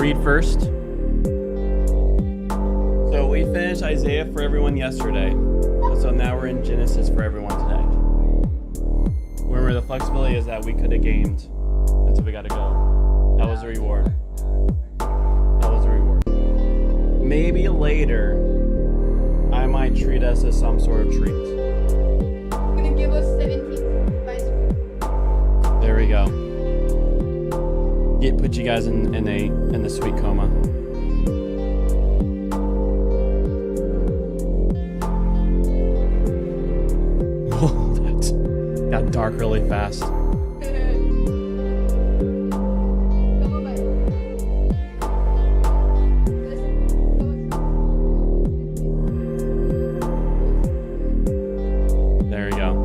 read first? So we finished Isaiah for everyone yesterday. So now we're in Genesis for everyone today. Remember, the flexibility is that we could have gamed until we got to go. That was the reward. That was the reward. Maybe later, I might treat us as some sort of treat. I'm gonna give us 17 by school. There we go. Put you guys in the sweet coma. Whoa, that got dark really fast. There we go.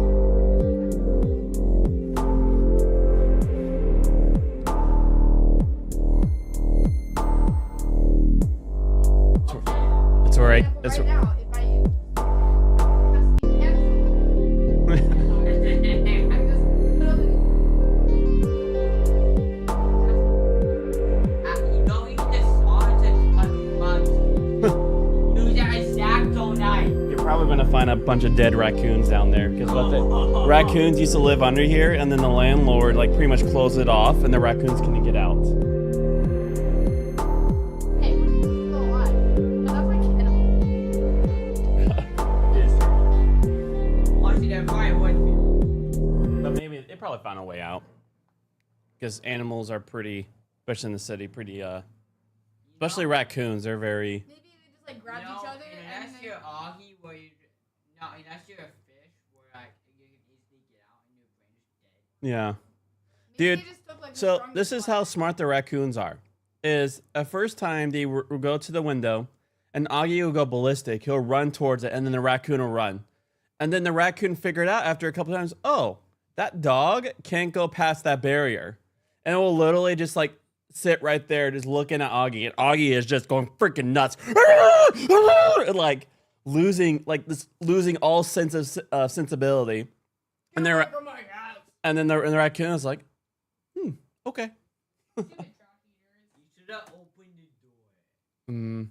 It's alright. It's right now, if I use You're probably gonna find a bunch of dead raccoons down there because raccoons used to live under here, and then the landlord like pretty much closed it off, and the raccoons couldn't get out. hey, we're still alive. No, that's like animals. But maybe it probably found a way out because animals are pretty, especially in the city, pretty especially raccoons. They're very. Maybe they just like grabbed each other and unless you're Augie, where you unless you're a fish, where like you can easily get out and your brain is dead. Yeah. maybe Dude, they just took, like, the So strongest this is one. how smart the raccoons are. Is at first time they will go to the window, and Augie will go ballistic. He'll run towards it, and then the raccoon will run, and then the raccoon figured out after a couple times, oh, that dog can't go past that barrier, and it will literally just like sit right there, just looking at Augie, and Augie is just going freaking nuts, and, like losing all sense of sensibility, and they're Oh my god. and then the raccoon is like, okay. You should have opened the door. Mm.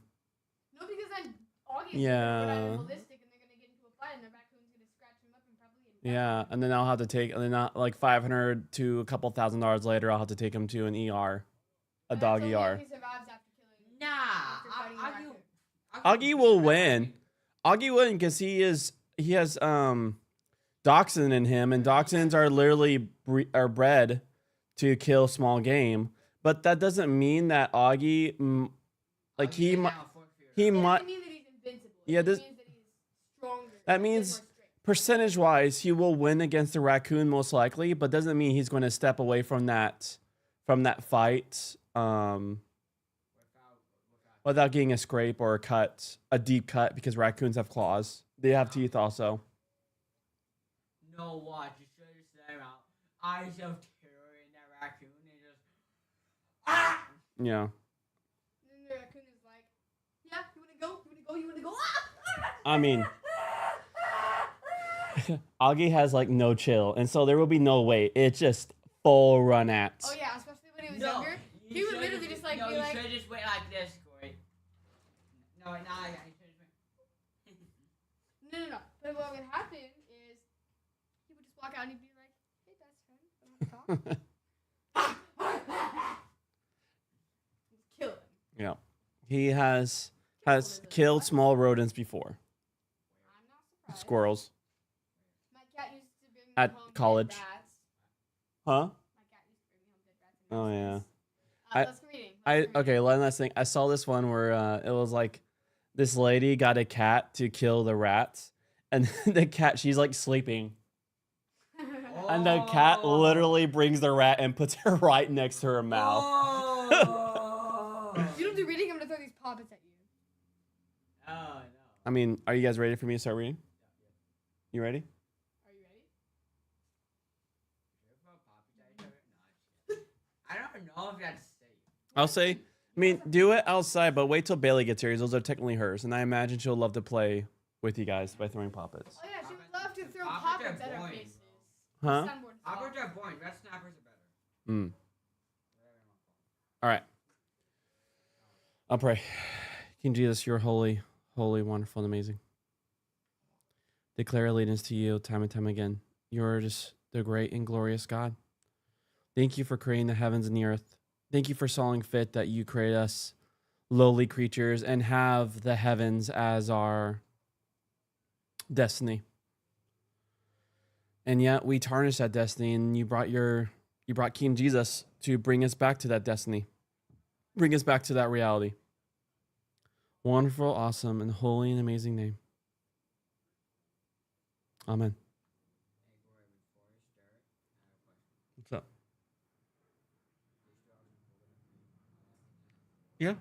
No, because then Augie's Yeah. gonna go ballistic and they're gonna get into a fight and the raccoon's gonna scratch him up and probably Yeah, and then I'll have to take, and then like $500 to a couple $1,000 later, I'll have to take him to an ER, a dog ER. He survives after killing. Nah, after fighting a raccoon. Augie will win. Augie will win because he has dachshund in him, and dachshunds are literally are bred to kill small game. But that doesn't mean that Augie, like he might. It doesn't mean that he's invincible. Yeah, It this- means that he's stronger. That He's means more strength. percentage-wise, he will win against the raccoon most likely, but doesn't mean he's going to step away from that fight without getting a scrape or a deep cut, because raccoons have claws. They have teeth also. No, watch. You should have said out eyes of terror in that raccoon and just Yeah. And then the raccoon is like, yeah, you wanna go? You wanna go? Ah! I mean, Augie has like no chill, and so there will be no wait. It's just full run at. Oh yeah, especially when he was no. younger. He would literally just like no, be you like, should just went like this, Corey. No, not like that. You should just went. no. But what would happen is he would just walk out and he'd be like, hey, best friend, wanna talk? Just kill him. Yeah, he has killed small rodents before. I'm not surprised. Squirrels. My cat used to bring me At home dead college. rats. Huh? My cat used to bring me home dead rats. and Oh, rats. yeah. Let's keep reading. Okay, one last thing. I saw this one where it was like this lady got a cat to kill the rats, and the cat, she's like sleeping, and the cat literally brings the rat and puts her right next to her mouth. Oh. You don't do reading. I'm gonna throw these poppets at you. Oh no. I mean, are you guys ready for me to start reading? You ready? Are you ready? I don't know if that's safe. I'll say, I mean, do it outside, but wait till Bailey gets here. Those are technically hers, and I imagine she'll love to play with you guys by throwing poppets. Oh yeah, she would love to throw Poppets are poppets at our boring, faces. Huh? Soundboard is Poppers awful. are boring. Red snappers are better. Mm. All right. I'll pray. King Jesus, you're holy, holy, wonderful, and amazing. Declare allegiance to you time and time again. You're just the great and glorious God. Thank you for creating the heavens and the earth. Thank you for sawing fit that you create us lowly creatures and have the heavens as our destiny. And yet we tarnish that destiny, and you brought King Jesus to bring us back to that destiny. Bring us back to that reality. Wonderful, awesome, and holy and amazing name. Amen. What's up? Yeah.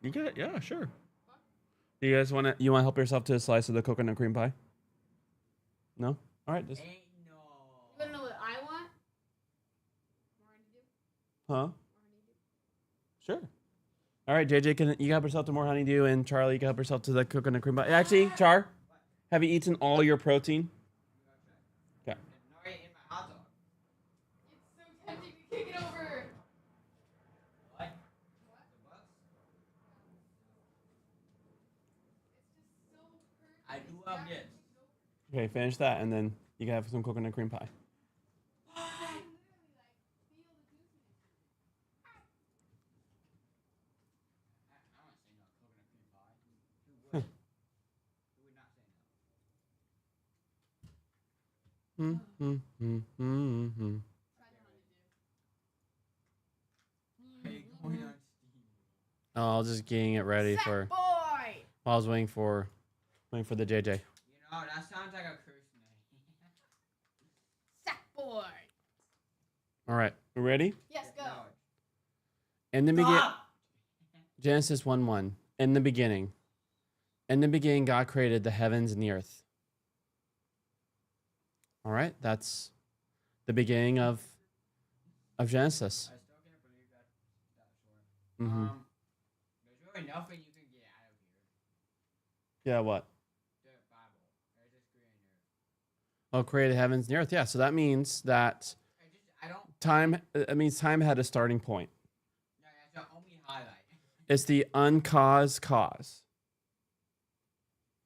You got it? Yeah, sure. Do you guys want to help yourself to a slice of the coconut cream pie? No? All right. Just, Ain't no. You wanna know what I want? More honeydew? huh? More honeydew? Sure. All right, JJ, can you help yourself to more honeydew, and Charlie, you can help yourself to the coconut cream pie. Actually, Char, have you eaten all your protein? Okay. Right in my hot dog. It's so tempting to kick it over. What? What? The bucks? It's just so perfect. I do have this. Okay, finish that, and then you can have some coconut cream pie. I literally like feel the juiciness. I don't say no coconut cream pie. Who would? Who would not say no? Mm-hmm. Try the honeydew. Hey, going on Steam. Oh, I was just getting it ready Sack for. boy. I was waiting for the JJ. You know, that sounds like a curse name. Sack boy. All right, we ready? Yes, go. No. In the beginning, Stop! Genesis 1:1. In the beginning, God created the heavens and the earth. All right, that's the beginning of Genesis. I still can't believe that short. Mm-hmm. There's really nothing you can get out of here. Yeah, what? The Bible. There's just green in there. Oh, created heavens and the earth. Yeah, so that means that I don't. time. It means time had a starting point. No, that's the only highlight. It's the uncaused cause.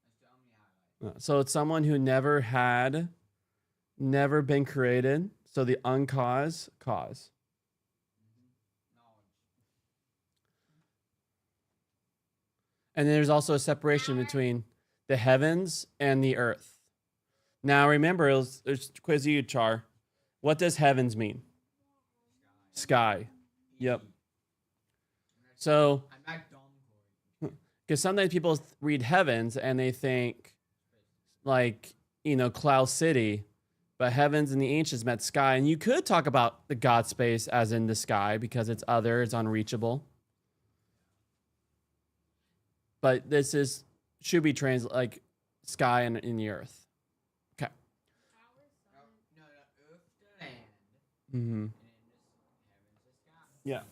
That's the only highlight. So it's someone who never been created. So the uncaused cause. Knowledge. And then there's also a separation between the heavens and the earth. Now remember, it's quiz you, Char. What does heavens mean? Sky. Yep. So, I'm not dumb, Corey. because sometimes people read heavens and they think, like, Cloud City, but heavens in the ancients meant sky. And you could talk about the God space as in the sky because it's other, it's unreachable. But this should be like sky and in the earth. Okay. No, the earth, the land, Mm-hmm. and then this heavens, the sky. Yeah.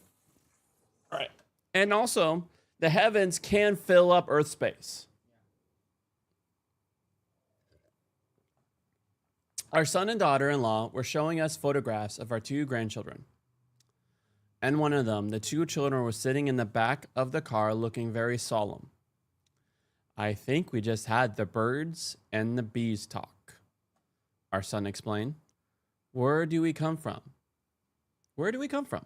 All right. And also, the heavens can fill up Earth space. Our son and daughter-in-law were showing us photographs of our two grandchildren. And one of them, the two children were sitting in the back of the car looking very solemn. I think we just had the birds and the bees talk, our son explained. Where do we come from? Where do we come from?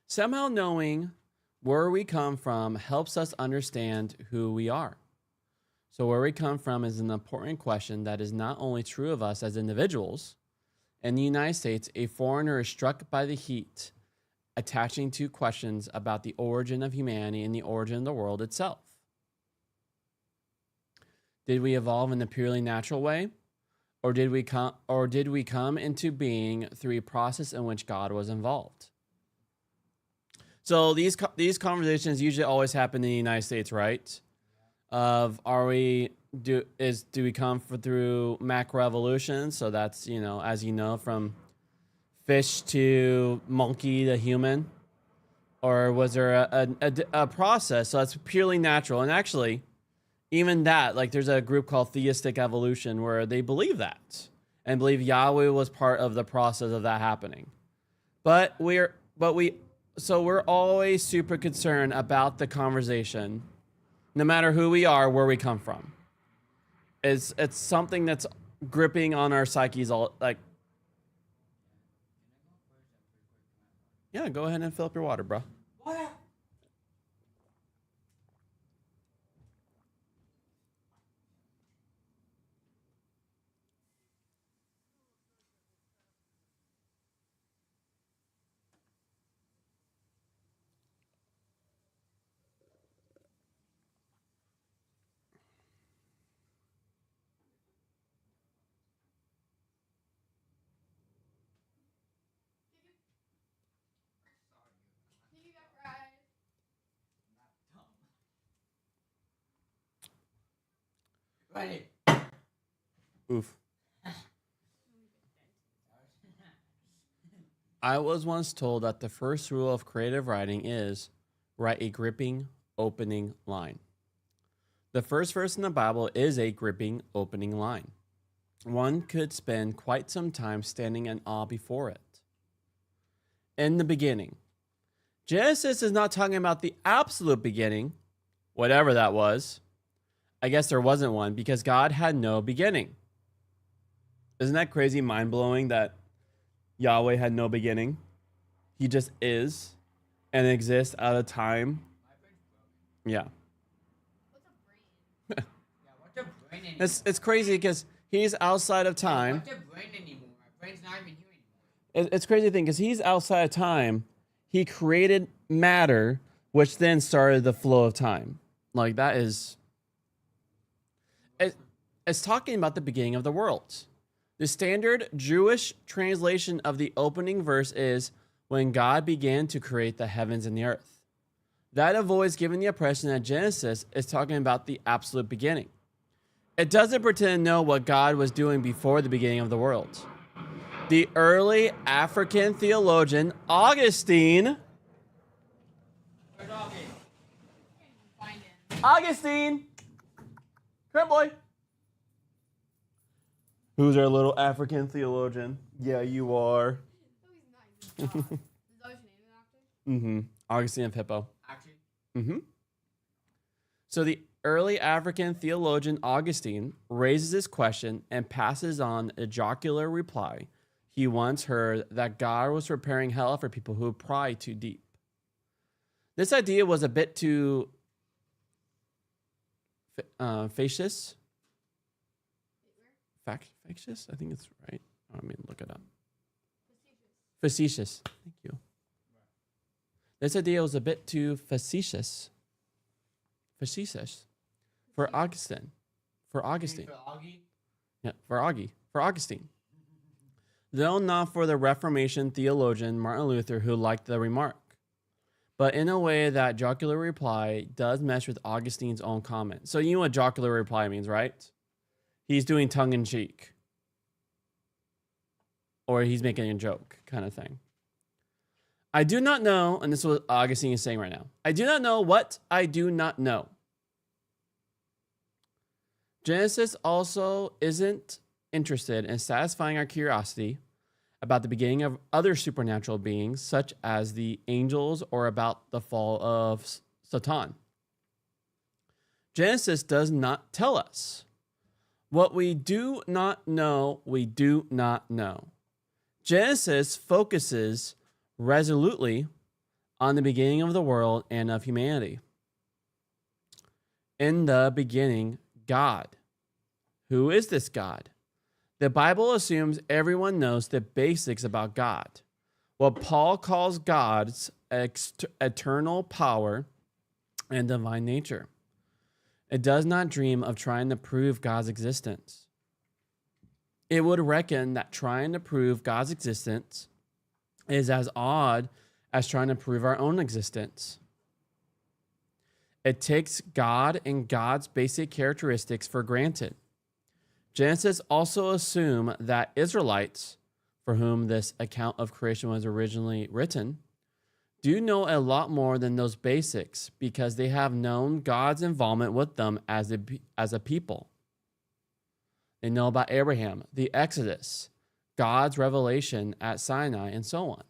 Somehow knowing where we come from helps us understand who we are. So where we come from is an important question that is not only true of us as individuals. In the United States, a foreigner is struck by the heat, attaching to questions about the origin of humanity and the origin of the world itself. Did we evolve in a purely natural way? Or did we come into being through a process in which God was involved? So these conversations usually always happen in the United States, right? Do we come through macroevolution? So that's, as you know, from fish to monkey to human, or was there a process? So that's purely natural. And actually, even that, like, there's a group called theistic evolution where they believe that and believe Yahweh was part of the process of that happening. But we're we're always super concerned about the conversation, no matter who we are, where we come from. It's something that's gripping on our psyches all like. Yeah, go ahead and fill up your water, bro. What? You got fries. Ready. Oof. I was once told that the first rule of creative writing is write a gripping opening line. The first verse in the Bible is a gripping opening line. One could spend quite some time standing in awe before it. In the beginning. Genesis is not talking about the absolute beginning, whatever that was. I guess there wasn't one because God had no beginning. Isn't that crazy, mind-blowing that Yahweh had no beginning? He just is and exists out of time. My brain's broken. Yeah. What's a brain? Yeah, what's a brain anymore? It's crazy because he's outside of time. What's a brain anymore? My brain's not even here anymore. It's crazy thing because he's outside of time. He created matter, which then started the flow of time. Like that is... It's talking about the beginning of the world. The standard Jewish translation of the opening verse is when God began to create the heavens and the earth. That avoids giving the impression that Genesis is talking about the absolute beginning. It doesn't pretend to know what God was doing before the beginning of the world. The early African theologian Augustine. Where's Augie? Can't even find it. Augustine! Come on, boy. Who's our little African theologian? Yeah, you are. No, he's not. He's a dog. Is that what your name is after? Mm-hmm. Augustine of Hippo. Actually, Mm-hmm. So the early African theologian Augustine raises this question and passes on a jocular reply. He once heard that God was preparing hell for people who pry too deep. This idea was a bit too facetious. Facetious? I think it's right. I mean, look it up. Facetious. Thank you. This idea was a bit too facetious. Facetious. For Augustine. For Augustine. for Augie. Yeah, for Augie. For Augustine. Though not for the Reformation theologian Martin Luther, who liked the remark. But in a way that jocular reply does mesh with Augustine's own comment. So you know what jocular reply means, right? He's doing tongue-in-cheek. Or he's making a joke kind of thing. I do not know, and this is what Augustine is saying right now. I do not know what I do not know. Genesis also isn't interested in satisfying our curiosity about the beginning of other supernatural beings, such as the angels or about the fall of Satan. Genesis does not tell us. What we do not know, we do not know. Genesis focuses resolutely on the beginning of the world and of humanity. In the beginning, God. Who is this God? The Bible assumes everyone knows the basics about God. What Paul calls God's eternal power and divine nature. It does not dream of trying to prove God's existence. It would reckon that trying to prove God's existence is as odd as trying to prove our own existence. It takes God and God's basic characteristics for granted. Genesis also assumes that Israelites, for whom this account of creation was originally written, do know a lot more than those basics because they have known God's involvement with them as a people. They know about Abraham, the Exodus, God's revelation at Sinai, and so on.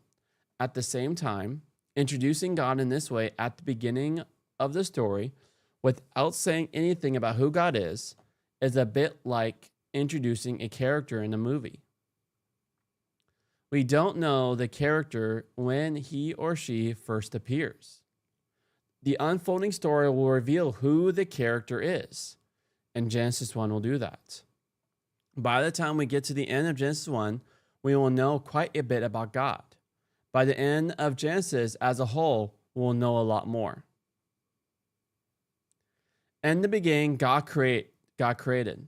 at the same time, introducing God in this way at the beginning of the story without saying anything about who God is a bit like introducing a character in a movie. We don't know the character when he or she first appears. The unfolding story will reveal who the character is, and Genesis 1 will do that. By the time we get to the end of Genesis 1, we will know quite a bit about God. By the end of Genesis as a whole, we'll know a lot more. In the beginning, God created.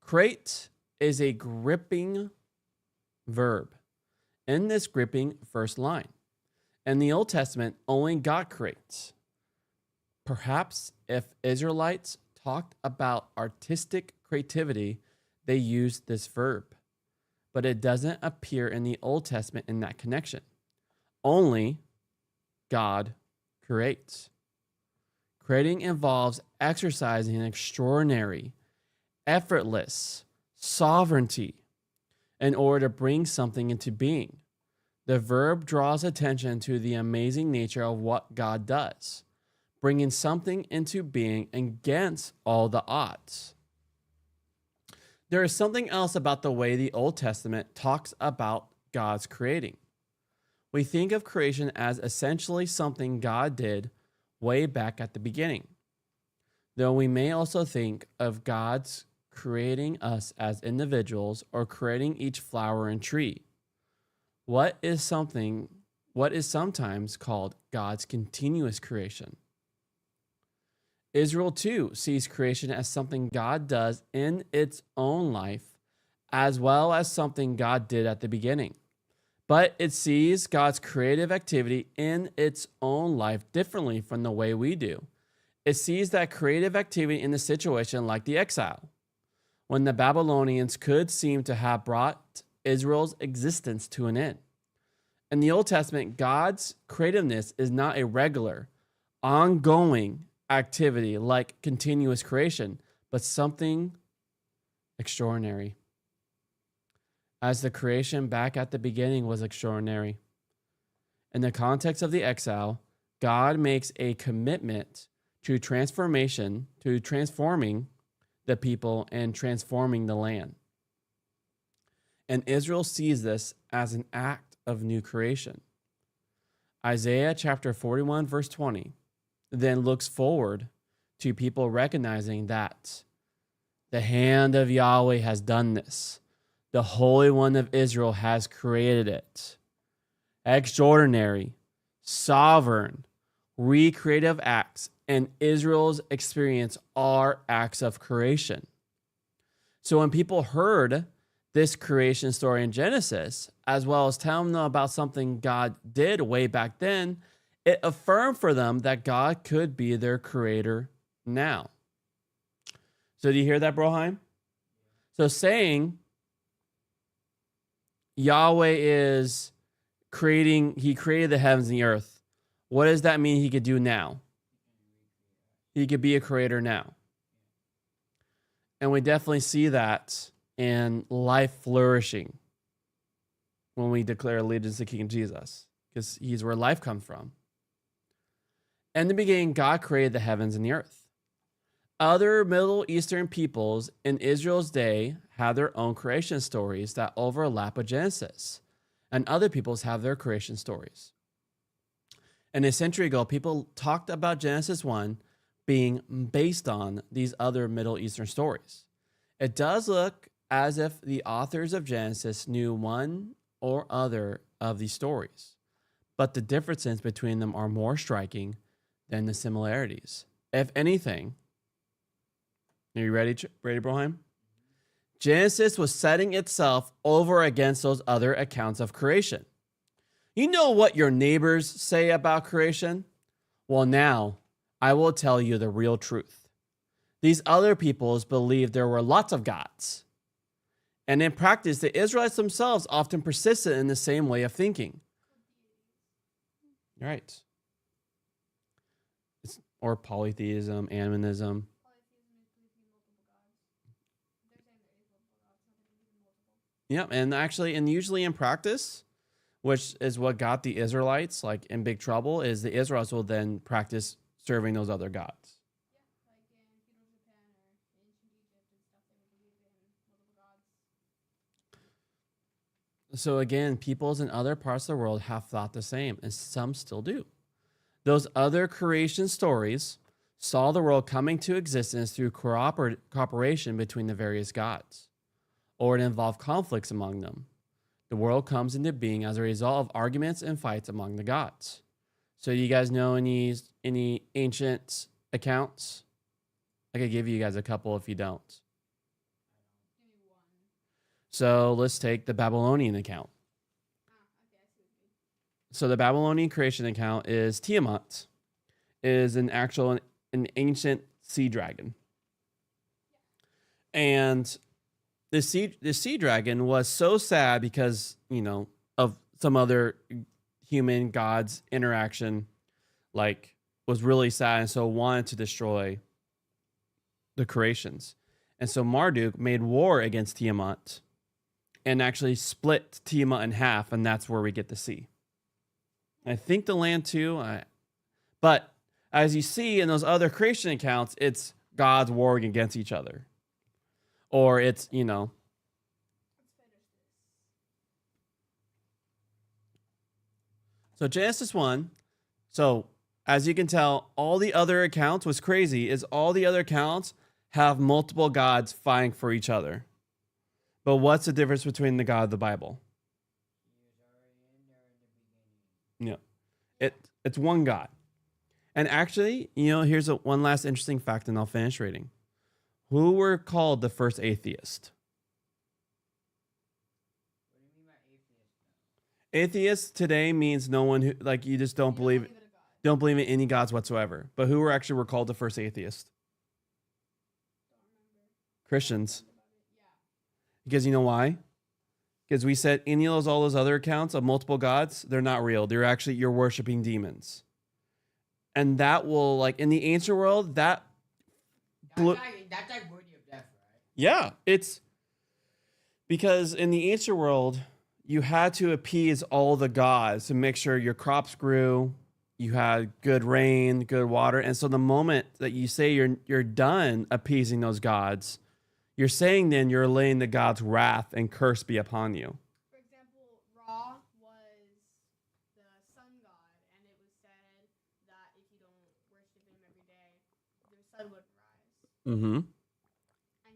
Create is a gripping verb. In this gripping first line. In the Old Testament, only God creates. Perhaps if Israelites talked about artistic creativity, they used this verb. But it doesn't appear in the Old Testament in that connection. Only God creates. Creating involves exercising an extraordinary, effortless sovereignty in order to bring something into being. The verb draws attention to the amazing nature of what God does, bringing something into being against all the odds. There is something else about the way the Old Testament talks about God's creating. We think of creation as essentially something God did way back at the beginning, though we may also think of God's creating us as individuals or creating each flower and tree. What is sometimes called God's continuous creation. Israel too sees creation as something God does in its own life, as well as something God did at the beginning. But it sees God's creative activity in its own life differently from the way we do. It sees that creative activity in the situation like the exile, when the Babylonians could seem to have brought Israel's existence to an end. In the Old Testament, God's creativeness is not a regular, ongoing activity like continuous creation, but something extraordinary. As the creation back at the beginning was extraordinary. In the context of the exile, God makes a commitment to transforming the people and transforming the land. And Israel sees this as an act of new creation. Isaiah chapter 41 verse 20 then looks forward to people recognizing that the hand of Yahweh has done this. The Holy One of Israel has created it. Extraordinary, sovereign, recreative acts in Israel's experience are acts of creation. So when people heard this creation story in Genesis, as well as telling them about something God did way back then, it affirmed for them that God could be their creator now. So do you hear that, Broheim? So saying Yahweh is creating, he created the heavens and the earth. What does that mean he could do now? He could be a creator now. And we definitely see that in life flourishing when we declare allegiance to King Jesus, because he's where life comes from. In the beginning, God created the heavens and the earth. Other Middle Eastern peoples in Israel's day have their own creation stories that overlap with Genesis, and other peoples have their creation stories. And a century ago, people talked about Genesis 1 being based on these other Middle Eastern stories. It does look as if the authors of Genesis knew one or other of these stories, but the differences between them are more striking than the similarities. If anything, are you ready, Broheim? Genesis was setting itself over against those other accounts of creation. You know what your neighbors say about creation? Well, now I will tell you the real truth. These other peoples believed there were lots of gods. And in practice, the Israelites themselves often persisted in the same way of thinking. Right. Or polytheism, animism. Yep, and actually, and usually in practice, which is what got the Israelites like in big trouble. Is the Israelites will then practice serving those other gods. Yeah, like in feudal Japan or ancient Egypt and stuff, they would believe in multiple gods. So again, peoples in other parts of the world have thought the same, and some still do. Those other creation stories saw the world coming to existence through cooperation between the various gods, or it involved conflicts among them. The world comes into being as a result of arguments and fights among the gods. So you guys know any ancient accounts? I could give you guys a couple if you don't. Give me one. So let's take the Babylonian account. Okay, I see what you mean. So the Babylonian creation account is Tiamat is an ancient sea dragon. And the sea dragon was so sad because, of some other human gods interaction, like was really sad and so wanted to destroy the creations. And so Marduk made war against Tiamat and actually split Tiamat in half, and that's where we get the sea. I think the land too. But as you see in those other creation accounts, it's gods warring against each other. Or it's, Let's finish this. So Genesis 1. So as you can tell, all the other accounts, what's crazy is all the other accounts have multiple gods fighting for each other. But what's the difference between the God of the Bible? He was already in there in the beginning. Yeah. It's one God. And actually, here's one last interesting fact, and I'll finish reading. Who were called the first atheist? What do you mean by atheist now? Atheist today means no one who you just don't You believe in a god. don't believe in any gods whatsoever. But who were called the first atheist? Don't remember. Christians. About it. Yeah. Because you know why? Because we said all those other accounts of multiple gods, they're not real. You're worshiping demons. And that will, in the ancient world, That's like worthy of death, right? yeah, it's because in the ancient world, you had to appease all the gods to make sure your crops grew, you had good rain, good water. And so the moment that you say you're done appeasing those gods, you're saying then you're laying the god's wrath and curse be upon you. For example, Ra was the sun god, and it was said that if you don't worship him every day, the sun would rise, Mm-hmm. and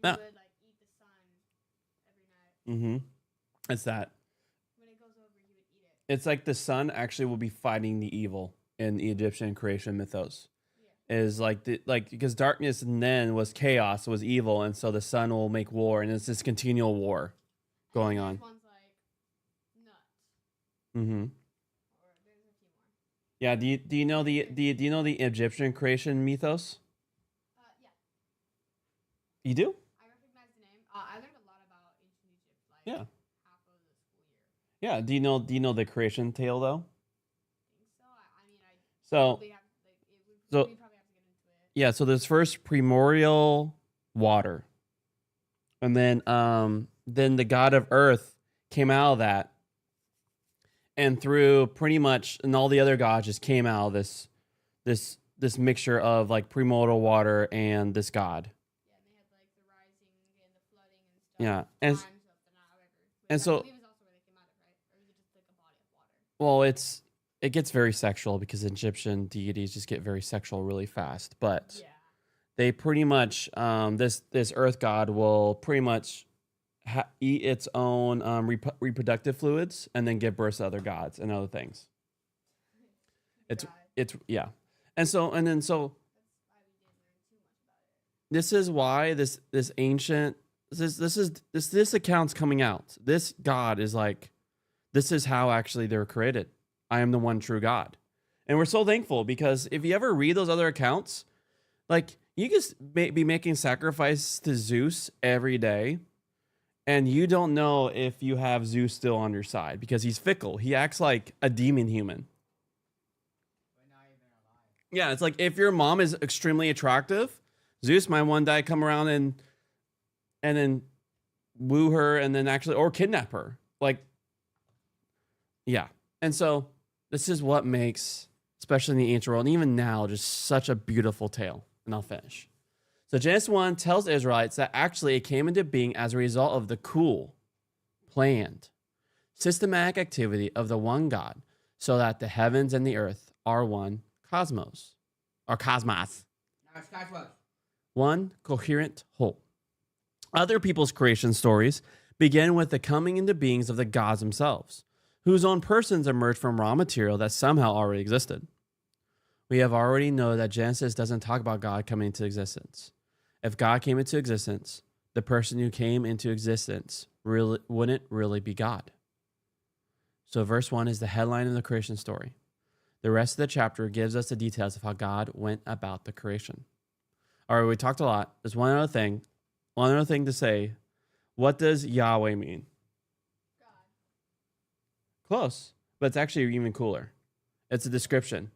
Yeah. you would eat the sun every night. Mm-hmm. It's that. When it goes over, he would eat it. It's like the sun actually will be fighting the evil in the Egyptian creation mythos. Yeah. Is because darkness then was chaos, was evil, and so the sun will make war, and it's this continual war going And on. this one's like nuts. Mm-hmm. Or there's a few more. Yeah. Do you know the Egyptian creation mythos? Yeah, You do? I recognize the name. I learned a lot about ancient Egypt, Yeah. half of the school year. Yeah. Do you know the creation tale though? I think so. I mean, I So probably have so- we probably have to get into it. yeah. So there's first primordial water, and then the god of earth came out of that, and through pretty much, and all the other gods just came out of this mixture of primordial water and this god. Yeah, and they had the rising and the flooding and stuff. Yeah, and times of the Nile River, which and so- I believe is also where they came out of, right? Or is it just a body of water? well, it gets very sexual because Egyptian deities just get very sexual really fast. But Yeah. they pretty much this earth god will pretty much eat its own reproductive fluids and then give birth to other gods and other things. It's God. it's yeah, and so That's why we didn't learn too much about it. this is why this ancient this account's coming out. This god is this is how actually they were created. I am the one true God, and we're so thankful because if you ever read those other accounts, you just be making sacrifice to Zeus every day, and you don't know if you have Zeus still on your side because he's fickle. He acts like a demon human. But not even alive. Yeah, it's like if your mom is extremely attractive, Zeus might one day come around and then woo her and then actually or kidnap her. Yeah. And so this is what makes, especially in the ancient world, and even now, just such a beautiful tale. And I'll finish. So Genesis 1 tells Israelites that actually it came into being as a result of the cool, planned, systematic activity of the one God, so that the heavens and the earth are one cosmos, or cosmos, Now it's Cosmos. one coherent whole. Other people's creation stories begin with the coming into beings of the gods themselves, whose own persons emerged from raw material that somehow already existed. We have already know that Genesis doesn't talk about God coming into existence. If God came into existence, the person who came into existence wouldn't really be God. So verse 1 is the headline of the creation story. The rest of the chapter gives us the details of how God went about the creation. All right, we talked a lot. There's one other thing to say. What does Yahweh mean? God. Close, but it's actually even cooler. It's a description.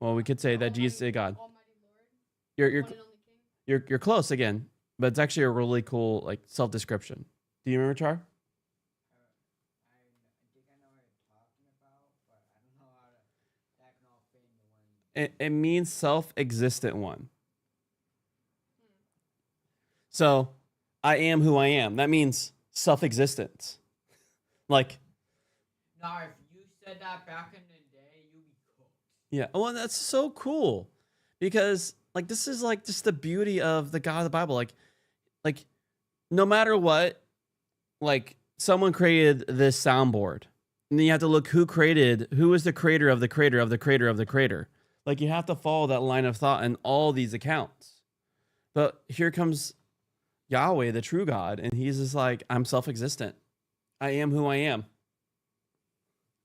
Well, we could say that Jesus is God. Almighty Lord. You're One and only King. you're close again, but it's actually a really cool like self-description. Do you remember, Char? I think I know what you're talking about, but I don't know how to that can all fit into one. It means self-existent one. So, I am who I am. That means self-existence. Like, Now, if you said that back in the day, you'd be cooked. yeah. Well, that's so cool because like this is like just the beauty of the God of the Bible. Like no matter what, like someone created this soundboard, and then you have to look who is the creator of the creator of the creator of the creator. Like you have to follow that line of thought in all these accounts. But here comes Yahweh, the true God, and he's just like, I'm self-existent. I am who I am.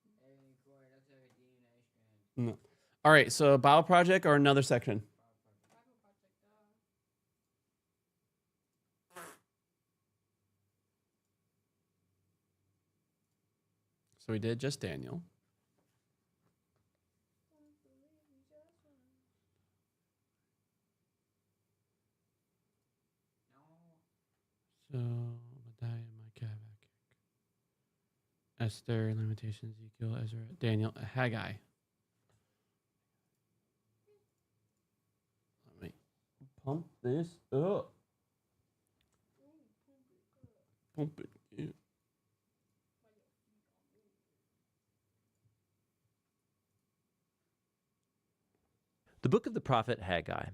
Hey, Corey, that's a DNA strand. No. All right, so Bible project or another section? Bible project. So we did just Daniel. No. So Obadiah, Micah, Habakkuk, Esther, Lamentations, Ezekiel, Ezra, Daniel, Haggai. Let me pump this up. Pump it. Yeah. The book of the prophet Haggai.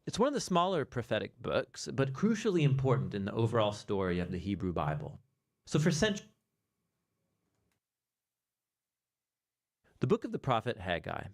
It's one of the smaller prophetic books, but crucially important in the overall story of the Hebrew Bible. So for centuries, the book of the prophet Haggai.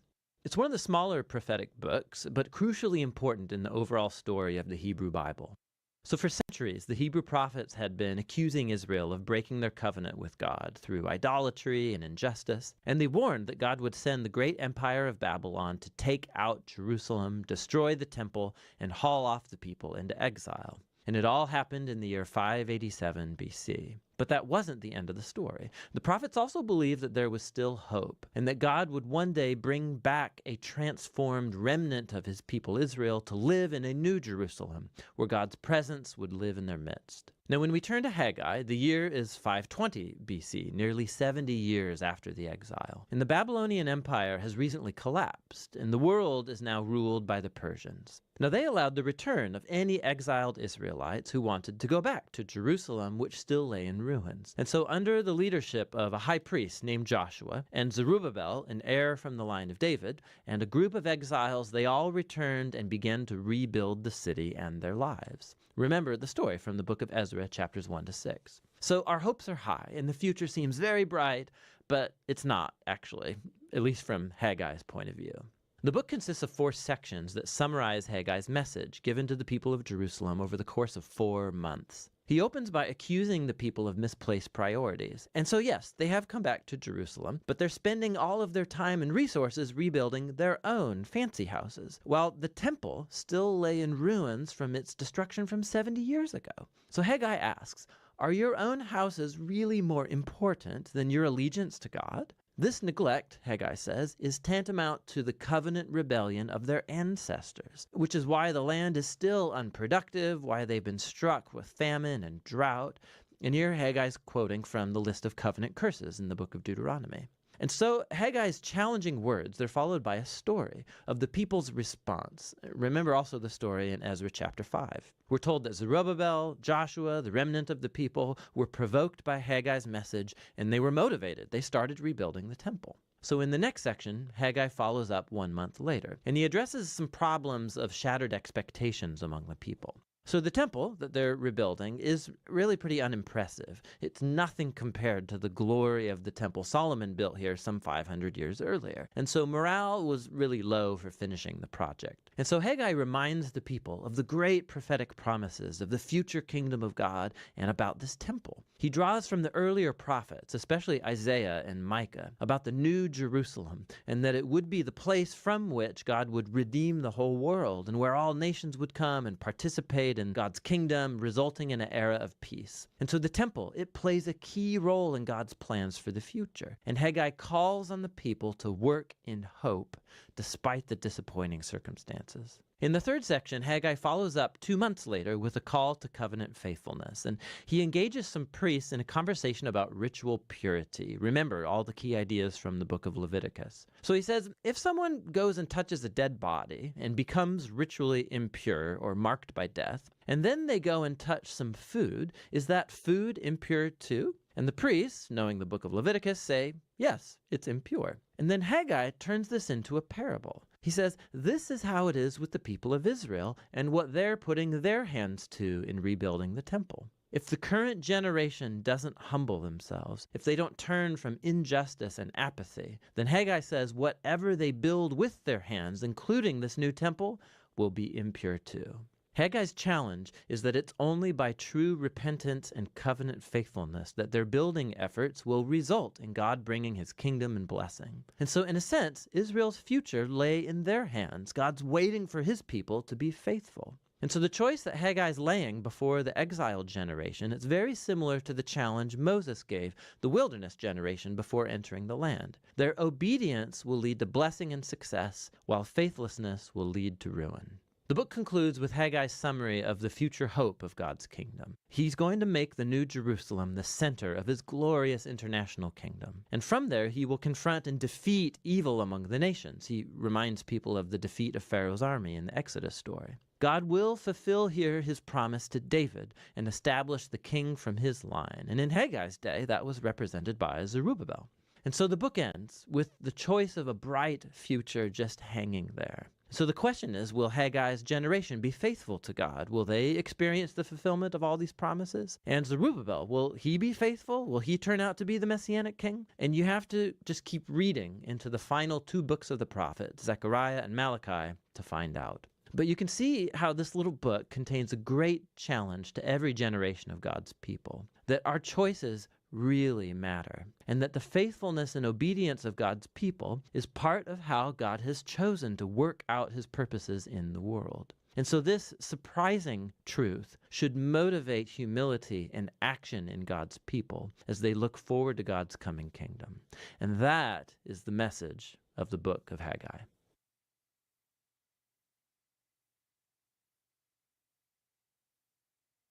It's one of the smaller prophetic books, but crucially important in the overall story of the Hebrew Bible. So for centuries, the Hebrew prophets had been accusing Israel of breaking their covenant with God through idolatry and injustice, and they warned that God would send the great empire of Babylon to take out Jerusalem, destroy the temple, and haul off the people into exile. And it all happened in the year 587 BC. But that wasn't the end of the story. The prophets also believed that there was still hope, and that God would one day bring back a transformed remnant of his people Israel to live in a new Jerusalem, where God's presence would live in their midst. Now, when we turn to Haggai, the year is 520 BC, nearly 70 years after the exile. And the Babylonian Empire has recently collapsed, and the world is now ruled by the Persians. Now, they allowed the return of any exiled Israelites who wanted to go back to Jerusalem, which still lay in ruins. And so, under the leadership of a high priest named Joshua, and Zerubbabel, an heir from the line of David, and a group of exiles, they all returned and began to rebuild the city and their lives. Remember the story from the book of Ezra, chapters 1 to 6. So our hopes are high, and the future seems very bright, but it's not, actually, at least from Haggai's point of view. The book consists of 4 sections that summarize Haggai's message given to the people of Jerusalem over the course of 4 months. He opens by accusing the people of misplaced priorities. And so yes, they have come back to Jerusalem, but they're spending all of their time and resources rebuilding their own fancy houses, while the temple still lay in ruins from its destruction from 70 years ago. So Haggai asks, are your own houses really more important than your allegiance to God? This neglect, Haggai says, is tantamount to the covenant rebellion of their ancestors, which is why the land is still unproductive, why they've been struck with famine and drought. And here Haggai's quoting from the list of covenant curses in the book of Deuteronomy. And so Haggai's challenging words, they're followed by a story of the people's response. Remember also the story in Ezra chapter 5. We're told that Zerubbabel, Joshua, the remnant of the people, were provoked by Haggai's message, and they were motivated. They started rebuilding the temple. So in the next section, Haggai follows up 1 month later, and he addresses some problems of shattered expectations among the people. So the temple that they're rebuilding is really pretty unimpressive. It's nothing compared to the glory of the temple Solomon built here some 500 years earlier. And so morale was really low for finishing the project. And so Haggai reminds the people of the great prophetic promises of the future kingdom of God and about this temple. He draws from the earlier prophets, especially Isaiah and Micah, about the new Jerusalem and that it would be the place from which God would redeem the whole world and where all nations would come and participate in God's kingdom, resulting in an era of peace. And so the temple, it plays a key role in God's plans for the future. And Haggai calls on the people to work in hope despite the disappointing circumstances. In the third section, Haggai follows up 2 months later with a call to covenant faithfulness, and he engages some priests in a conversation about ritual purity. Remember all the key ideas from the book of Leviticus. So he says, if someone goes and touches a dead body and becomes ritually impure or marked by death, and then they go and touch some food, is that food impure too? And the priests, knowing the book of Leviticus, say, yes, it's impure. And then Haggai turns this into a parable. He says, this is how it is with the people of Israel and what they're putting their hands to in rebuilding the temple. If the current generation doesn't humble themselves, if they don't turn from injustice and apathy, then Haggai says whatever they build with their hands, including this new temple, will be impure too. Haggai's challenge is that it's only by true repentance and covenant faithfulness that their building efforts will result in God bringing his kingdom and blessing. And so, in a sense, Israel's future lay in their hands. God's waiting for his people to be faithful. And so the choice that Haggai's laying before the exiled generation is very similar to the challenge Moses gave the wilderness generation before entering the land. Their obedience will lead to blessing and success, while faithlessness will lead to ruin. The book concludes with Haggai's summary of the future hope of God's kingdom. He's going to make the New Jerusalem the center of his glorious international kingdom. And from there, he will confront and defeat evil among the nations. He reminds people of the defeat of Pharaoh's army in the Exodus story. God will fulfill here his promise to David and establish the king from his line. And in Haggai's day, that was represented by Zerubbabel. And so the book ends with the choice of a bright future just hanging there. So the question is, will Haggai's generation be faithful to God? Will they experience the fulfillment of all these promises? And Zerubbabel, will he be faithful? Will he turn out to be the Messianic king? And you have to just keep reading into the final 2 books of the prophet, Zechariah and Malachi, to find out. But you can see how this little book contains a great challenge to every generation of God's people, that our choices really matter, and that the faithfulness and obedience of God's people is part of how God has chosen to work out his purposes in the world. And so this surprising truth should motivate humility and action in God's people as they look forward to God's coming kingdom. And that is the message of the book of Haggai.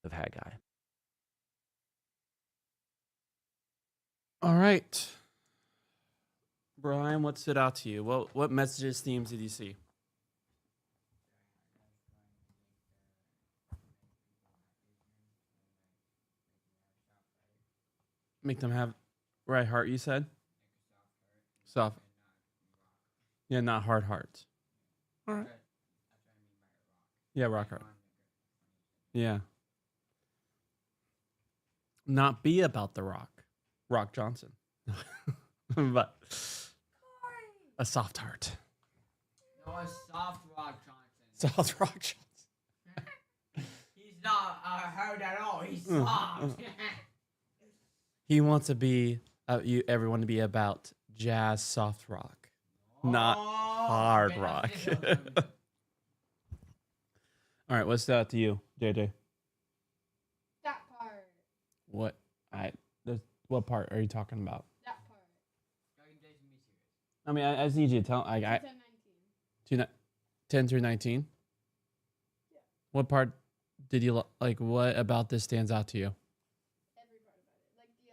Of Haggai. All right. Brian, what stood out to you? What messages, themes did you see? Make them have right heart, you said? Soft. Yeah, not hard hearts. All right. Yeah, rock hard. Yeah. Not be about the rock. Rock Johnson. But a soft heart. No, a soft Rock Johnson. Soft Rock Johnson. He's not hard at all. He's soft. He wants to be everyone to be about jazz soft rock, not hard rock. All right, what's that to you, JJ? That part. What part are you talking about? That part. I mean, I just need you to tell. 10 through 19. Yeah. What part did you like? What about this stands out to you? Every part about it, like the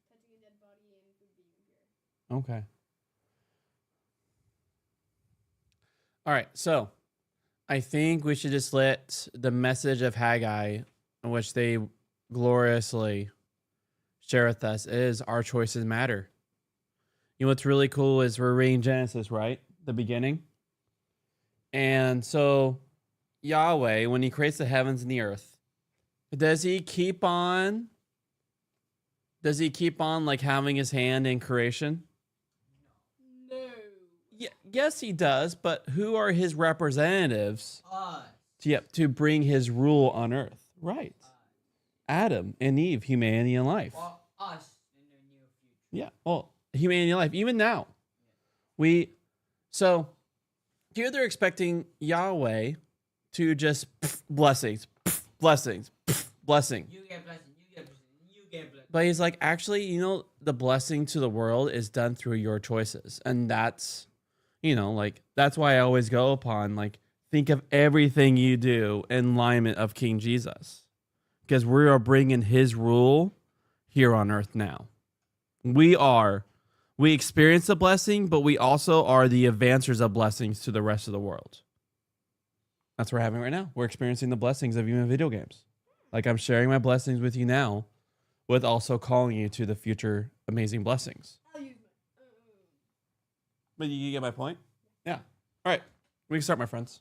touching a dead body and food being impure. Okay. All right, so I think we should just let the message of Haggai, in which they gloriously share with us, is our choices matter. You know what's really cool is we're reading Genesis, right? The beginning. And so Yahweh, when he creates the heavens and the earth, does he keep on like having his hand in creation? No. Yeah, yes, he does, but who are his representatives Us. to bring his rule on earth? Right. Adam and Eve, humanity and life. Or us in the near future. Yeah. Well, humanity and life. Even now. So here they're expecting Yahweh to just blessings, blessings, blessing. You get blessing, you get blessing, you get blessing. But he's like, actually, the blessing to the world is done through your choices. And that's, that's why I always go upon, think of everything you do in alignment of King Jesus. Because we are bringing his rule here on earth now. We experience the blessing, but we also are the advancers of blessings to the rest of the world. That's what we're having right now. We're experiencing the blessings of even video games. Like I'm sharing my blessings with you now, with also calling you to the future amazing blessings. I'll use my. But you get my point? Yeah. All right. We can start, my friends.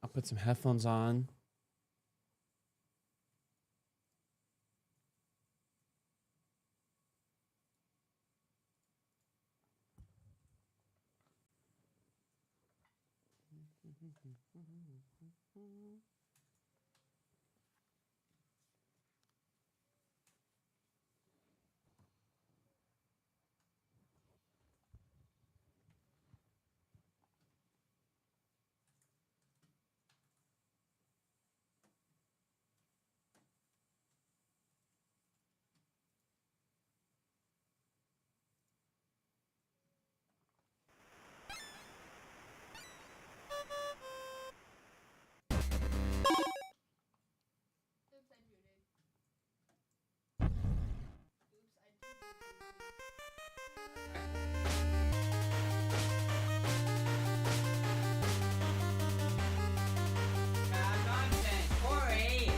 I'll put some headphones on. Oops, I muted. Oops, I Nonsense, Corey.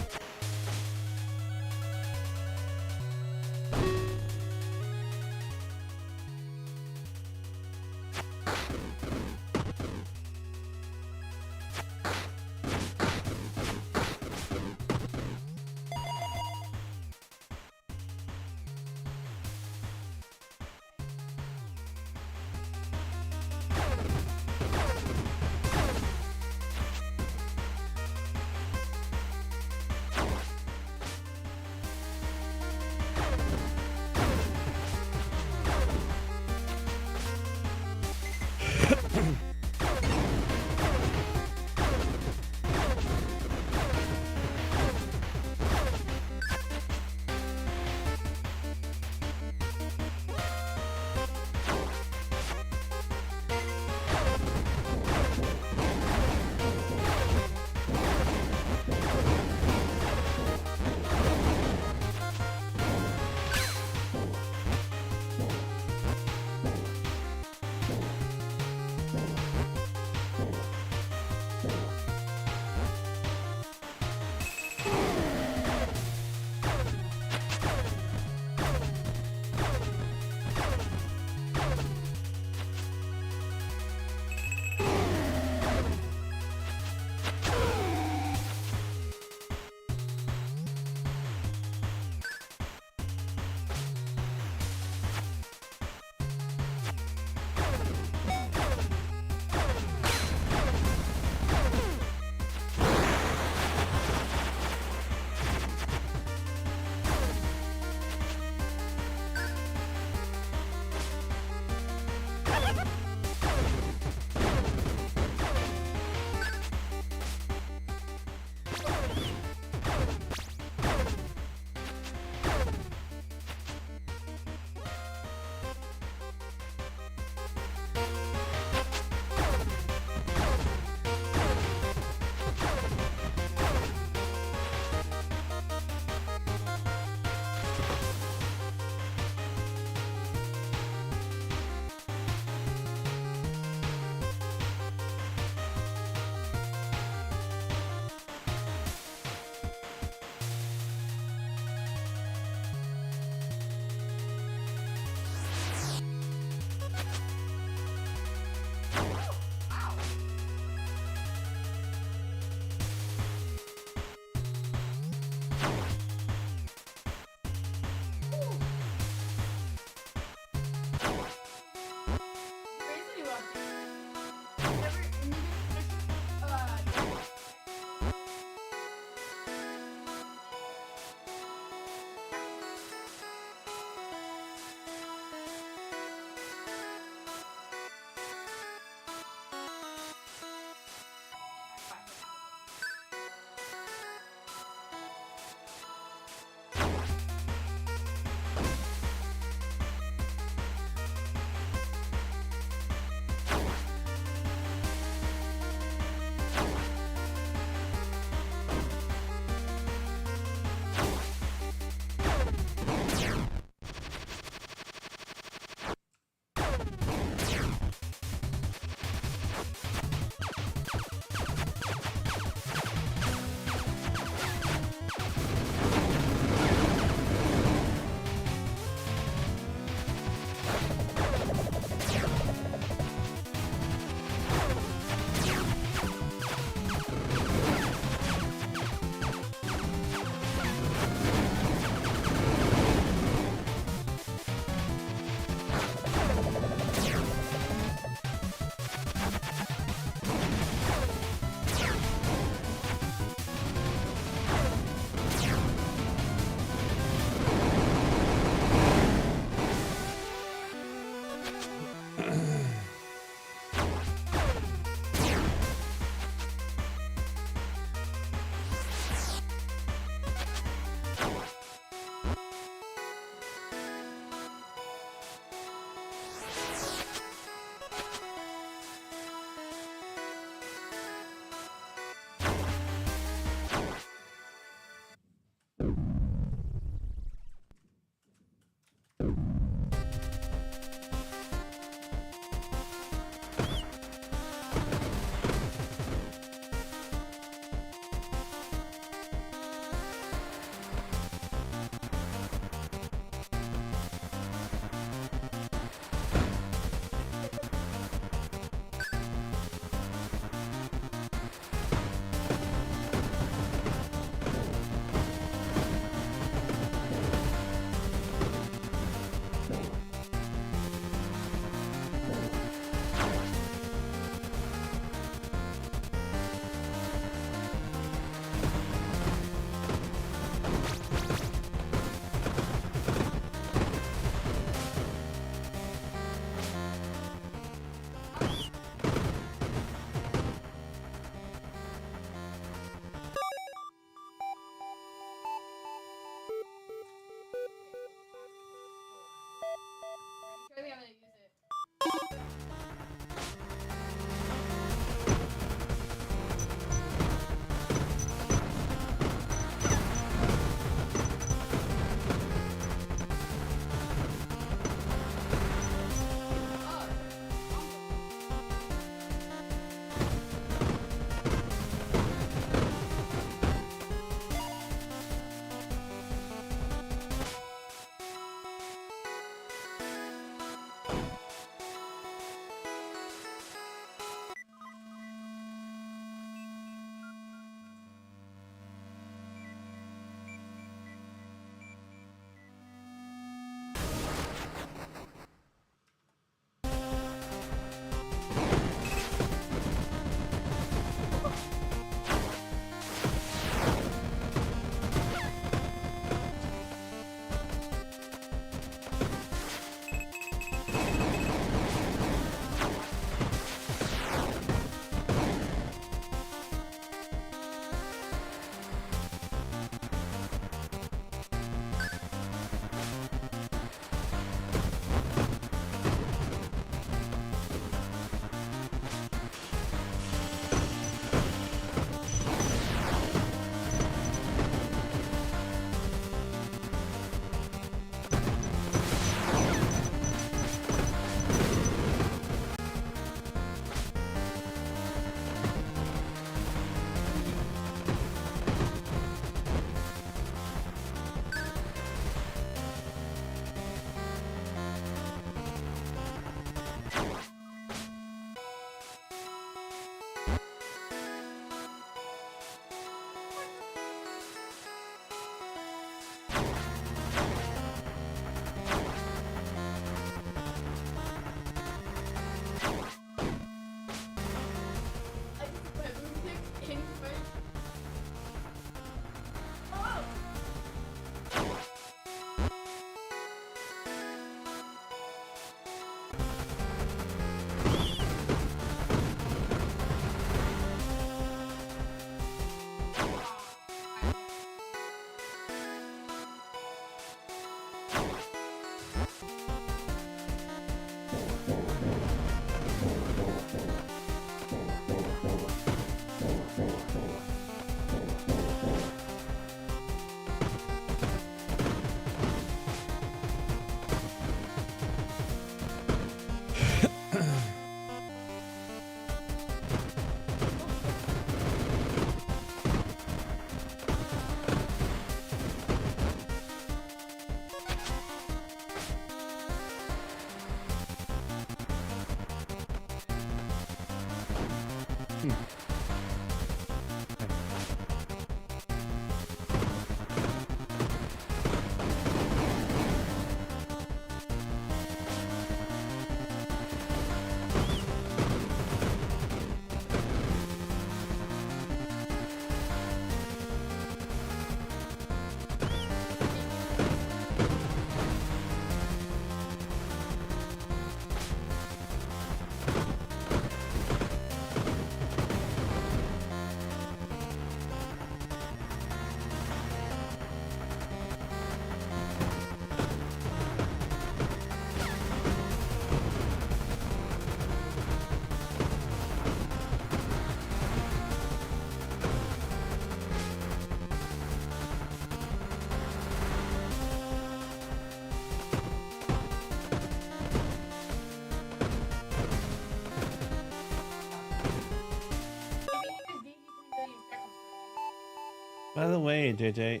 By the way, JJ,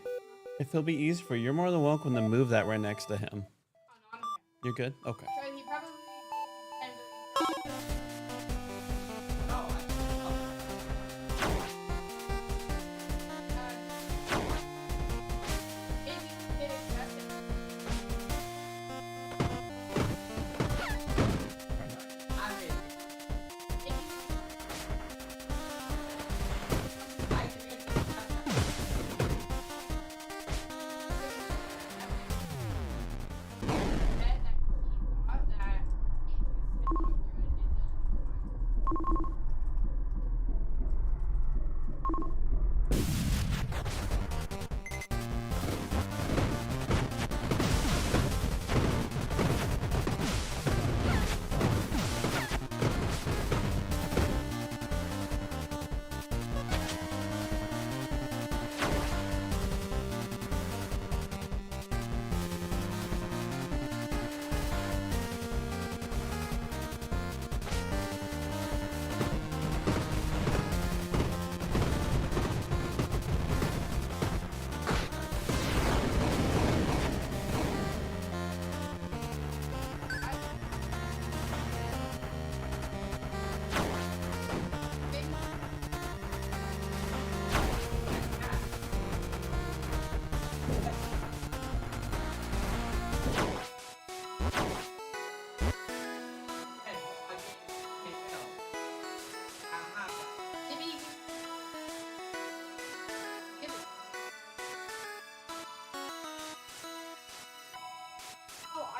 if it'll be easy for you, you're more than welcome to move that right next to him. Oh, no, I'm okay. You're good? Okay. So he probably gave me 10 billion. If you did accept it. If you said that he thought that it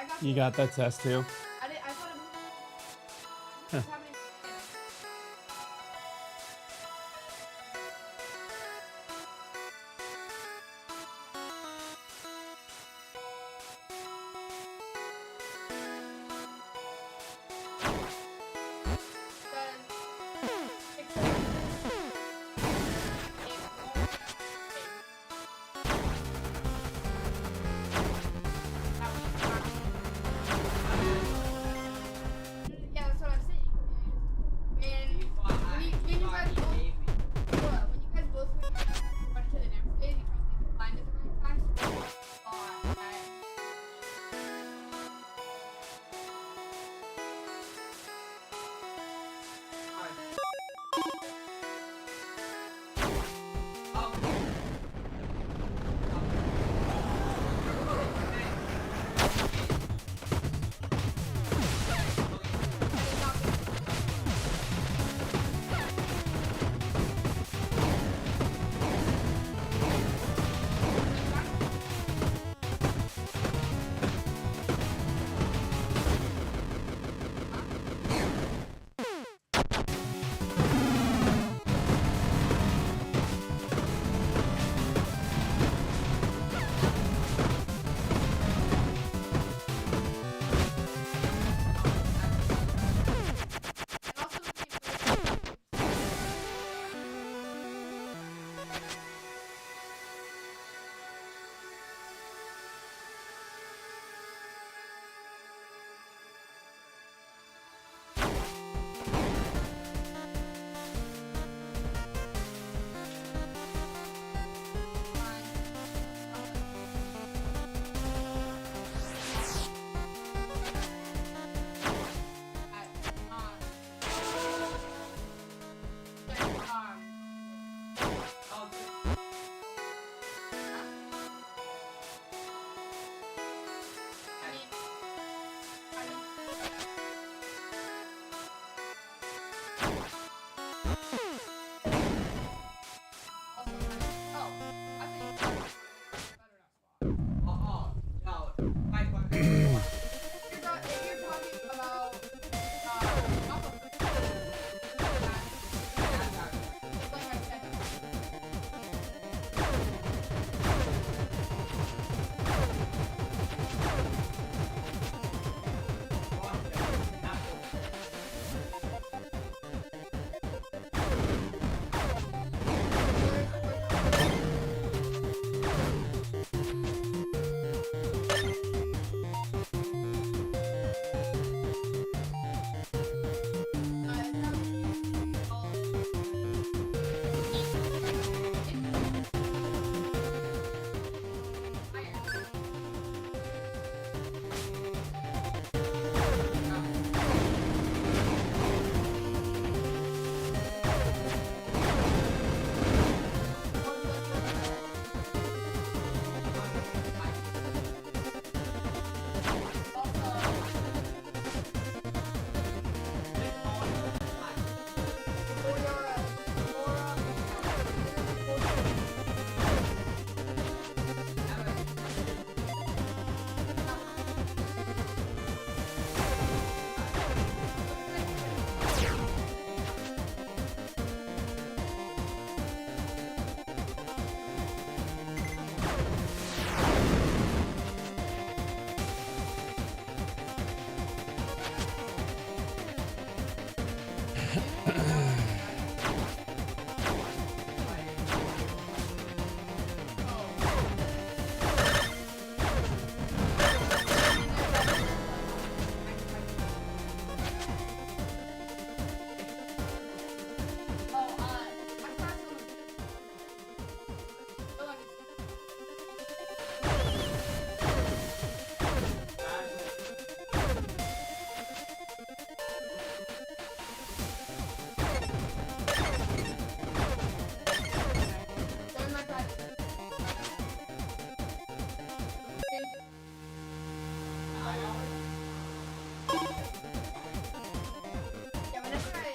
was You got that test too? I thought it was Huh. happening. Yeah, that's what I'm saying. Yeah, whenever I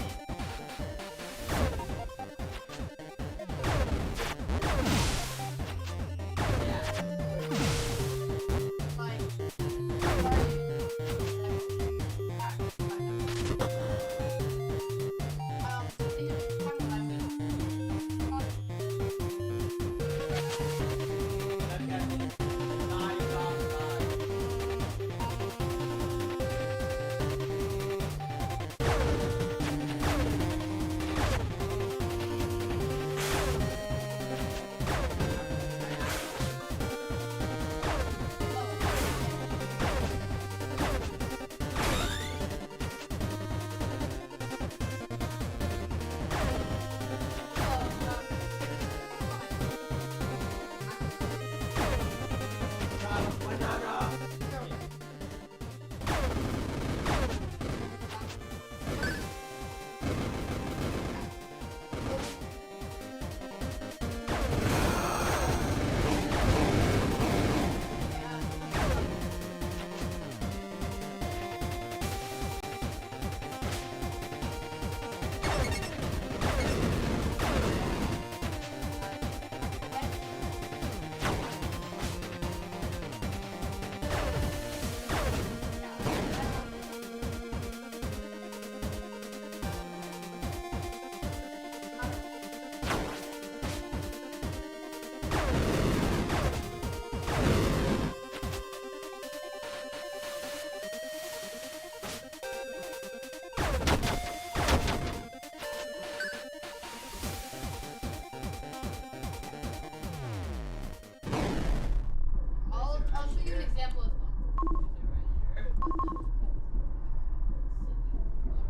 I'll show you an example as well.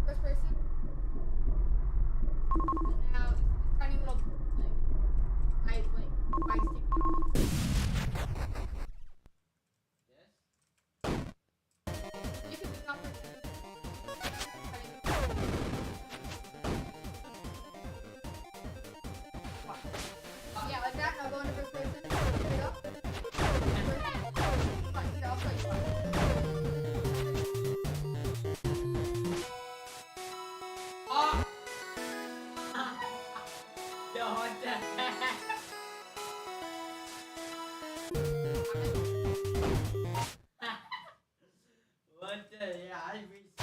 First person. And now this tiny little eye sticking out. You can do not yeah, like that. Now go into first person. There you go. Here, I'll show you one. Oh! Yo, what the heck? What the? Yeah, I reached.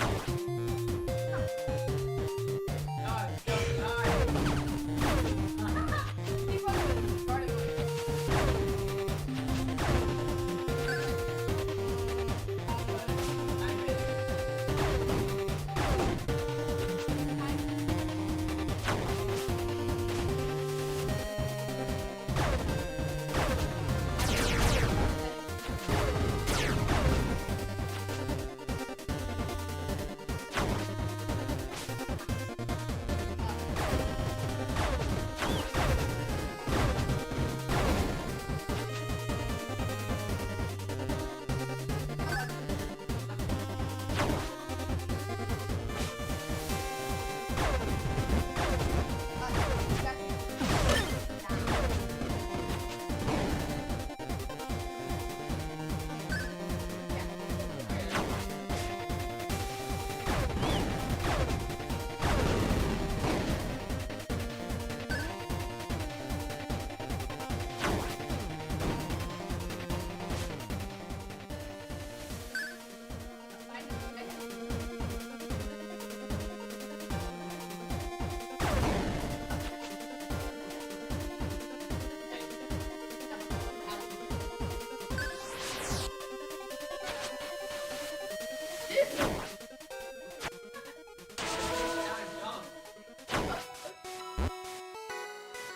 No, it's so hard. Keep on starting with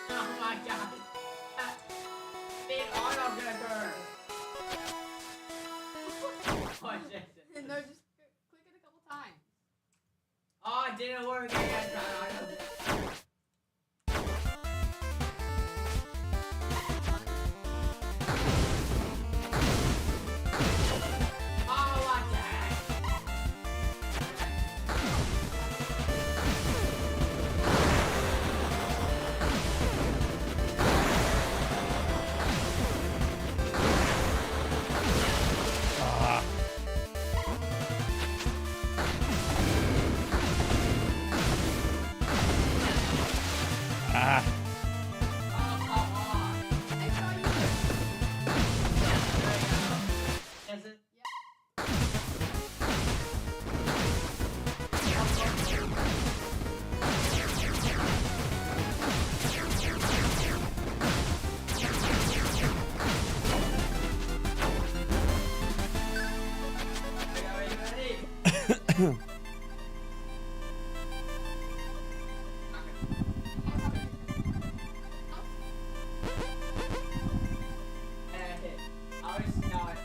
Oh my god. Big auto grabber. Oh, Jason. no, just click it a couple times. Oh, it didn't work. I gotta try auto. Oh, what the heck? Ah. I was not.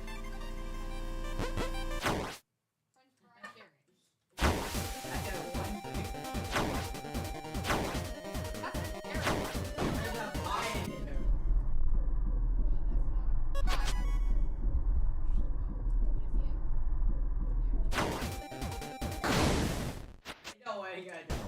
French fry carrot. I got one thing. That's a carrot. There's a pie in there. That's not a fry. Want to see it? No way, you gotta do it.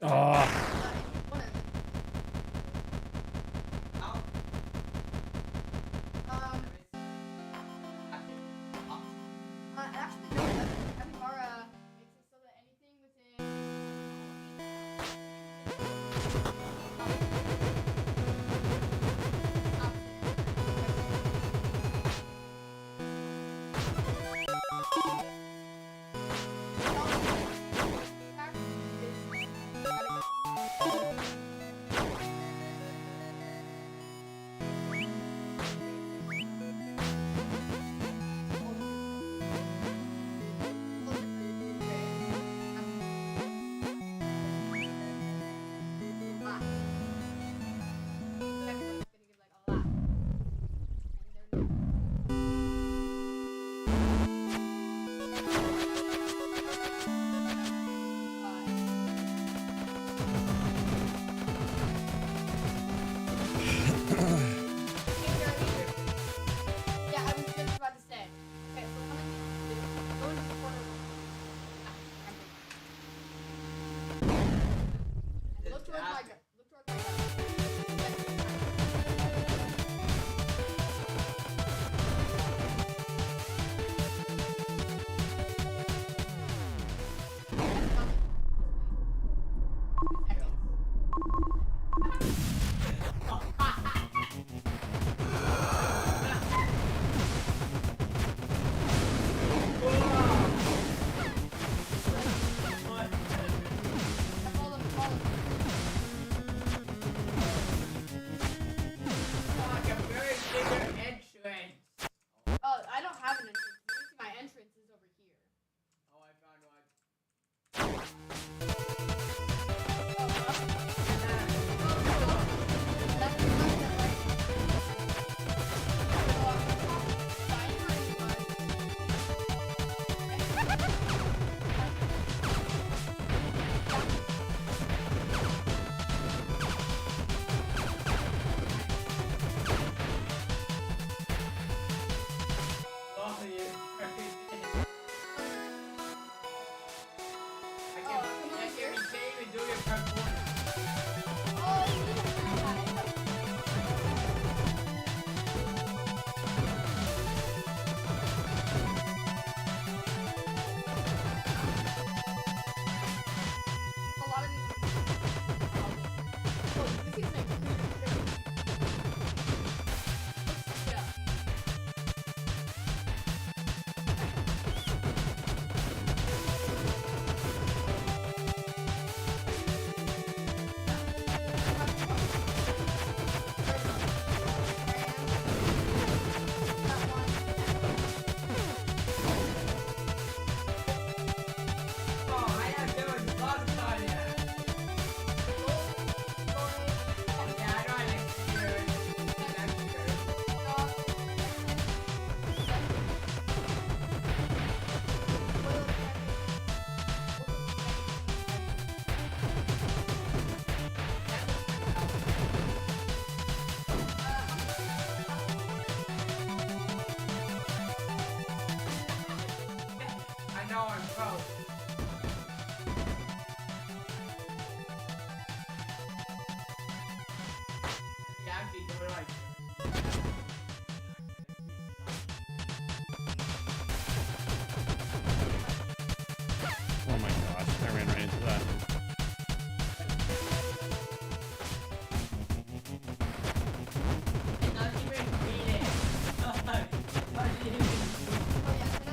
Oh. What is it? Ow. Actually, no, capybara makes it so that anything within. Yeah, I was just about to say. Okay, so go into the corner. And look towards my gun. Look towards my gun. Oh, I don't have an entrance. My entrance is over here. Oh, I found one. Oh, you crazy. I can't even do your performance. What do I do? Oh my gosh, I ran right into that. Not even read it. What did you Oh yeah, so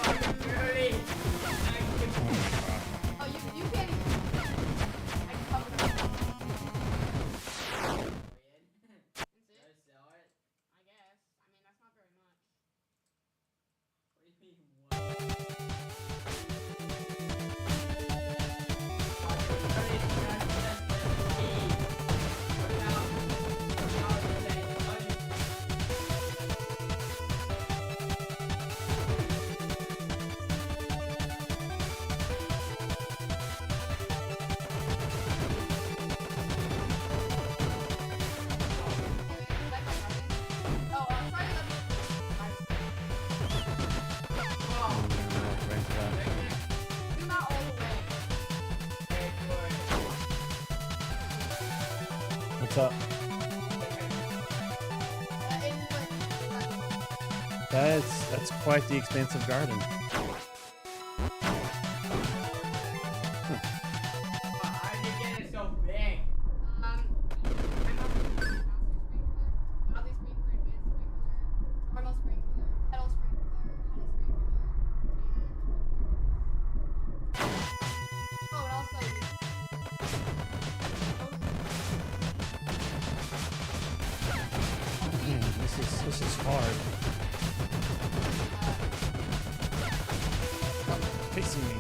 that's dirty? oh you can't even. I can cover that. That's it. Sell it? I guess. I mean that's not very much. What do you mean, what? Oh, sorry about Right into that. zoom out all the way. What's up? That's quite the expansive garden. How did you get it so big? I'm on godly sprinkler, advanced sprinkler, normal sprinkler, pedal sprinkler, honey sprinkler, and oh, and also Man, this is hard. Pacing me.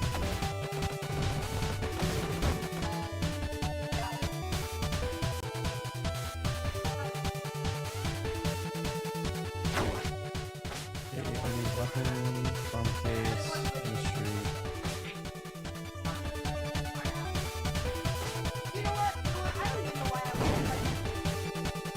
Okay, I need weapon, bomb case, industry. you know what? I don't even know why I was like.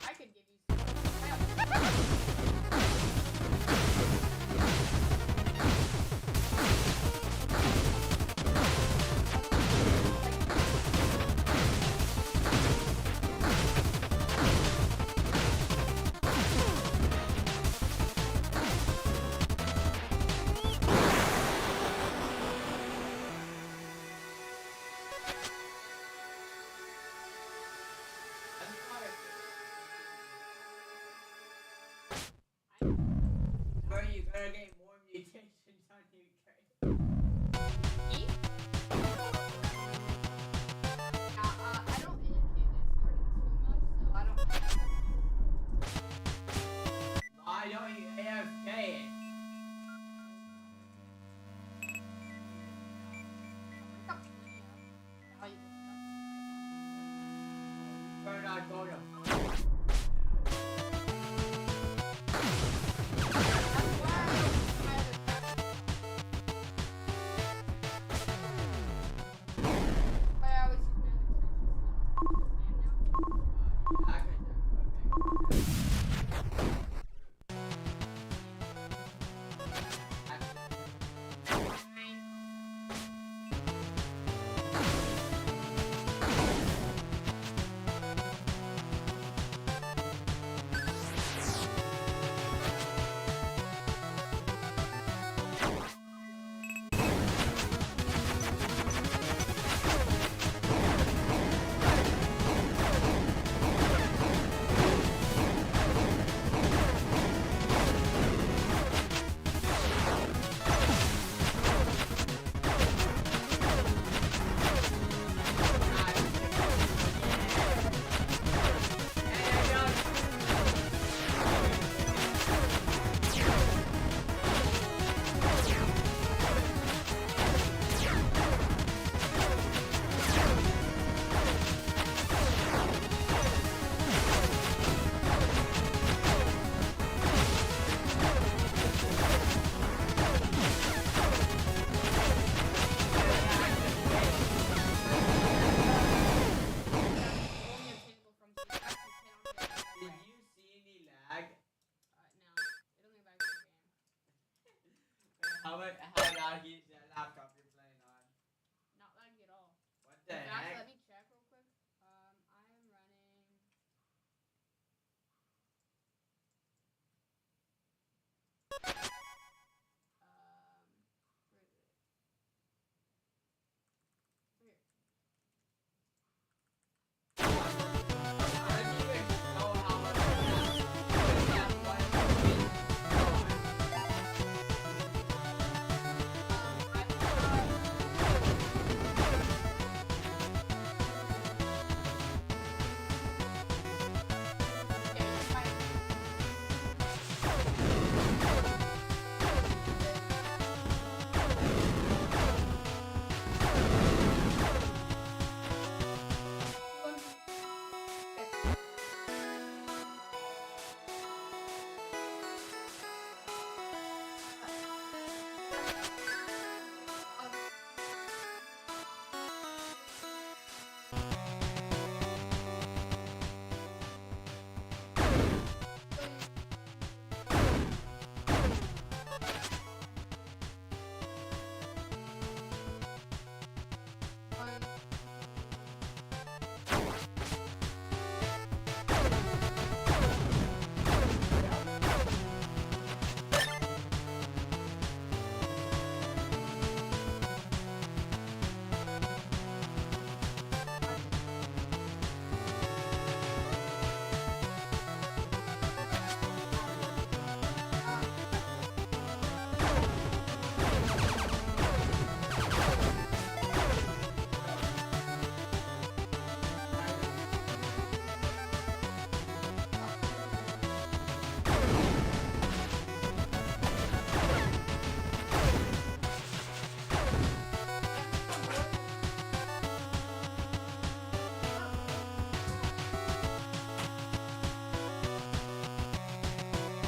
I could give you some. Where you gonna get more mutations on you, Trey? Eat? I don't indicate this started too much, so I don't. Why don't you AFK it? I've got plenty of valuable stuff. We're not going to. That's why I don't use my other how laggy is that laptop you're playing on? Not laggy at all. What the In fact, heck? let me check real quick. I am running. Where is it? Here. I don't even know how much that one is.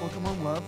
Welcome home, love.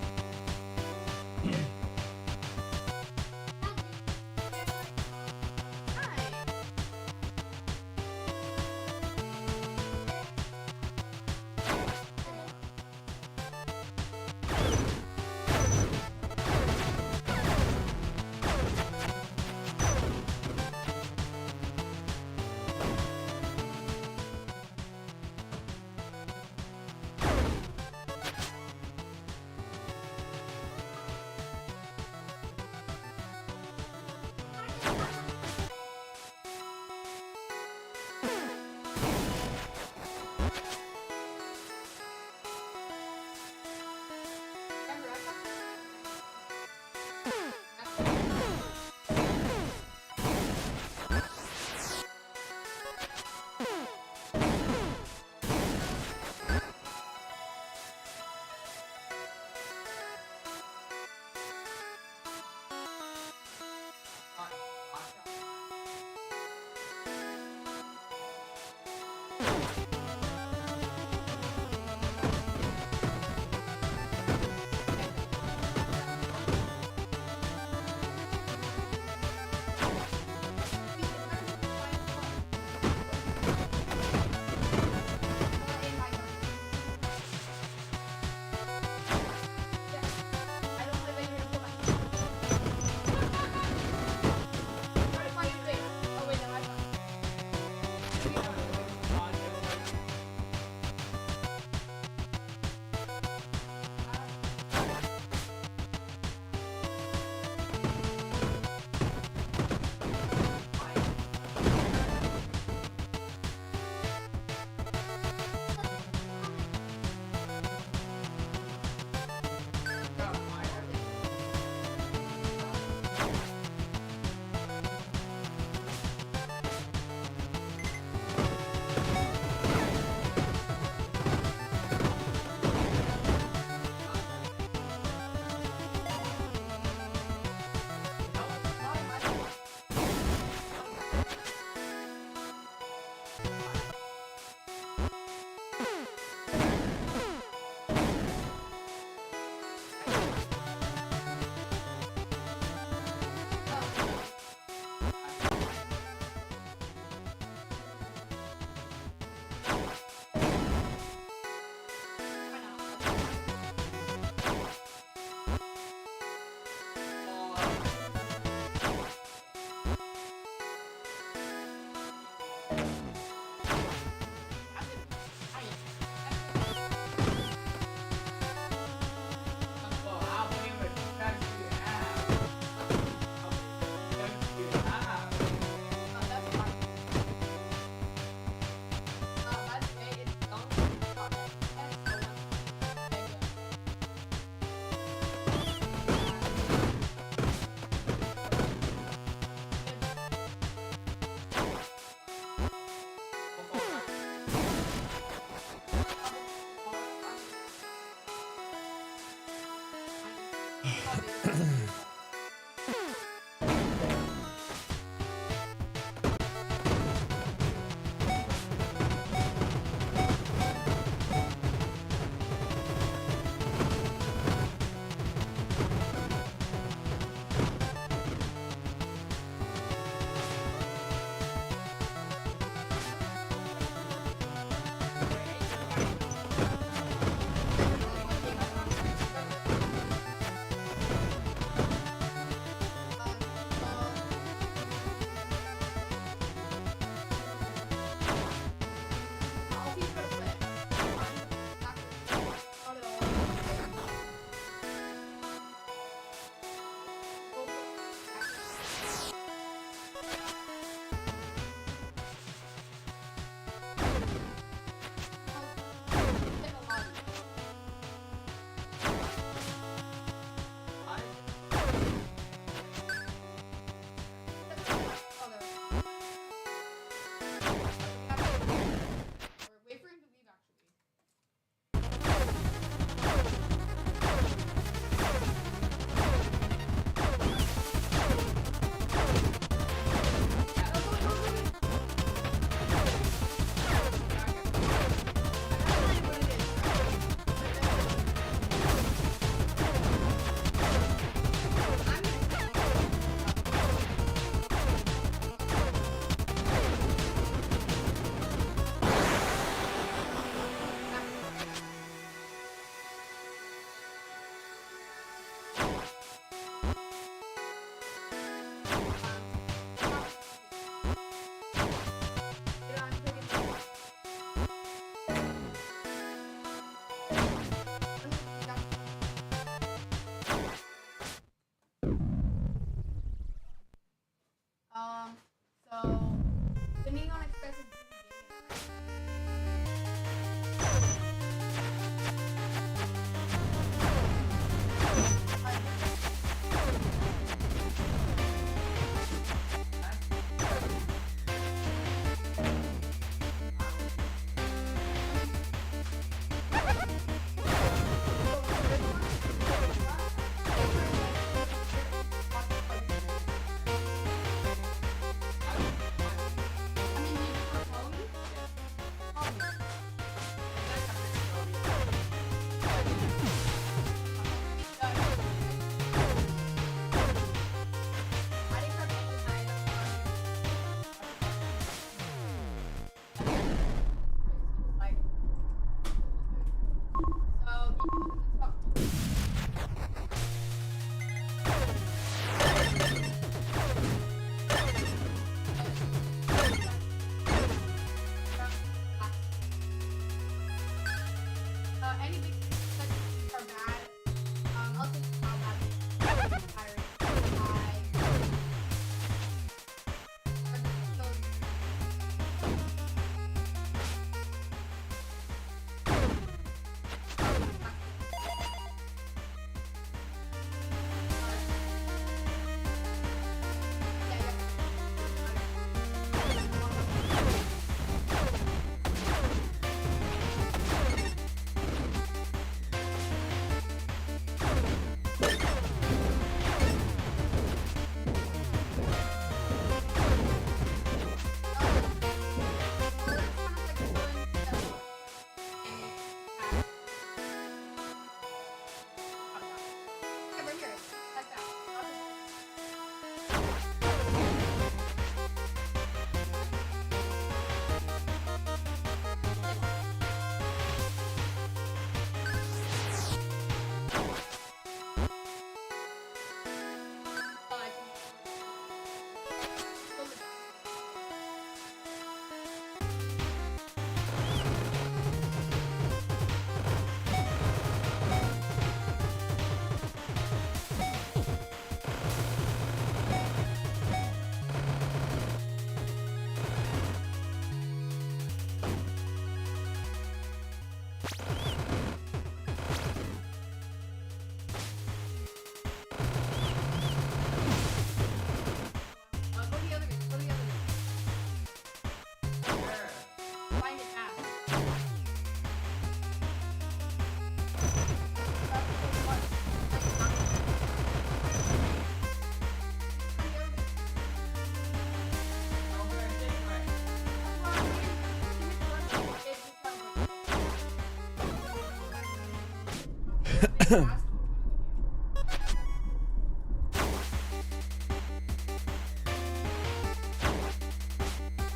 So the meaning on express is any big such are bad. I'll think how bad they are.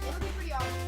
It'll be pretty awesome.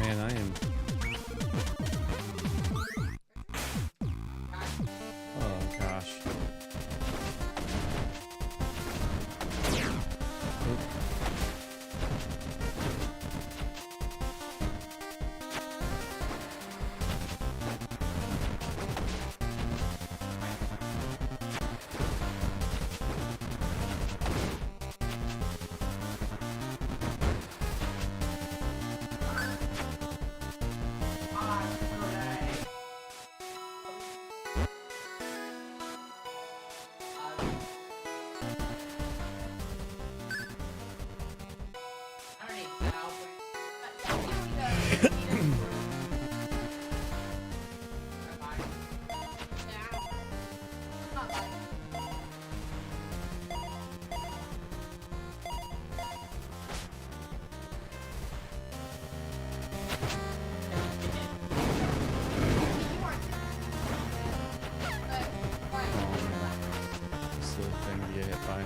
man, I am. Oh gosh. Oop. Silly thing to get hit by.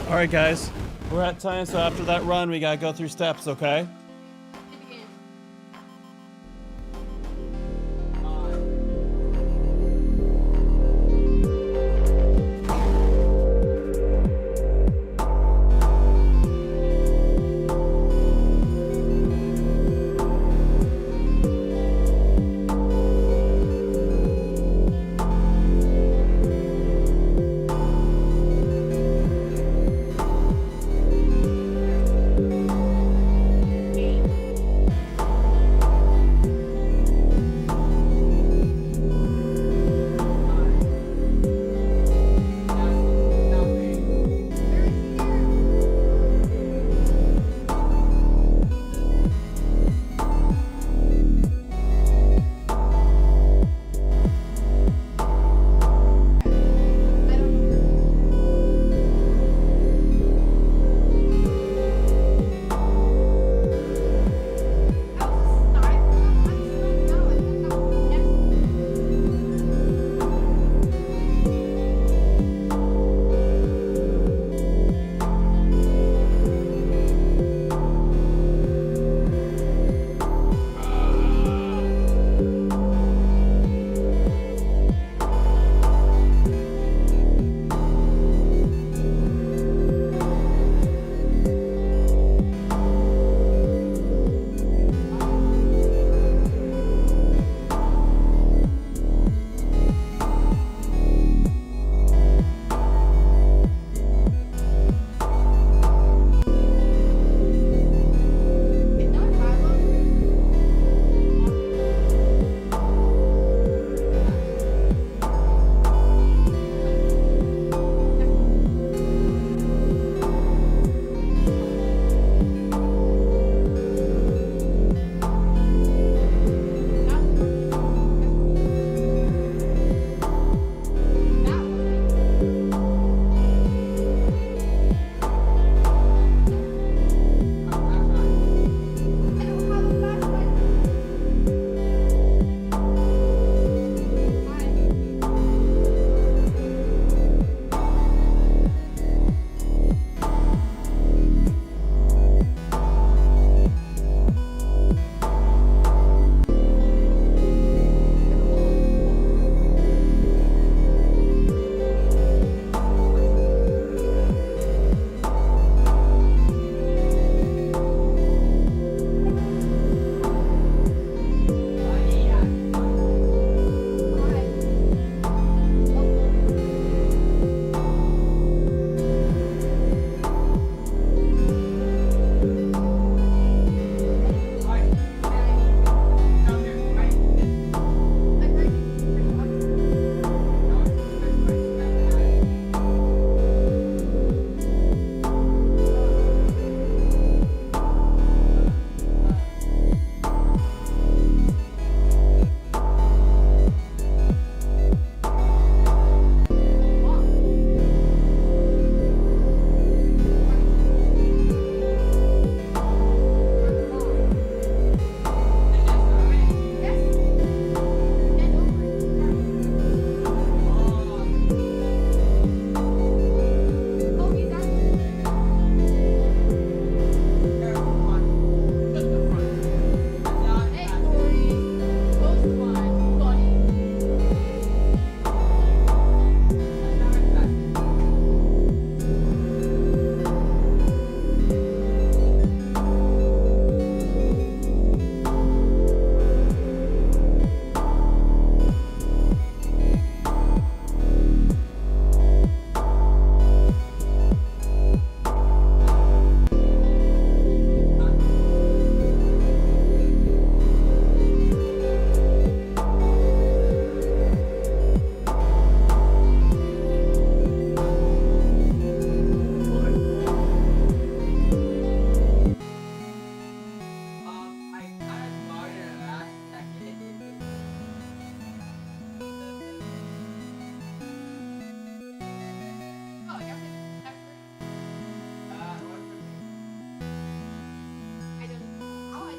All right, guys, we're at time. So after that run, we gotta go through steps. Okay.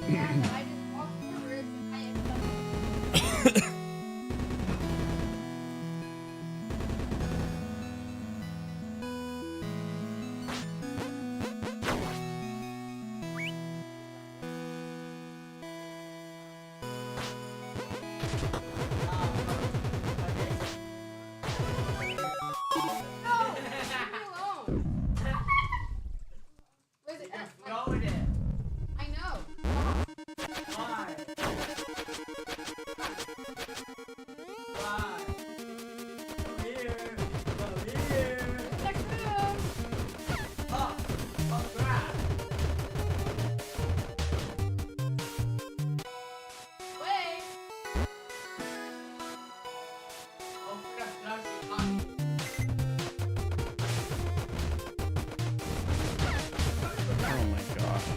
Yeah, but I just walked forwards and I ended up. No! Leave me alone! Where's it? Throw it. I know. Why? Why? Come here. Come here. Next room! Up. Up, grab. Wait! Oh, crap, flush it on. Oh my gosh.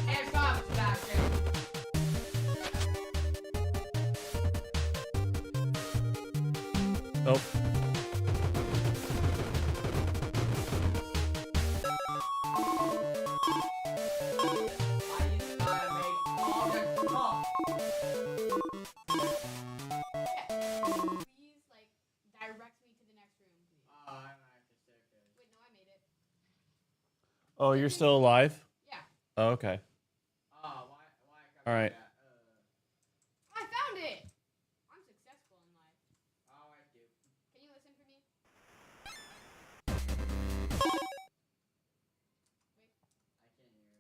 Airsoft blaster. Oh, I just gotta make all the talk. Please, like, direct me to the next room, please. Oh, I'm at the circus. Wait, no, I made it. oh, you're still alive? Yeah. Oh, okay. Oh, why All right. that? I found it! I'm successful in life. Oh, I do. Can you listen for me? I can't hear it.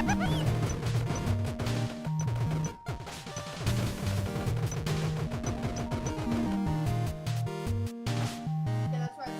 Yeah, that's right.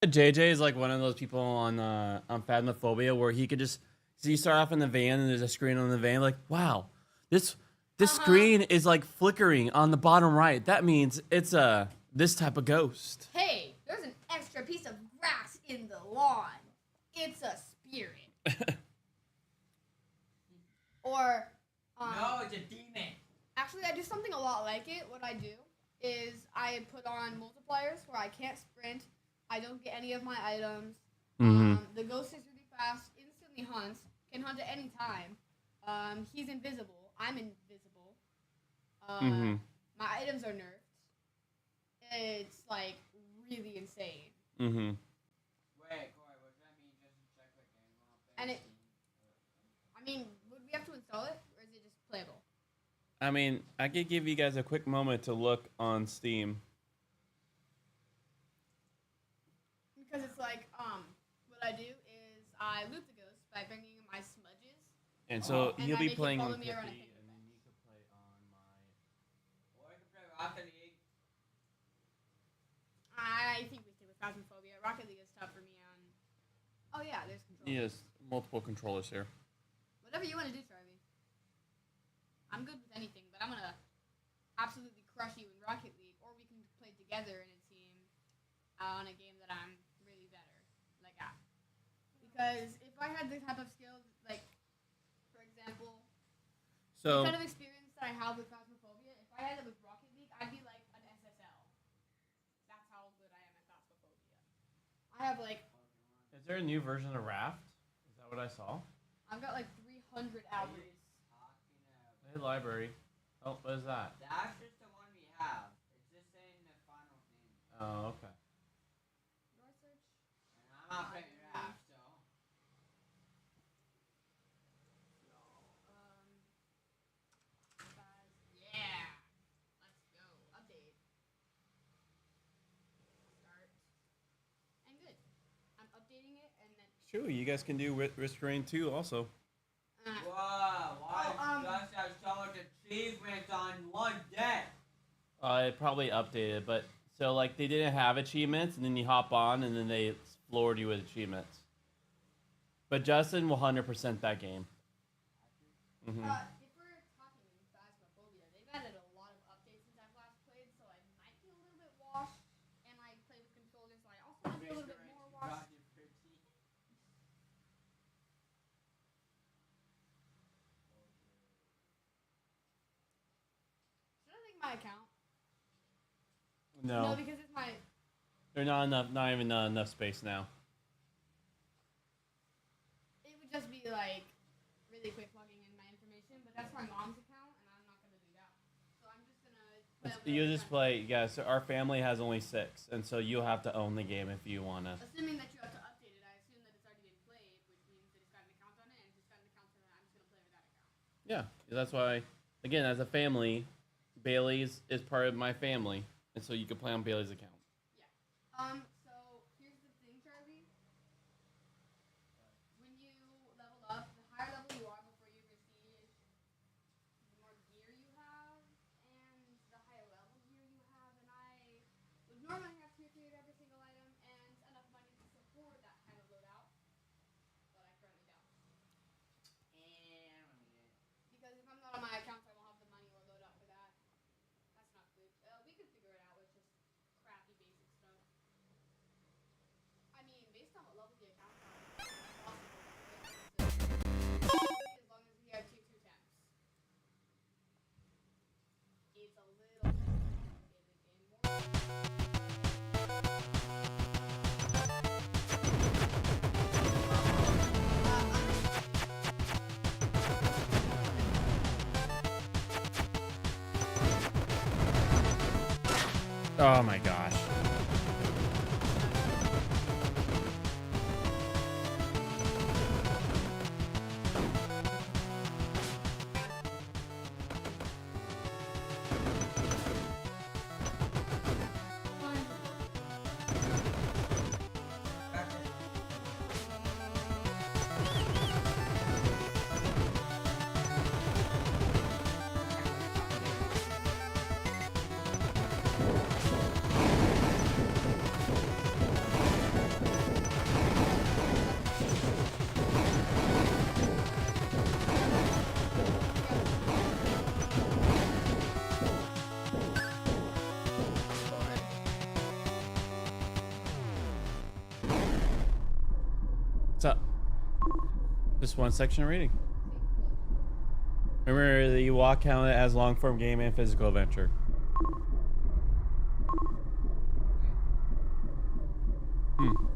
JJ is like one of those people on Phasmophobia where he could just so you start off in the van and there's a screen on the van like wow this screen is like flickering on the bottom right, that means it's this type of ghost. Hey, there's an extra piece of grass in the lawn. It's a spirit. Or No, it's a demon. actually, I do something a lot like it. What I do is I put on multipliers where I can't sprint. I don't get any of my items. The ghost is really fast, instantly hunts, can hunt at any time. He's invisible. I'm invisible. My items are nerfed. It's like really insane. Wait, Corey, what does that mean? Just check the game. And it, I mean, would we have to install it, or is it just playable? I mean, I could give you guys a quick moment to look on Steam. Because it's like, what I do is I loop the ghost by bringing in my smudges. And so And you'll I be make it playing follow on me 50, around a and ping then you could play on my. Or I can play Rocket League. I think we stay with Phasmophobia. Rocket League is tough for me on. Oh yeah, there's control. Yes, multiple controllers here. Whatever you want to do, Charlie. I'm good with anything, but I'm gonna absolutely crush you in Rocket League, or we can play together in a team on a game that I'm really better like at. Because if I had the type of skills, like for example, So the kind of experience that I have with Phasmophobia, if I had it with Rocket League, I'd be like an SSL. That's how good I am at Phasmophobia. I have like is there a new version of Raft? Is that what I saw? I've got like 300 hours. Hey, library. Oh, what is that? That's just the one we have. It's just saying the final thing. Oh, okay. Do I search? And I'm not playing Raft, so. Yeah. Let's go. Update. Start. And good. I'm updating it and then. Sure, you guys can do Risk Rain 2 also. Whoa, why Oh, does Gus have so much achievements on one day? It probably updated, but so like they didn't have achievements, and then you hop on, and then they floored you with achievements. But Justin will 100% that game. If we're talking Phasmophobia, they've added a lot of updates since I've last played, so I might be a little bit washed. And I play with controllers, so I also might be a little bit more washed. Should I link my account? No, No, because it's my. there's not even enough space now. It would just be like really quick plugging in my information, but that's my mom's account, and I'm not gonna do that. So I'm just gonna. Play on You whatever just time. play, yeah. So our family has only 6, and so you'll have to own the game if you wanna. Assuming that you have to update it, I assume that it's already been played, which means that it's got an account on it, and if it's got an account on it, I'm just gonna play with that account. Yeah, that's why. Again, as a family, Bailey's is part of my family, and so you can play on Bailey's account. So here's the thing, Charlie. When you level up, the higher level you are before you prestige, the more gear you have, and the higher level gear you have. And I would normally have tier 3 of every single item and enough money to support that kind of loadout, but I currently don't. Because if I'm not on my account, I won't have the money or loadout for that. That's not good. We could figure it out with just crappy basic stuff. I mean, based on what level the account is, it's possible to as long as we have tier 2 temps. It's a little bit complicated game. Oh my gosh. So, just one section of reading. Remember that you walk count it as long form game and physical adventure. Hmm.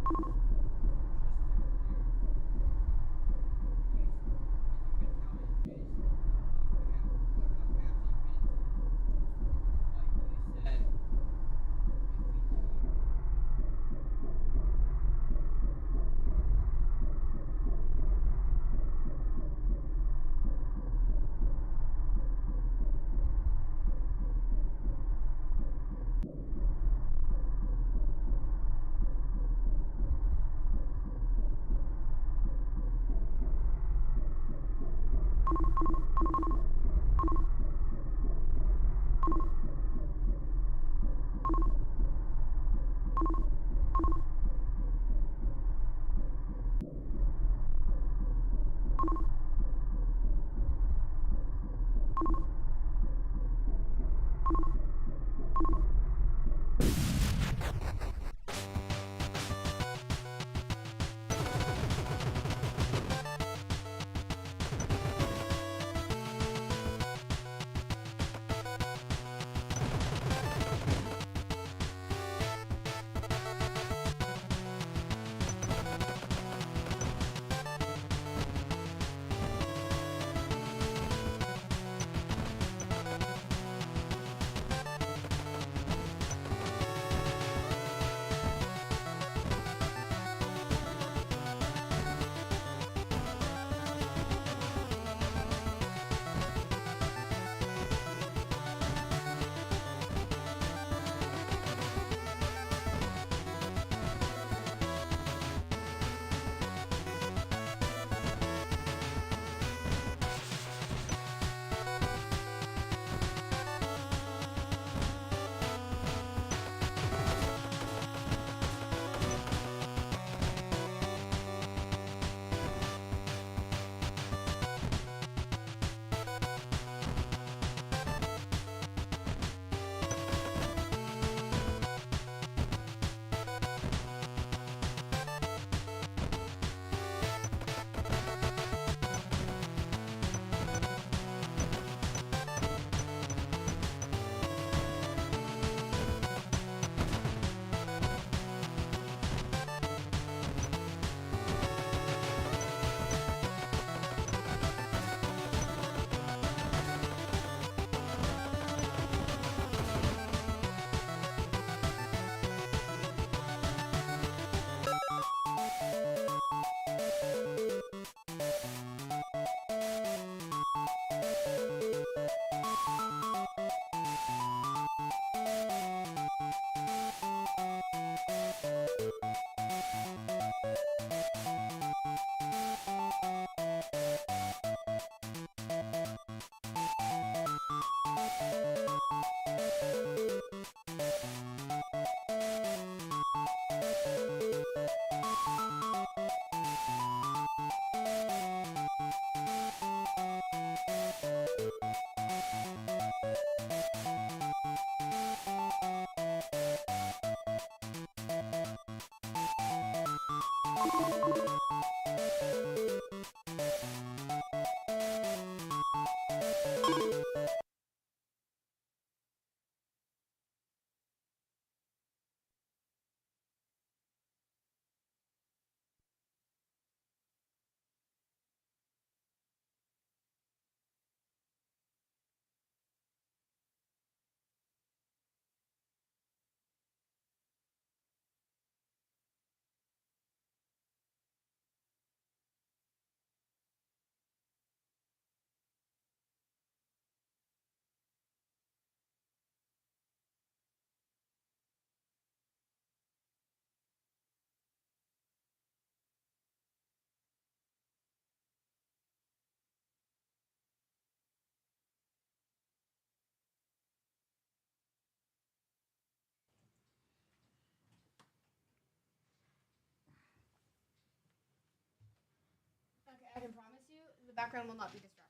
Okay, I can promise you the background will not be distracting.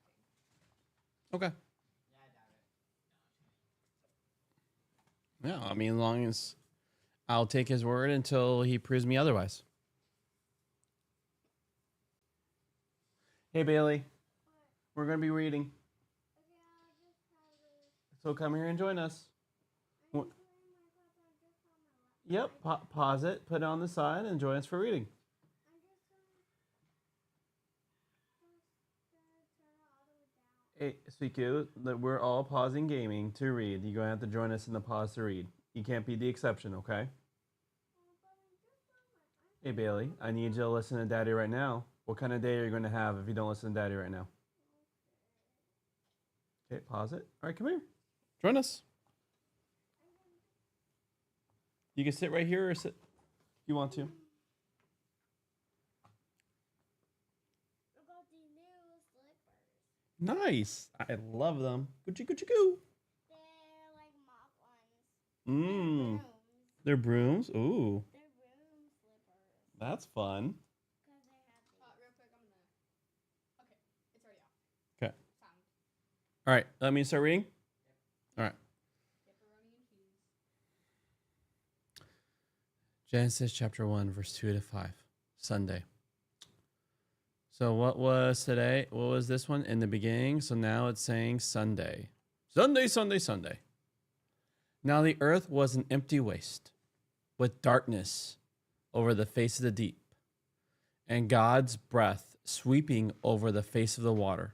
Okay. Yeah, I mean, as long as I'll take his word until he proves me otherwise. Hey, Bailey. We're going to be reading. So come here and join us. Yep. Pause it. Put it on the side and join us for reading. Hey, Suiku, that we're all pausing gaming to read. You're going to have to join us in the pause to read. You can't be the exception, okay? Hey, Bailey, I need you to listen to Daddy right now. What kind of day are you going to have if you don't listen to Daddy right now? Okay, pause it. All right, come here. Join us. You can sit right here or sit if you want to. Nice. I love them. Gucci, gucci, goo. They're like mop ones. Mmm. They're brooms? Ooh. They're broom slippers. That's fun. Because they have these. Real quick, I'm gonna. Okay, it's already off. Okay. Sound. All right. Let me start reading. All right. Pepperoni and cheese. Genesis chapter 1, verse 2 to 5. Sunday. So what was today? What was this one? In the beginning. So now it's saying Sunday. Sunday, Sunday, Sunday. Now the earth was an empty waste, with darkness over the face of the deep, and God's breath sweeping over the face of the water.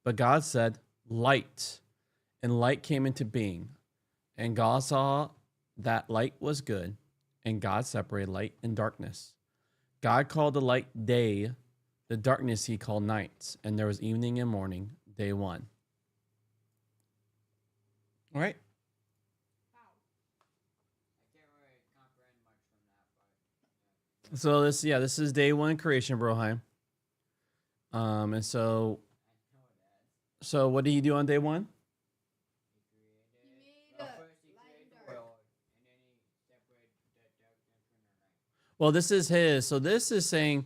But God said, "Light," and light came into being. And God saw that light was good, and God separated light and darkness. God called the light day, the darkness he called night, and there was evening and morning, day one. All right. Wow. I can't really comprehend much from that, but So this is day one creation, Broheim. And so I know that. what did he do on day one? He created. He made well, a first he light created and the dark. world, and then he separated the darkness from the night. Well, this is his. So this is saying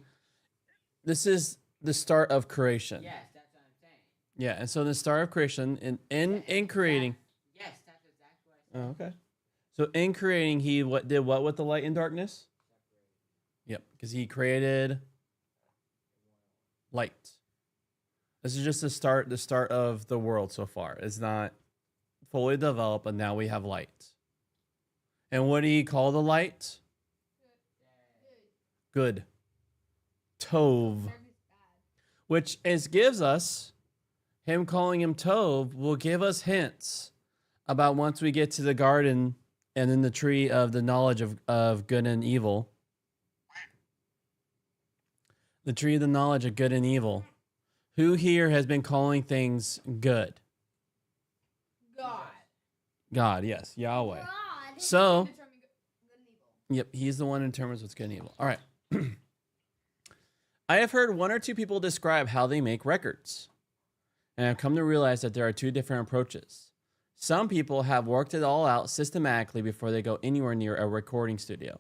this is the start of creation. Yes, that's what I'm saying. Yeah, and so the start of creation in creating. Yes, that's exactly what I Oh, said. okay. So in creating, he did what with the light and darkness? Yep, because he created light. This is just the start of the world so far. It's not fully developed, but now we have light. And what do you call the light? Good. Tov. Dark is bad. Which gives us, him calling him Tov will give us hints about once we get to the garden and in the tree of the knowledge of good and evil. The tree of the knowledge of good and evil. Who here has been calling things good? God. God, yes, Yahweh. God. So, Determine good and evil. yep, he's the one who determines what's good and evil. All right. I have heard one or two people describe how they make records, and I've come to realize that there are two different approaches. Some people have worked it all out systematically before they go anywhere near a recording studio.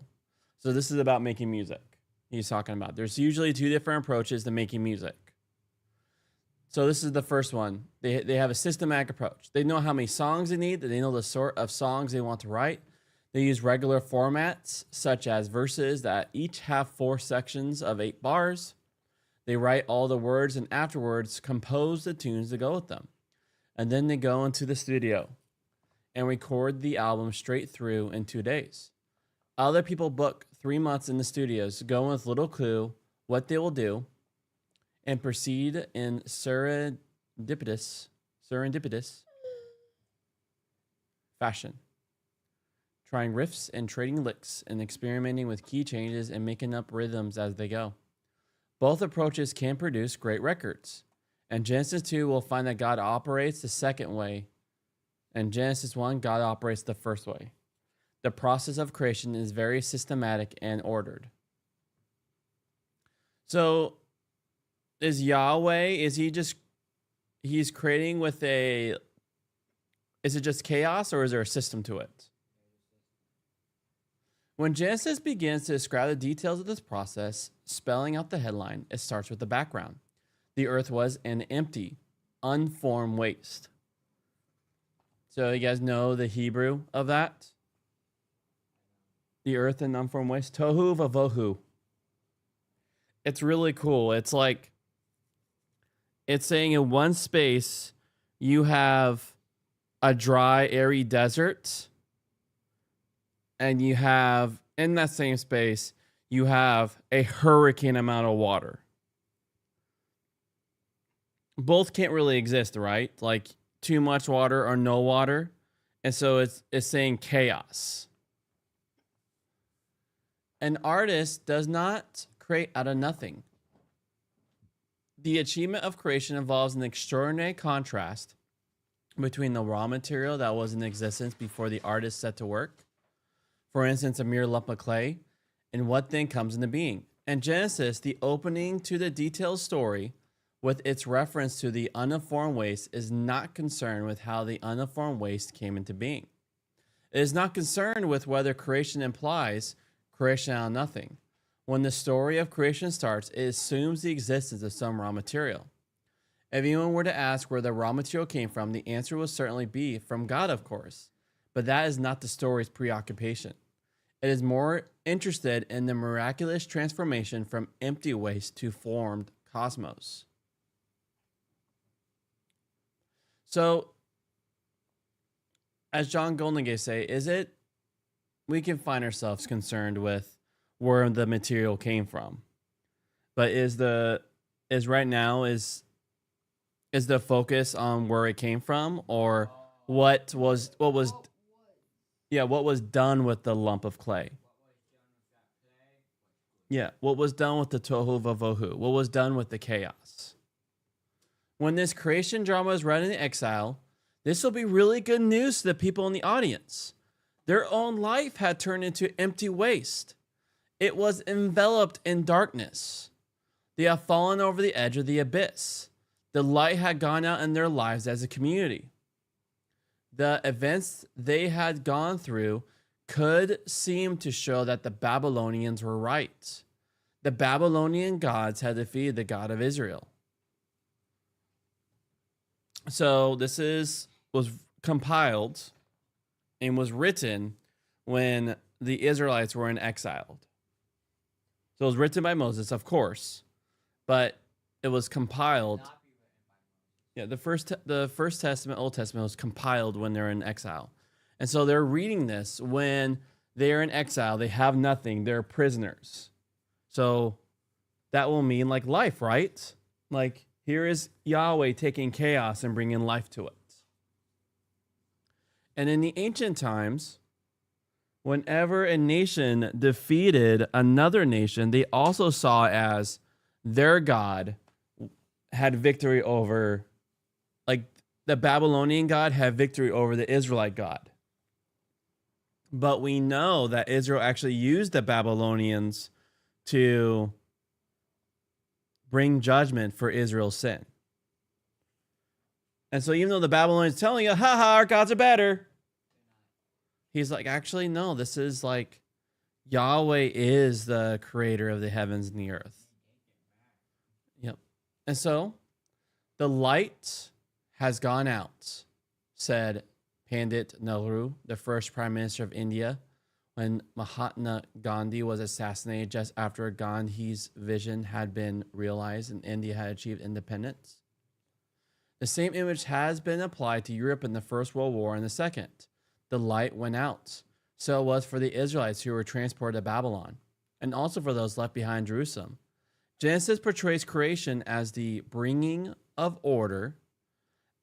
So this is about making music. He's talking about. There's usually two different approaches to making music. So this is the first one. They have a systematic approach. They know how many songs they need. They know the sort of songs they want to write. They use regular formats, such as verses that each have 4 sections of 8 bars. They write all the words and afterwards compose the tunes to go with them. And then they go into the studio and record the album straight through in 2 days. Other people book 3 months in the studios, go with little clue what they will do, and proceed in serendipitous fashion, trying riffs and trading licks and experimenting with key changes and making up rhythms as they go. Both approaches can produce great records. And Genesis 2 will find that God operates the second way, and Genesis 1, God operates the first way. The process of creation is very systematic and ordered. So, is Yahweh, he's creating with is it just chaos or is there a system to it? When Genesis begins to describe the details of this process, spelling out the headline, it starts with the background. The earth was an empty, unformed waste. So you guys know the Hebrew of that? The earth and unformed waste. Tohu vavohu. It's really cool. It's like it's saying in one space you have a dry, airy desert, and you have, in that same space, you have a hurricane amount of water. Both can't really exist, right? Like too much water or no water. And so it's saying chaos. An artist does not create out of nothing. The achievement of creation involves an extraordinary contrast between the raw material that was in existence before the artist set to work, for instance, a mere lump of clay, and what then comes into being. In Genesis, the opening to the detailed story, with its reference to the uniform waste, is not concerned with how the uniform waste came into being. It is not concerned with whether creation implies creation out of nothing. When the story of creation starts, it assumes the existence of some raw material. If anyone were to ask where the raw material came from, the answer would certainly be from God, of course. But that is not the story's preoccupation. It is more interested in the miraculous transformation from empty waste to formed cosmos. So, as John Goldingay say, we can find ourselves concerned with where the material came from, but is the focus on where it came from, or what was done with the lump of clay? Yeah, what was done with the tohu vavohu? What was done with the chaos? When this creation drama is read in exile, this will be really good news to the people in the audience. Their own life had turned into empty waste. It was enveloped in darkness. They have fallen over the edge of the abyss. The light had gone out in their lives as a community. The events they had gone through could seem to show that the Babylonians were right. The Babylonian gods had defeated the God of Israel. So this was compiled and was written when the Israelites were in exile. So it was written by Moses, of course, but it was compiled. Yeah, the first Testament, Old Testament was compiled when they're in exile. And so they're reading this when they're in exile. They have nothing. They're prisoners. So that will mean like life, right? Like here is Yahweh taking chaos and bringing life to it. And in the ancient times, whenever a nation defeated another nation, they also saw as their God had victory over, like the Babylonian God had victory over the Israelite God. But we know that Israel actually used the Babylonians to bring judgment for Israel's sin. And so even though the Babylonians telling you, haha, our gods are better, he's like, actually, no, this is like Yahweh is the creator of the heavens and the earth. Yep. And so the light has gone out, said Pandit Nehru, the first prime minister of India, when Mahatma Gandhi was assassinated just after Gandhi's vision had been realized and India had achieved independence. The same image has been applied to Europe in the First World War and the Second. The light went out. So it was for the Israelites who were transported to Babylon, and also for those left behind in Jerusalem. Genesis portrays creation as the bringing of order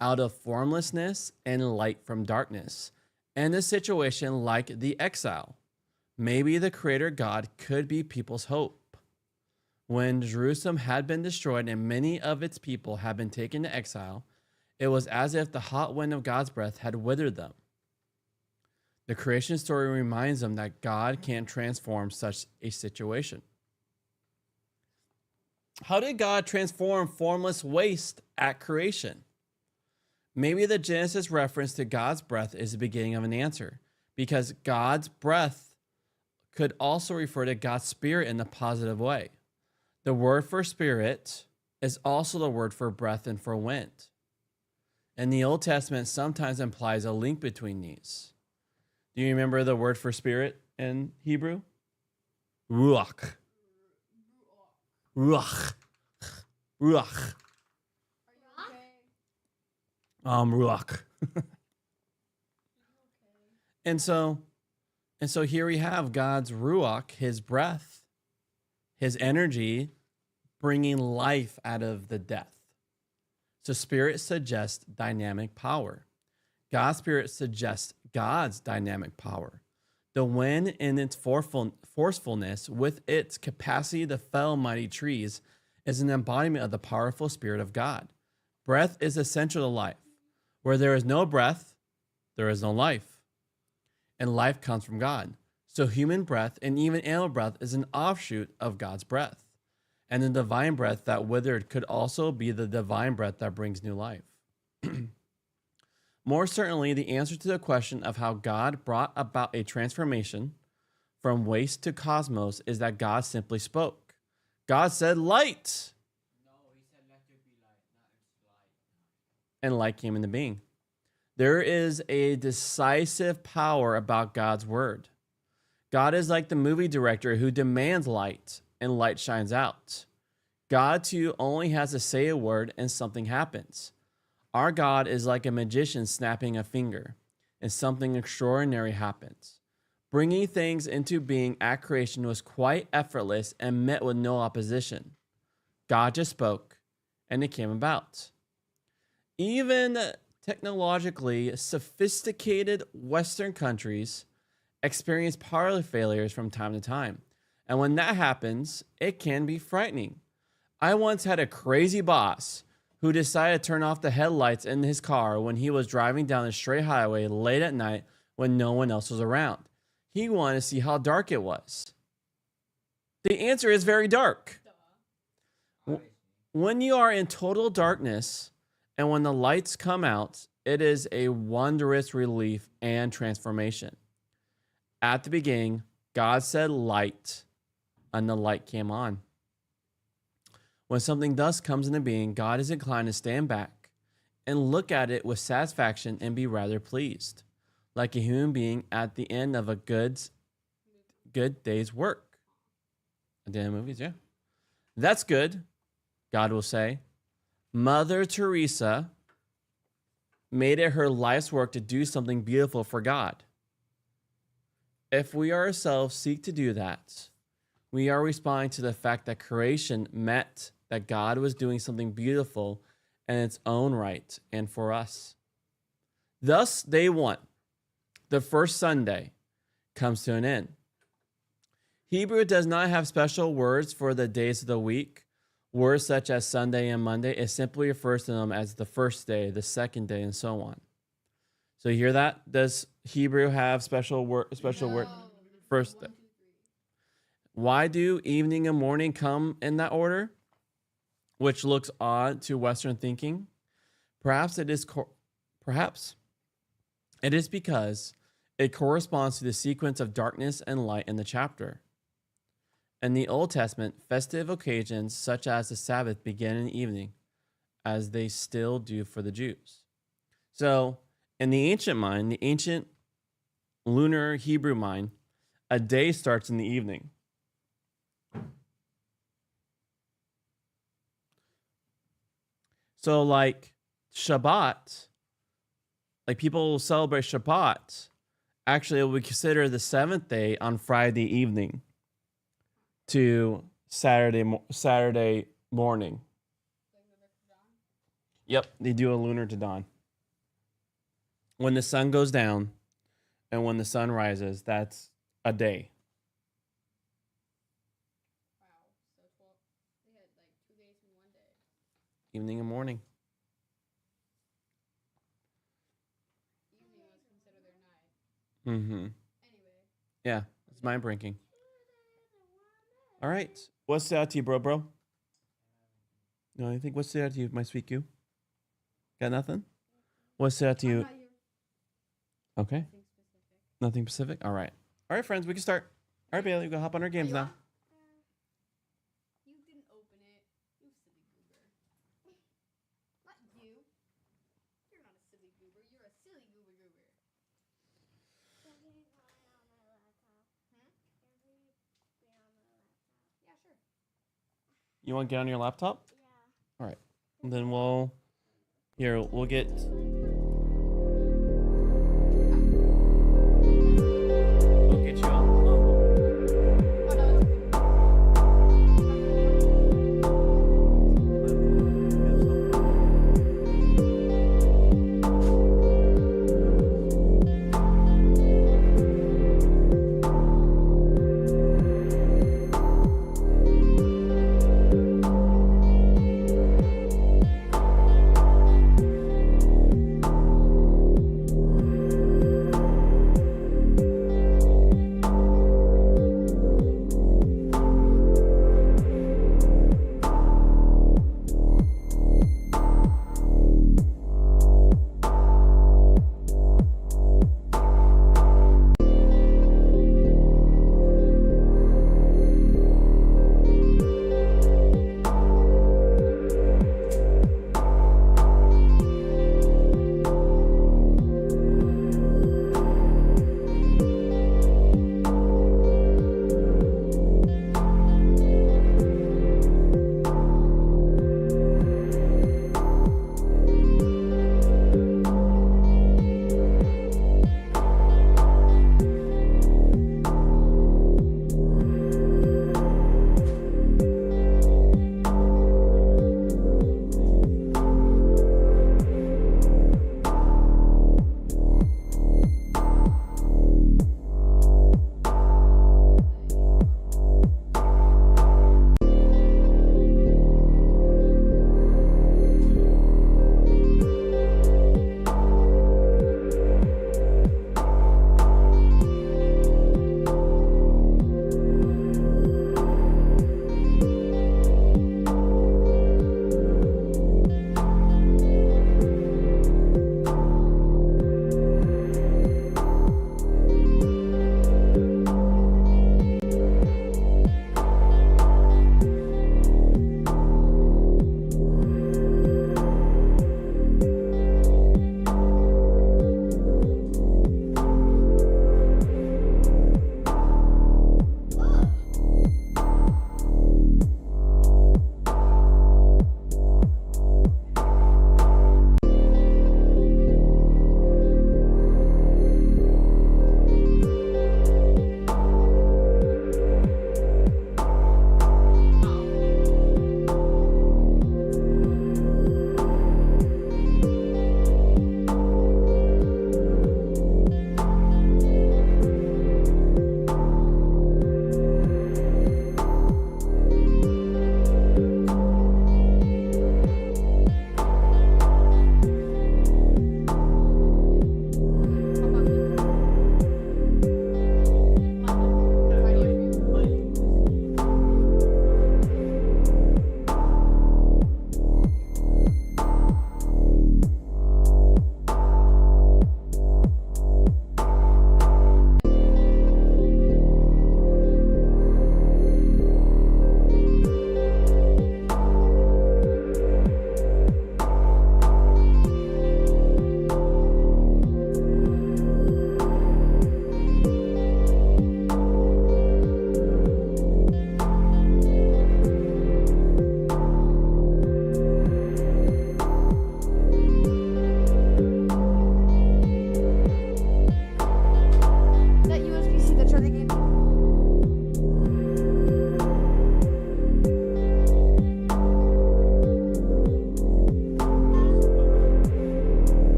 out of formlessness and light from darkness, and a situation like the exile. Maybe the Creator God could be people's hope. When Jerusalem had been destroyed and many of its people had been taken to exile, it was as if the hot wind of God's breath had withered them. The creation story reminds them that God can transform such a situation. How did God transform formless waste at creation? Maybe the Genesis reference to God's breath is the beginning of an answer, because God's breath could also refer to God's spirit in a positive way. The word for spirit is also the word for breath and for wind. And the Old Testament sometimes implies a link between these. Do you remember the word for spirit in Hebrew? Ruach. Ruach. Ruach. Are Ruach. And so here we have God's Ruach, his breath, his energy, bringing life out of the death. So spirit suggests dynamic power. God's spirit suggests God's dynamic power. The wind in its forcefulness, with its capacity to fell mighty trees, is an embodiment of the powerful spirit of God. Breath is essential to life. Where there is no breath, there is no life. And life comes from God. So human breath and even animal breath is an offshoot of God's breath. And the divine breath that withered could also be the divine breath that brings new life. More certainly, the answer to the question of how God brought about a transformation from waste to cosmos is that God simply spoke. God said, light! No, he said, let there be light, not it's light. And light came into being. There is a decisive power about God's word. God is like the movie director who demands light, and light shines out. God, too, only has to say a word and something happens. Our God is like a magician snapping a finger, and something extraordinary happens. Bringing things into being at creation was quite effortless and met with no opposition. God just spoke, and it came about. Even technologically sophisticated Western countries experience power failures from time to time. And when that happens, it can be frightening. I once had a crazy boss who decided to turn off the headlights in his car when he was driving down a straight highway late at night when no one else was around. He wanted to see how dark it was. The answer is very dark. When you are in total darkness and when the lights come out, it is a wondrous relief and transformation. At the beginning, God said light, and the light came on. When something thus comes into being, God is inclined to stand back and look at it with satisfaction and be rather pleased, like a human being at the end of a good day's work. At the end of movies, yeah. That's good, God will say. Mother Teresa made it her life's work to do something beautiful for God. If we ourselves seek to do that, we are responding to the fact that creation meant that God was doing something beautiful in its own right and for us. Thus, day one, the first Sunday, comes to an end. Hebrew does not have special words for the days of the week. Words such as Sunday and Monday, it simply refers to them as the first day, the second day, and so on. So you hear that? Does Hebrew have special word? First day. Why do evening and morning come in that order? Which looks odd to Western thinking. Perhaps it is because it corresponds to the sequence of darkness and light in the chapter. In the Old Testament, festive occasions such as the Sabbath begin in the evening, as they still do for the Jews. So, in the ancient lunar Hebrew mind, a day starts in the evening. So, like Shabbat, like people will celebrate Shabbat. Actually, it would consider the seventh day on Friday evening to Saturday morning. Yep, they do a lunar to dawn. When the sun goes down and when the sun rises, that's a day. Wow. So 12. They had like 2 days in one day. Evening and morning. Evening was considered their night. Mm-hmm. Anyway. Yeah, it's mind breaking. All right. What stood out to you, bro? No, I think what stood out to you, my sweet Q? Got nothing? What stood out to you? Okay. Nothing specific? All right. All right, friends, we can start. All right, Bailey, we go hop on our games now. You didn't open it. You silly goober. Not you. You're not a silly goober. You're a silly goober. Yeah, sure. You want to get on your laptop? Yeah. All right. And then we'll get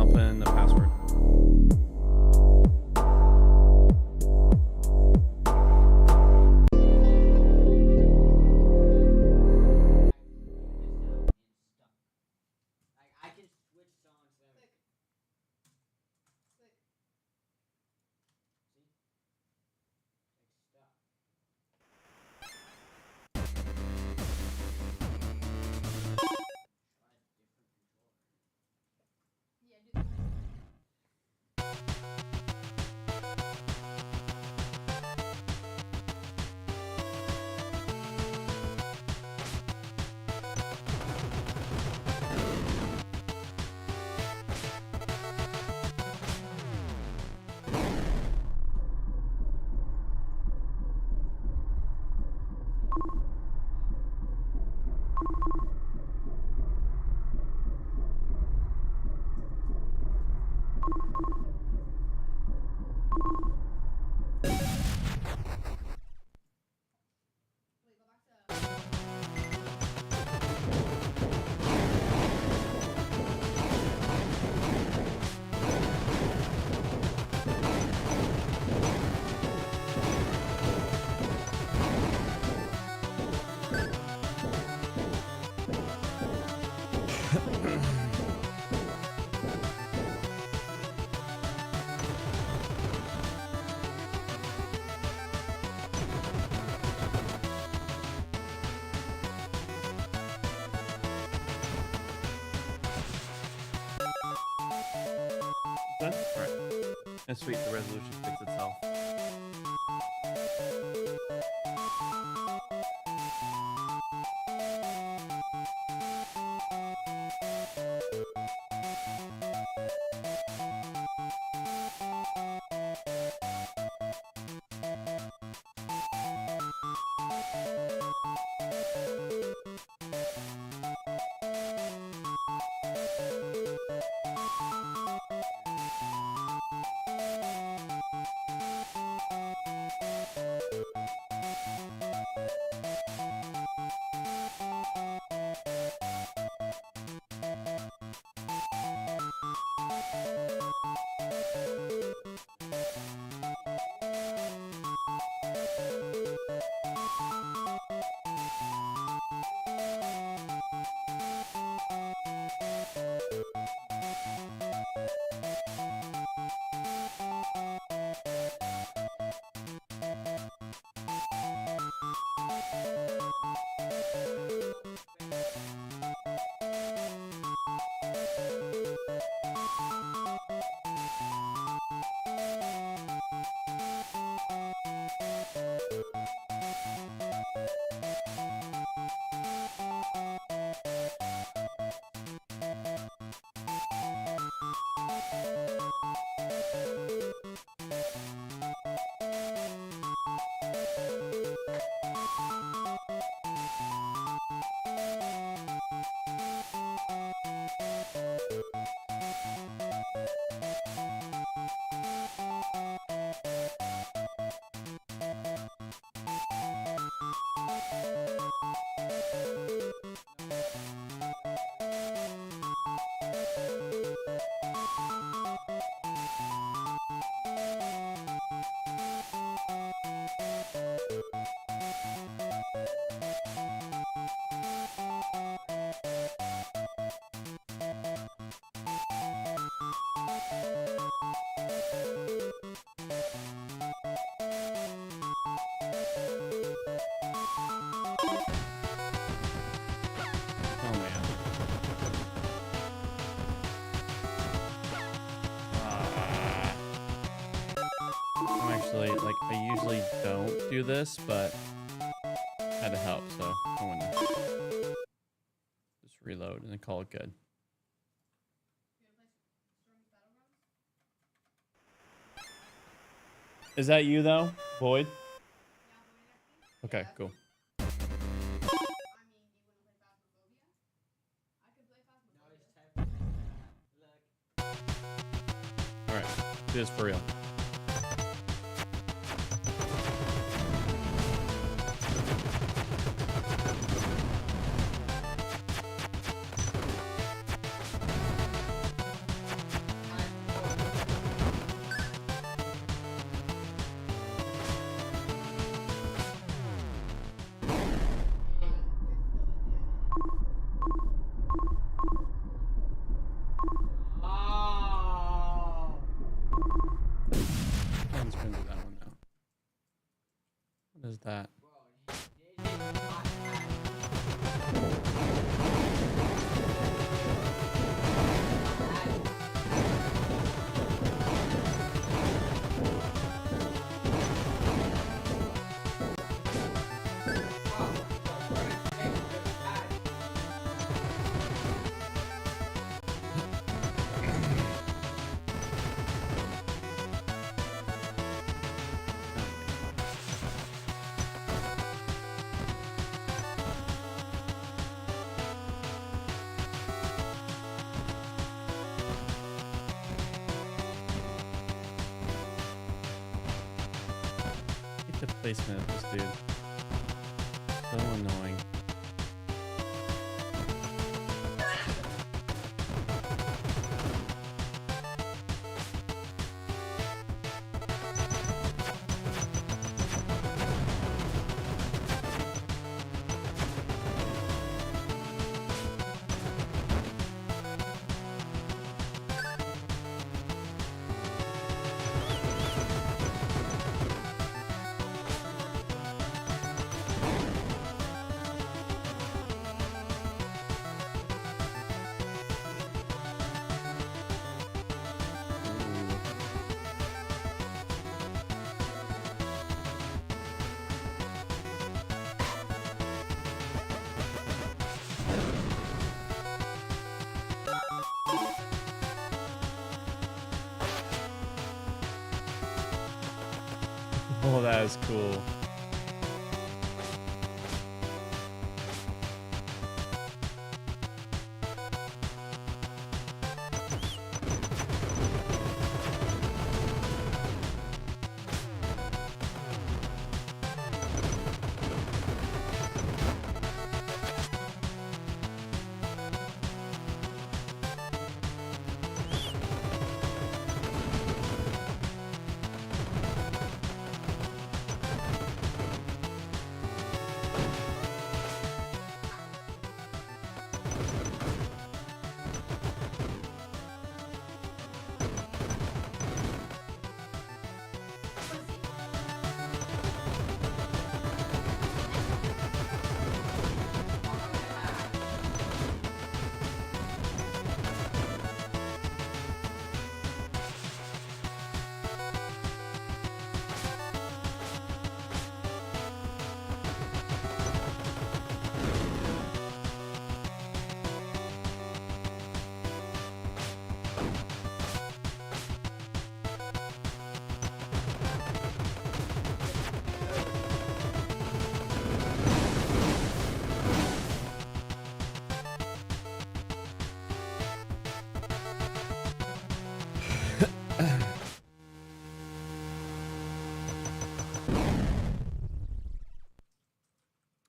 I'll put in the password. Like I can switch songs there. Click. Click. See? Like stuff. Try a different controller. Yeah, do that. Wait, go back to. Done? All right. That's sweet. The resolution fixed itself. Oh man. I'm actually like I usually don't do this, but had to help, so I'm gonna just reload and then call it good. Is that you though, Boyd? Okay, cool. I mean, do you want to play Phasmophobia? I could play No, Phasmophobia. it's type. Look. All right, do this for real. What is that? The placement of this dude. So annoying. Oh, that is cool.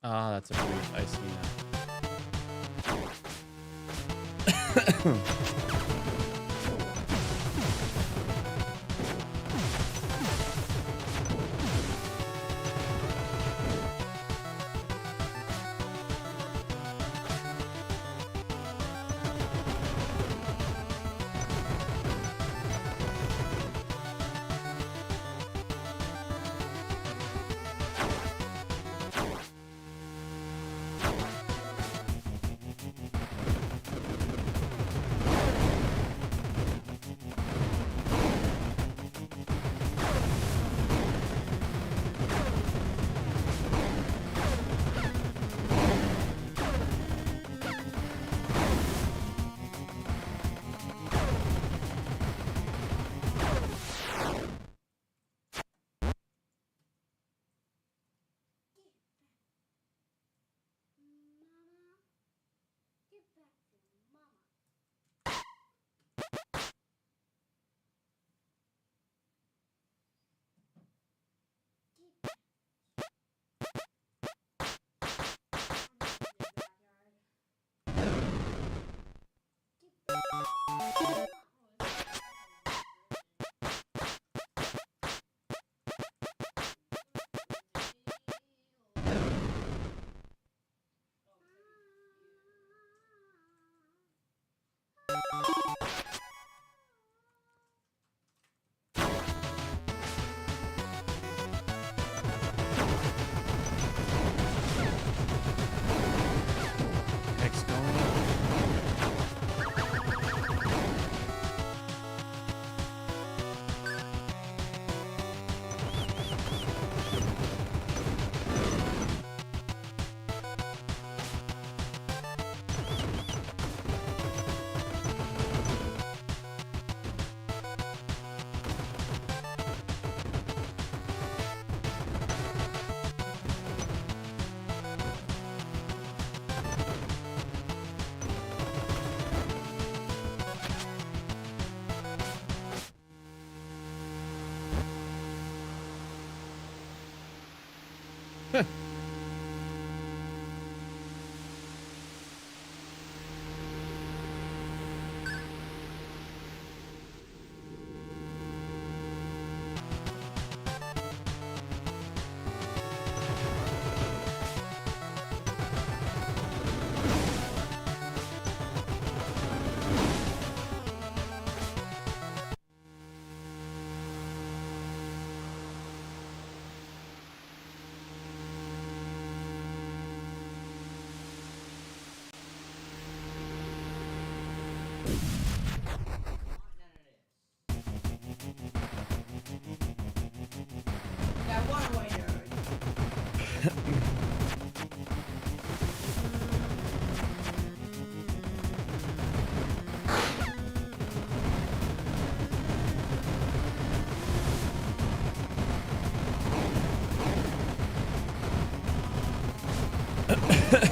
Ah, that's a brief. I see now.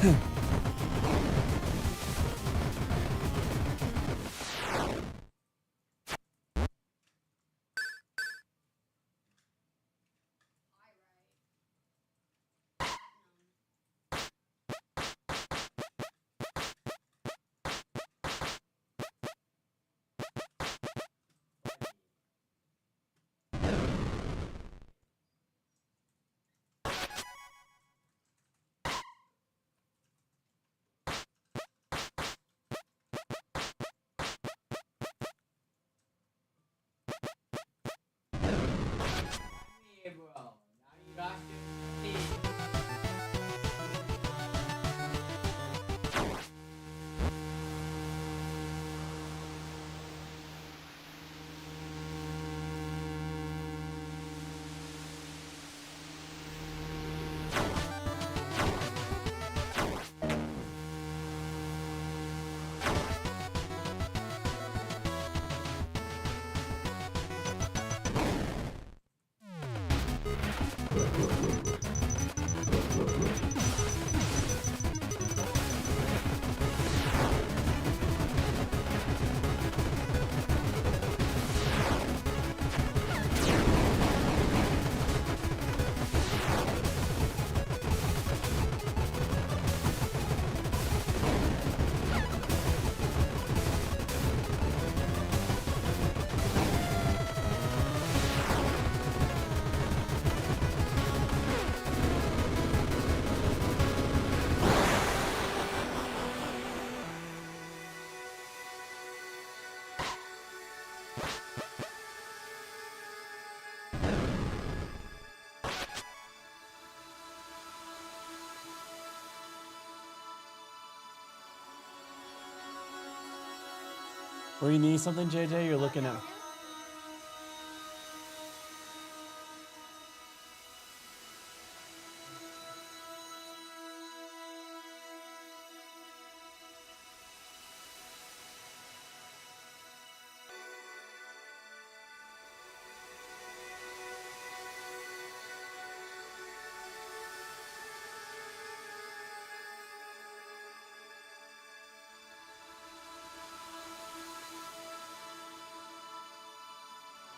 Yeah, bro. Now you got to see. Or you need something, JJ? You're looking at.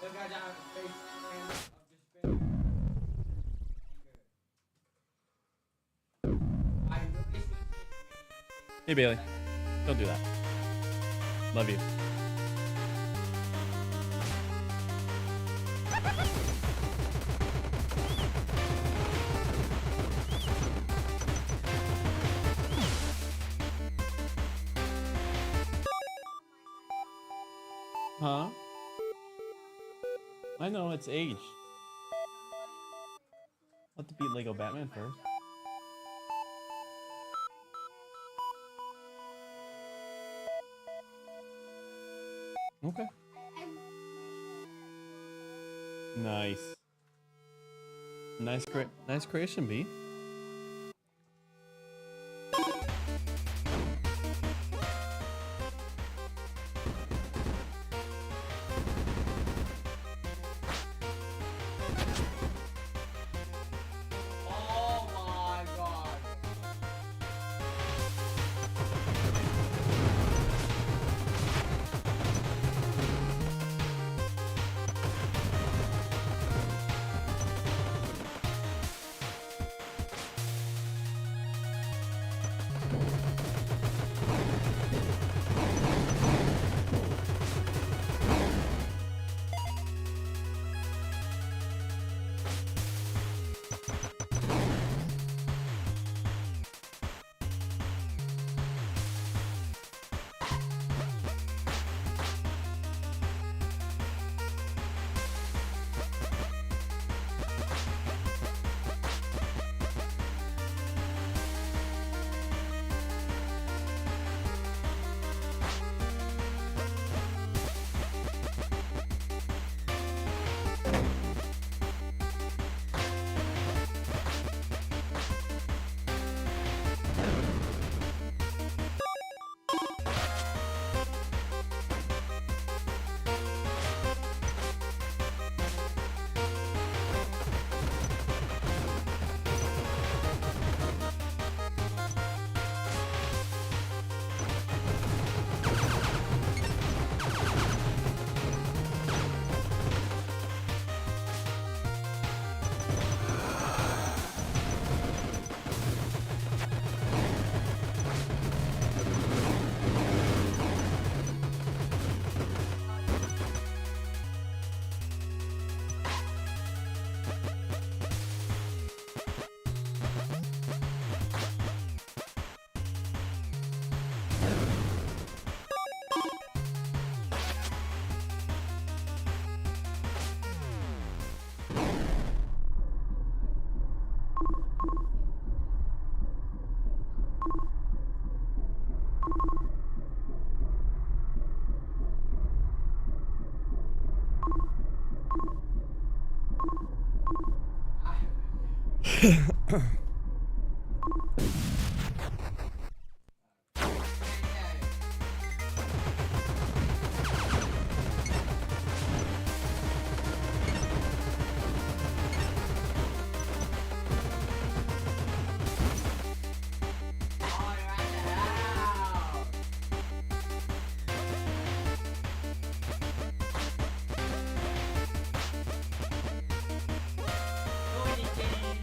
Look at that face of despair. Anger. I really should just Hey, Bailey. Don't do that. Love you. Huh? I know, it's age. I'll have to beat Lego Batman first. Okay. Nice. Nice creation, B. Oh my god. Oh, you're at the house. Go, Nicky.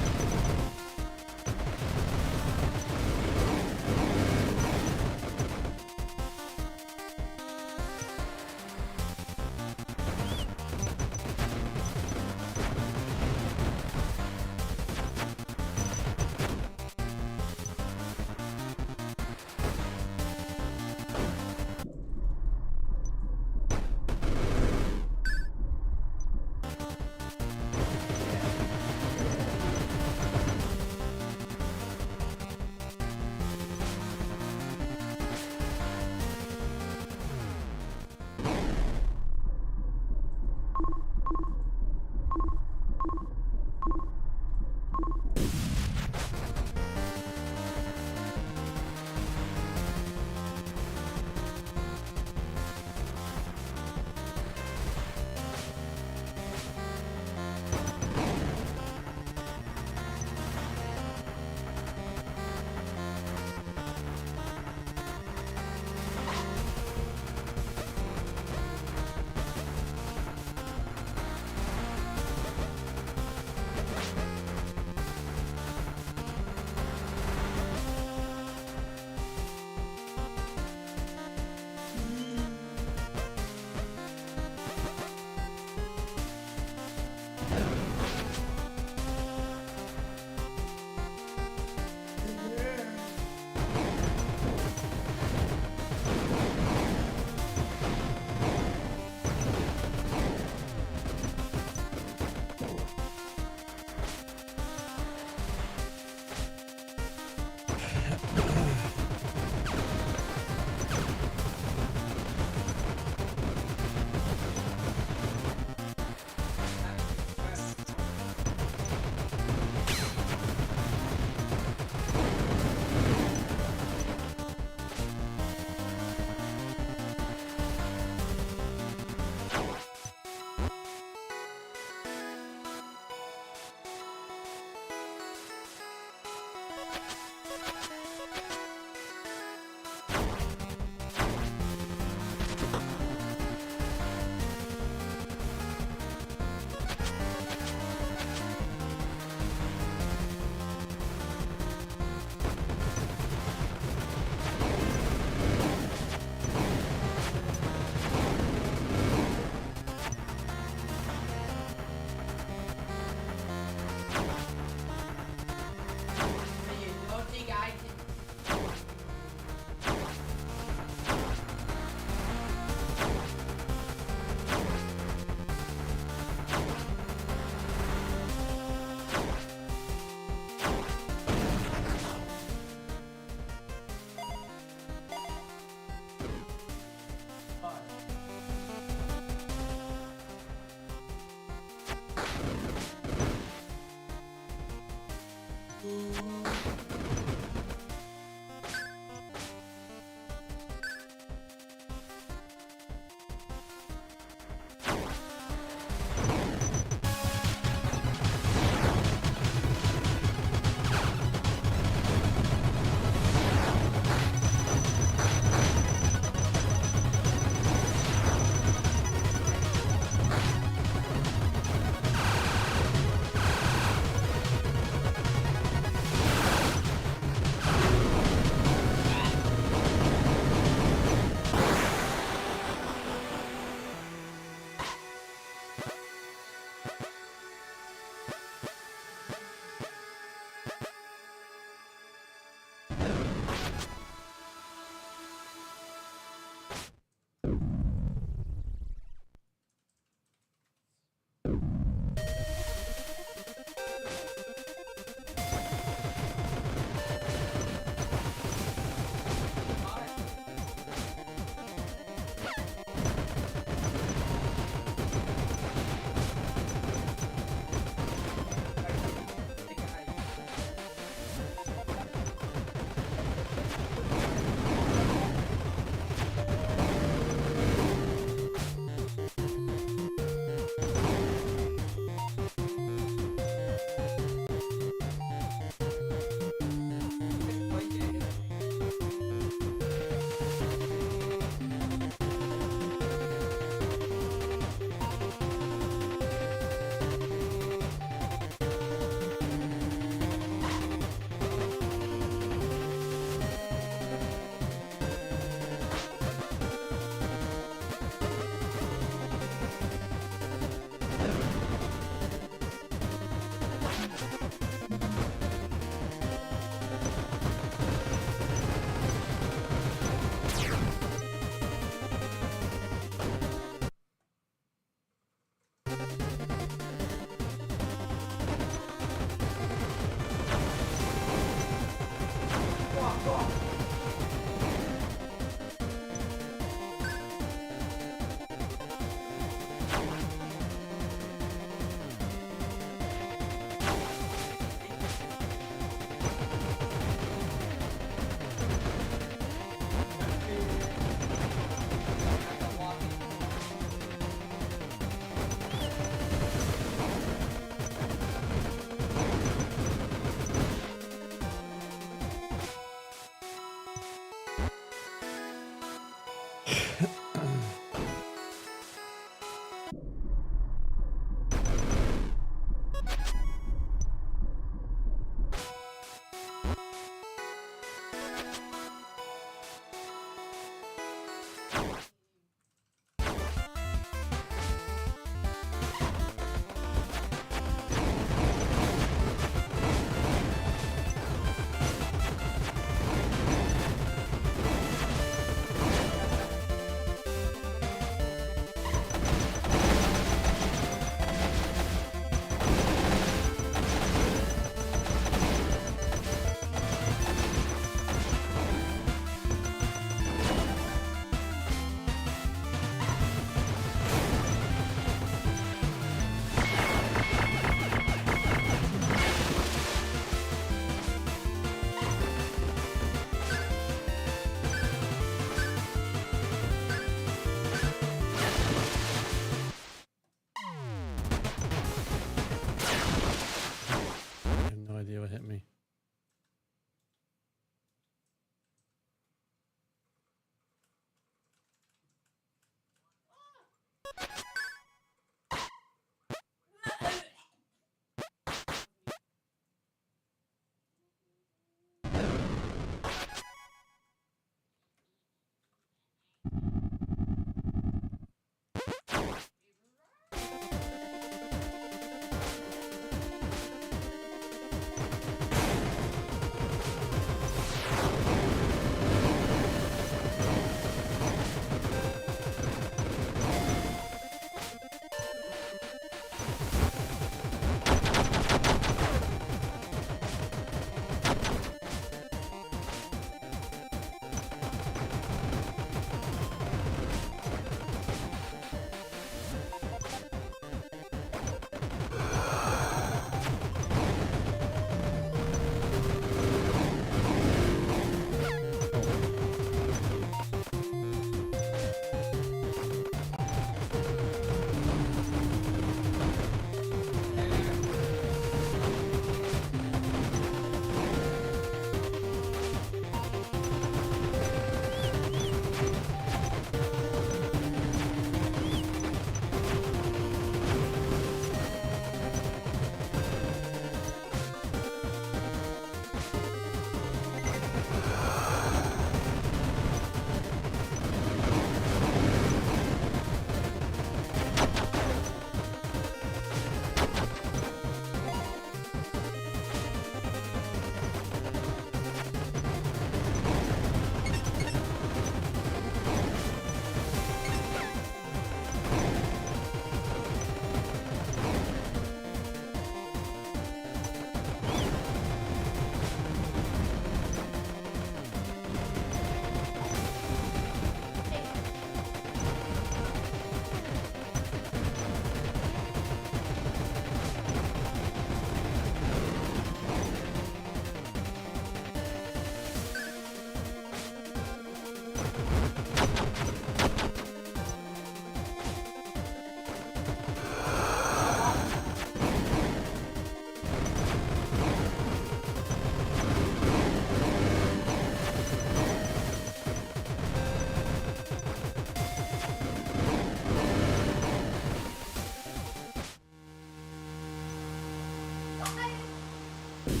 midair.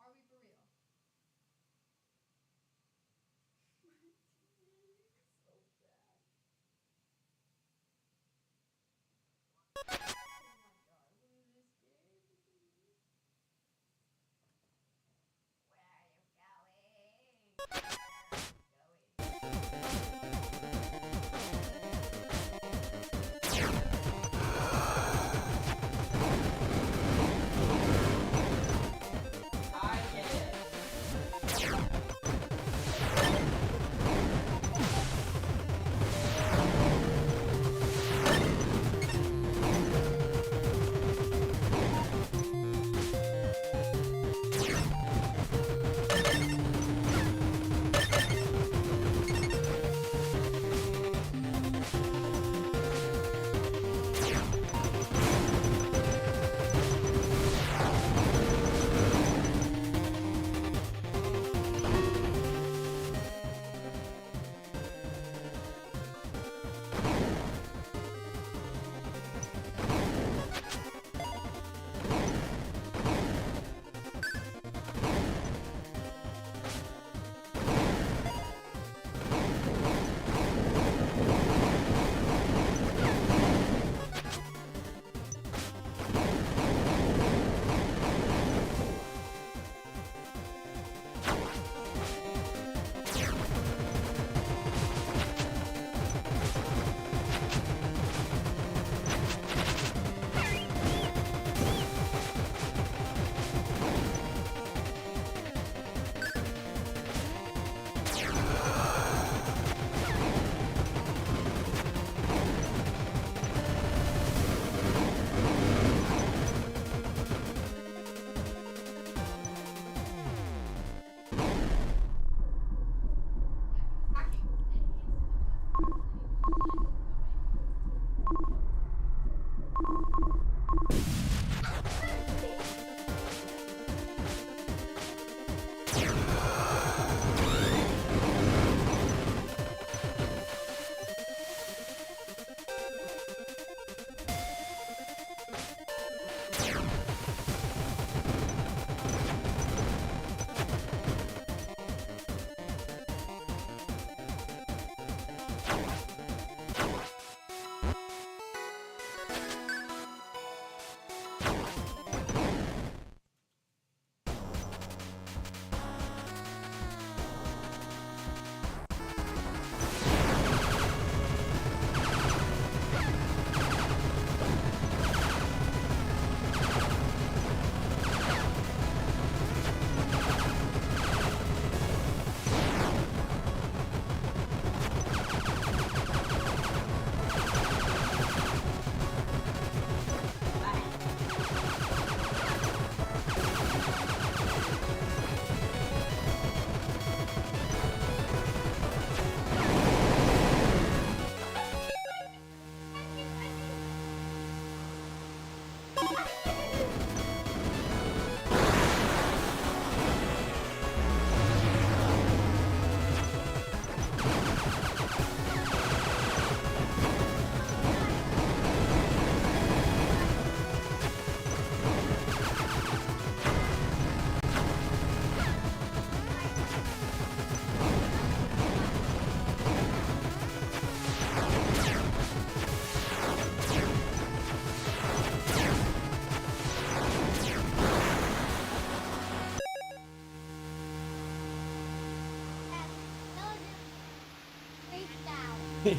Are we for real? I get it.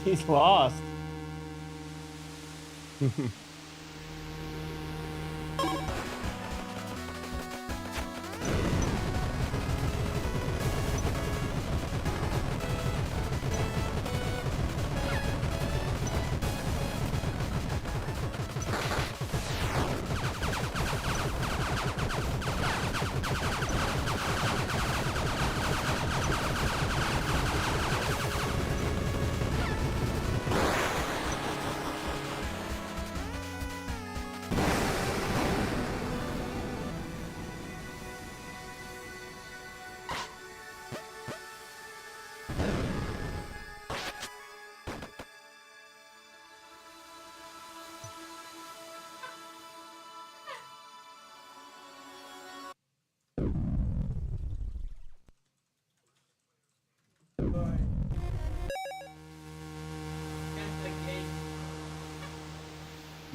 He's lost.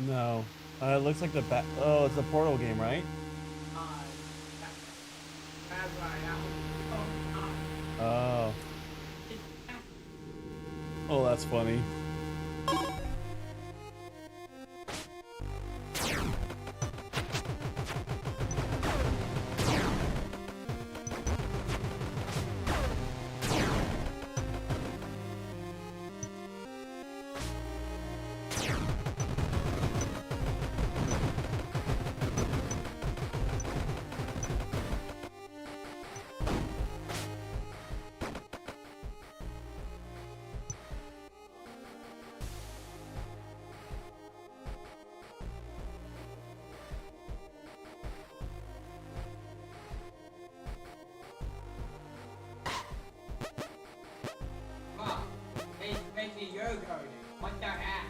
No. It looks like the back. Oh, it's a Portal game, right? That's right. Oh. Oh, that's funny. Mom, he's making yoga. What the heck?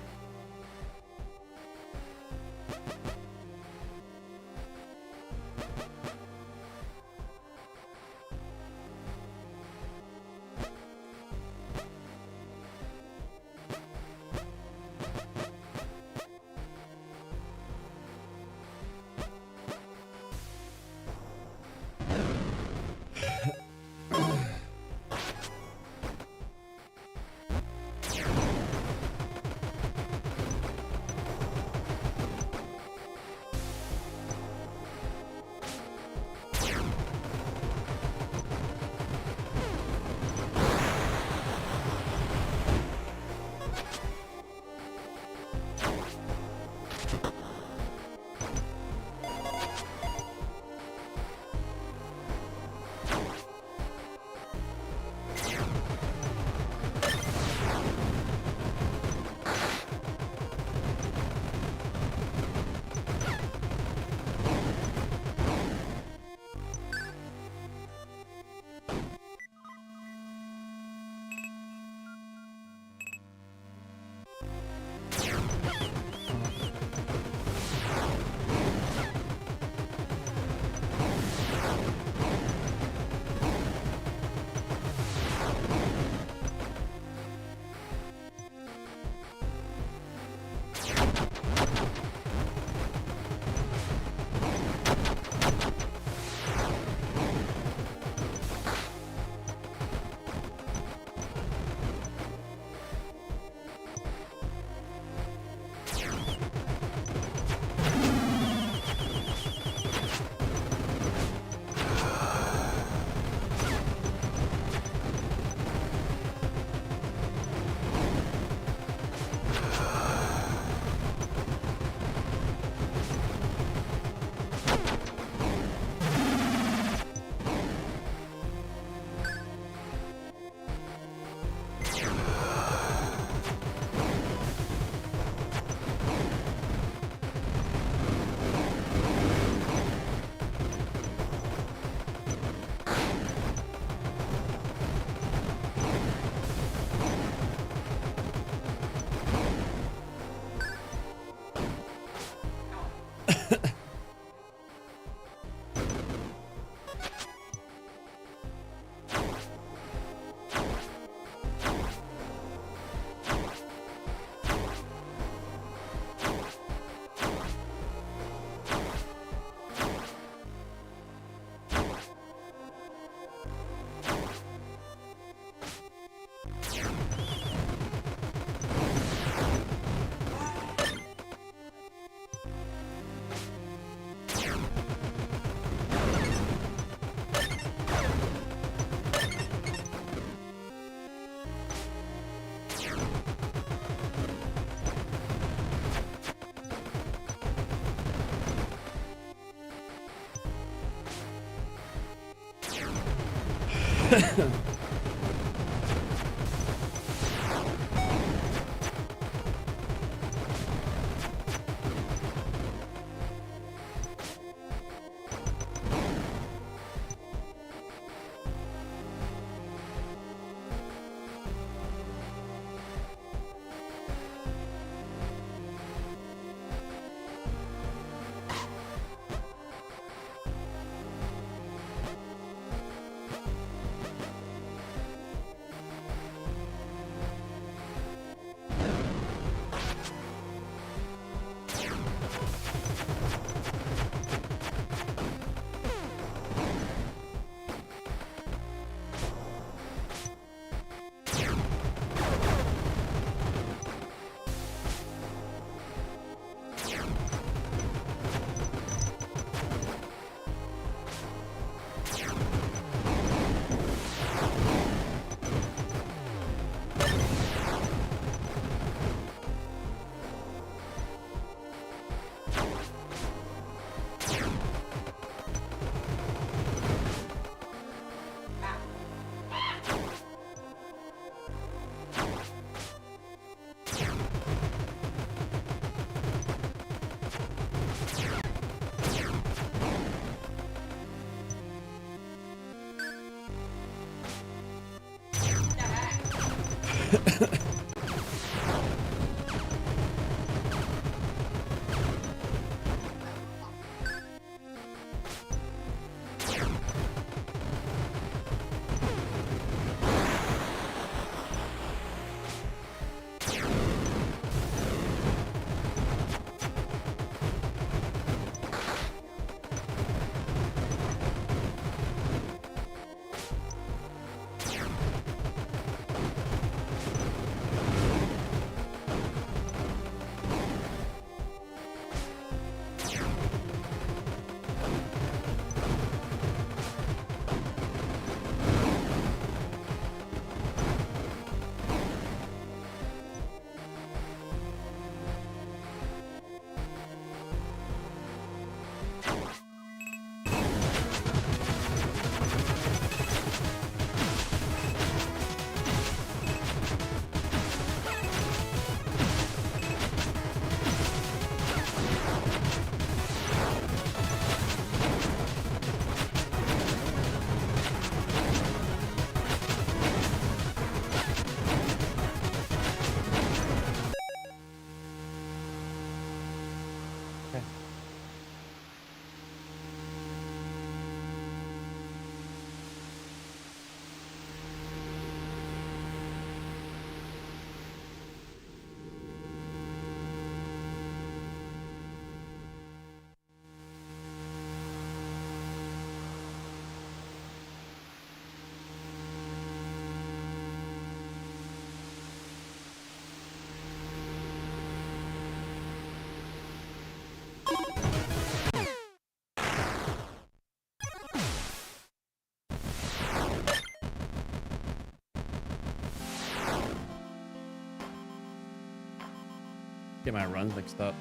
Get my runs mixed up.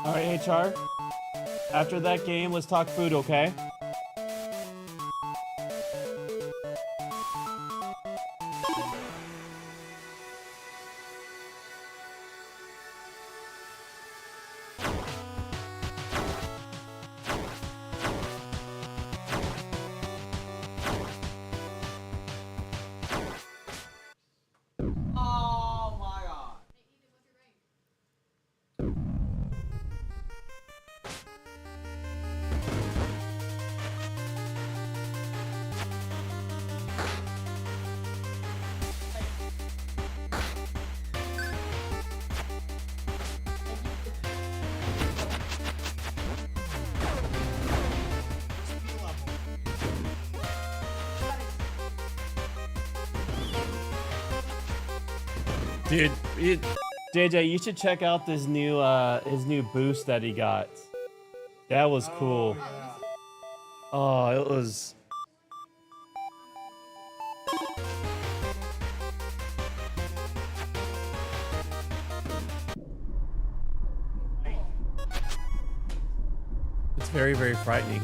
All right, HR. After that game, let's talk food, okay? Oh my god. Dude, JJ, you should check out this new his new boost that he got. That was cool. Oh, it was. It's very, very frightening.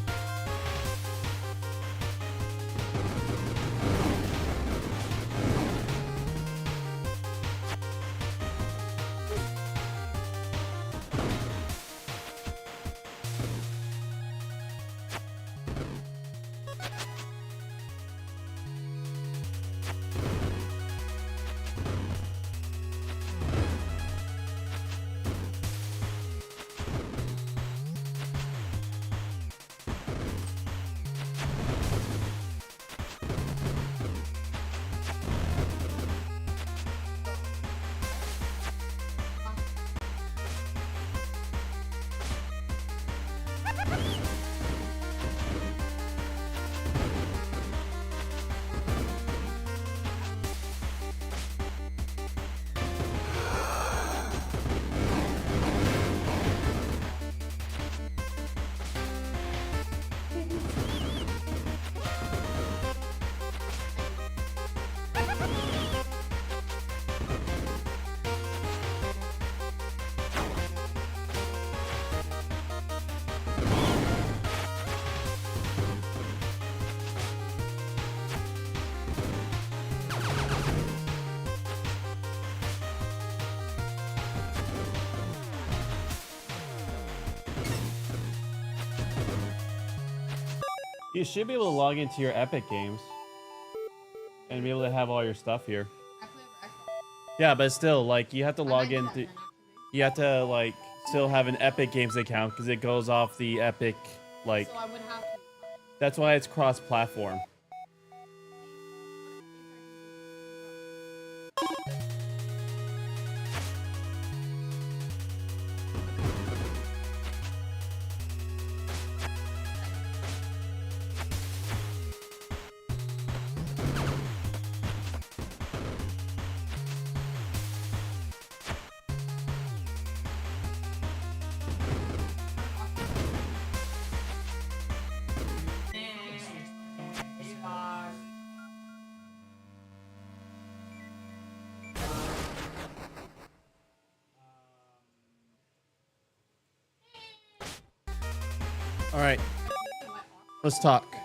You should be able to log into your Epic games and be able to have all your stuff here. I play over Xbox. Yeah, but still, like, you have to I log might do in. that then, actually. You have to, like, still have an Epic Games account because it goes off the Epic, like, So I would have to. that's why it's cross-platform. All right, let's talk.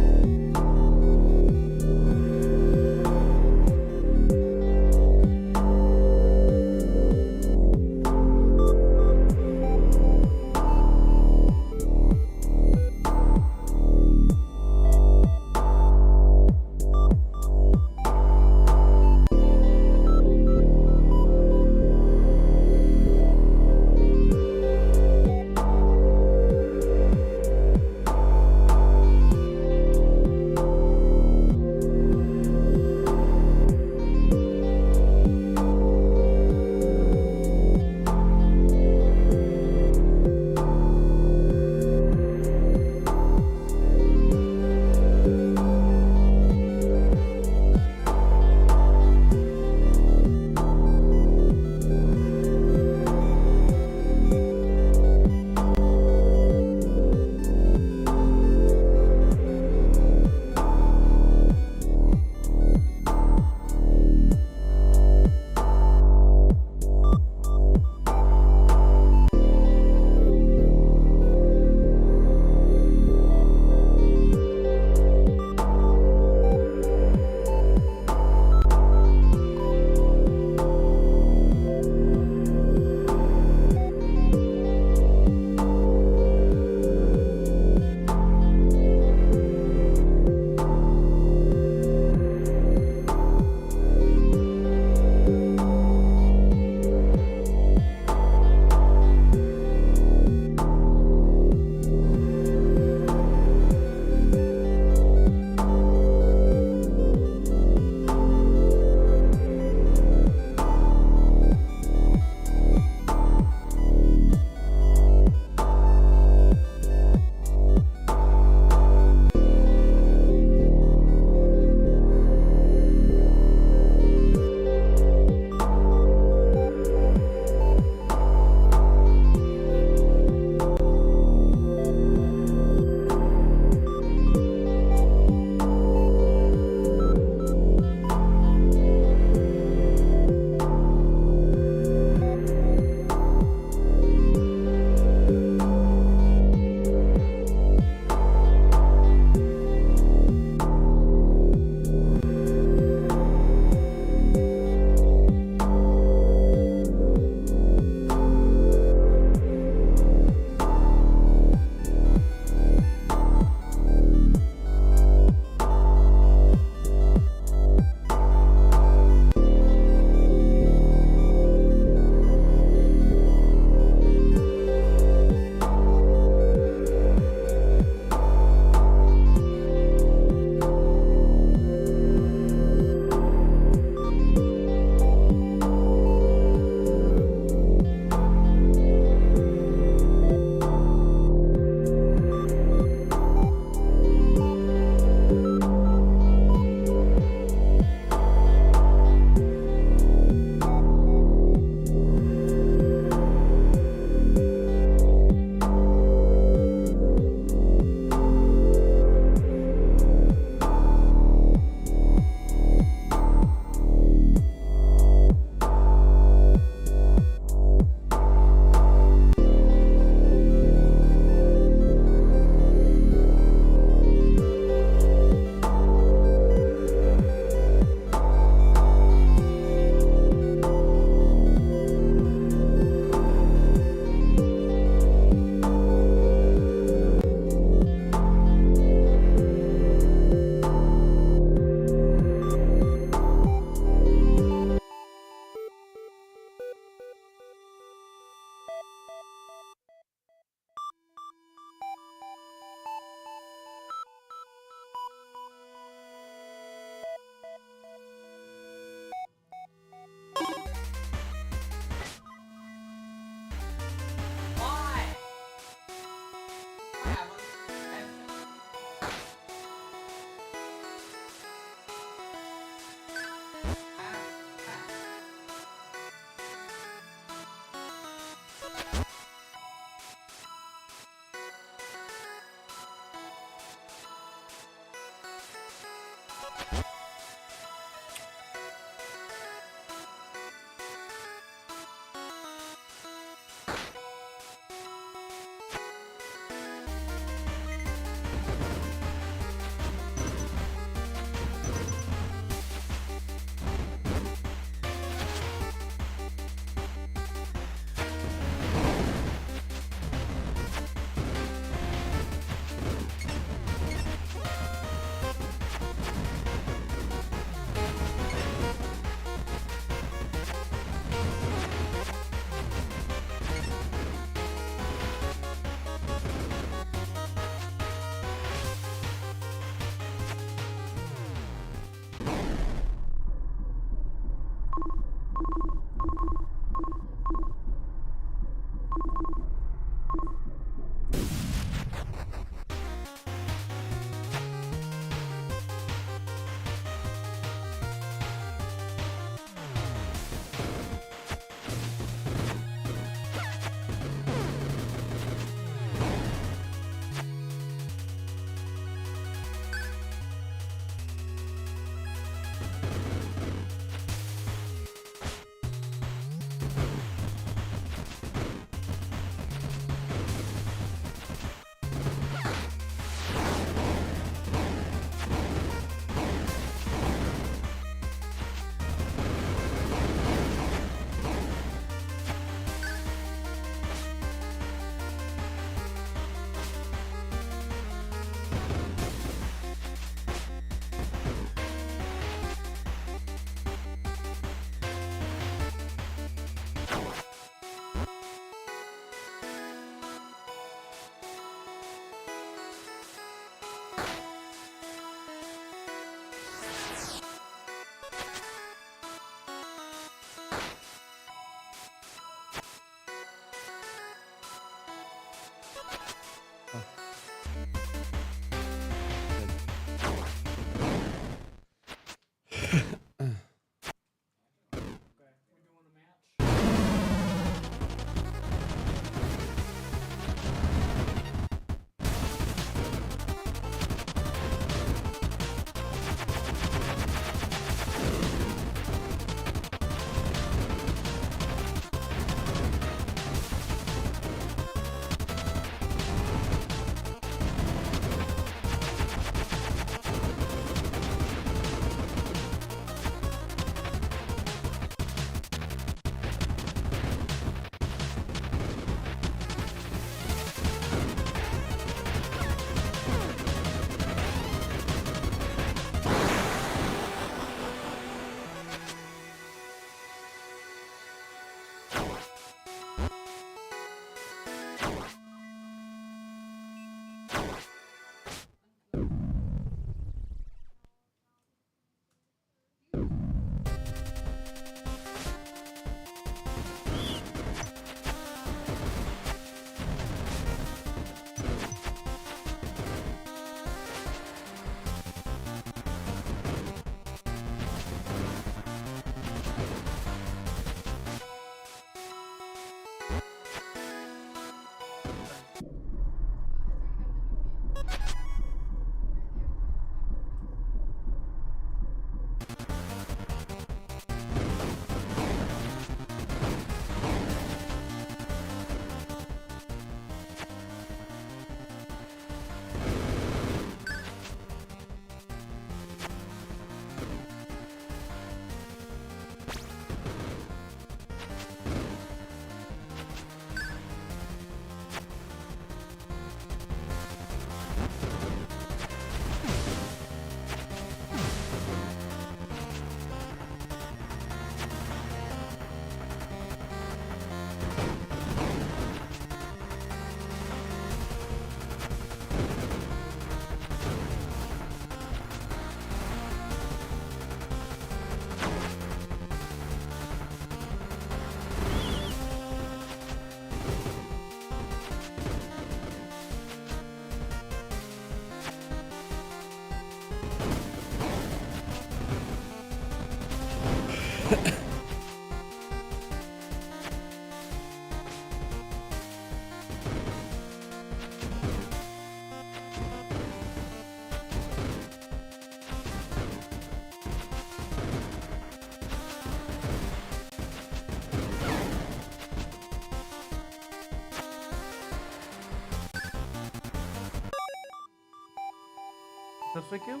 That's like you?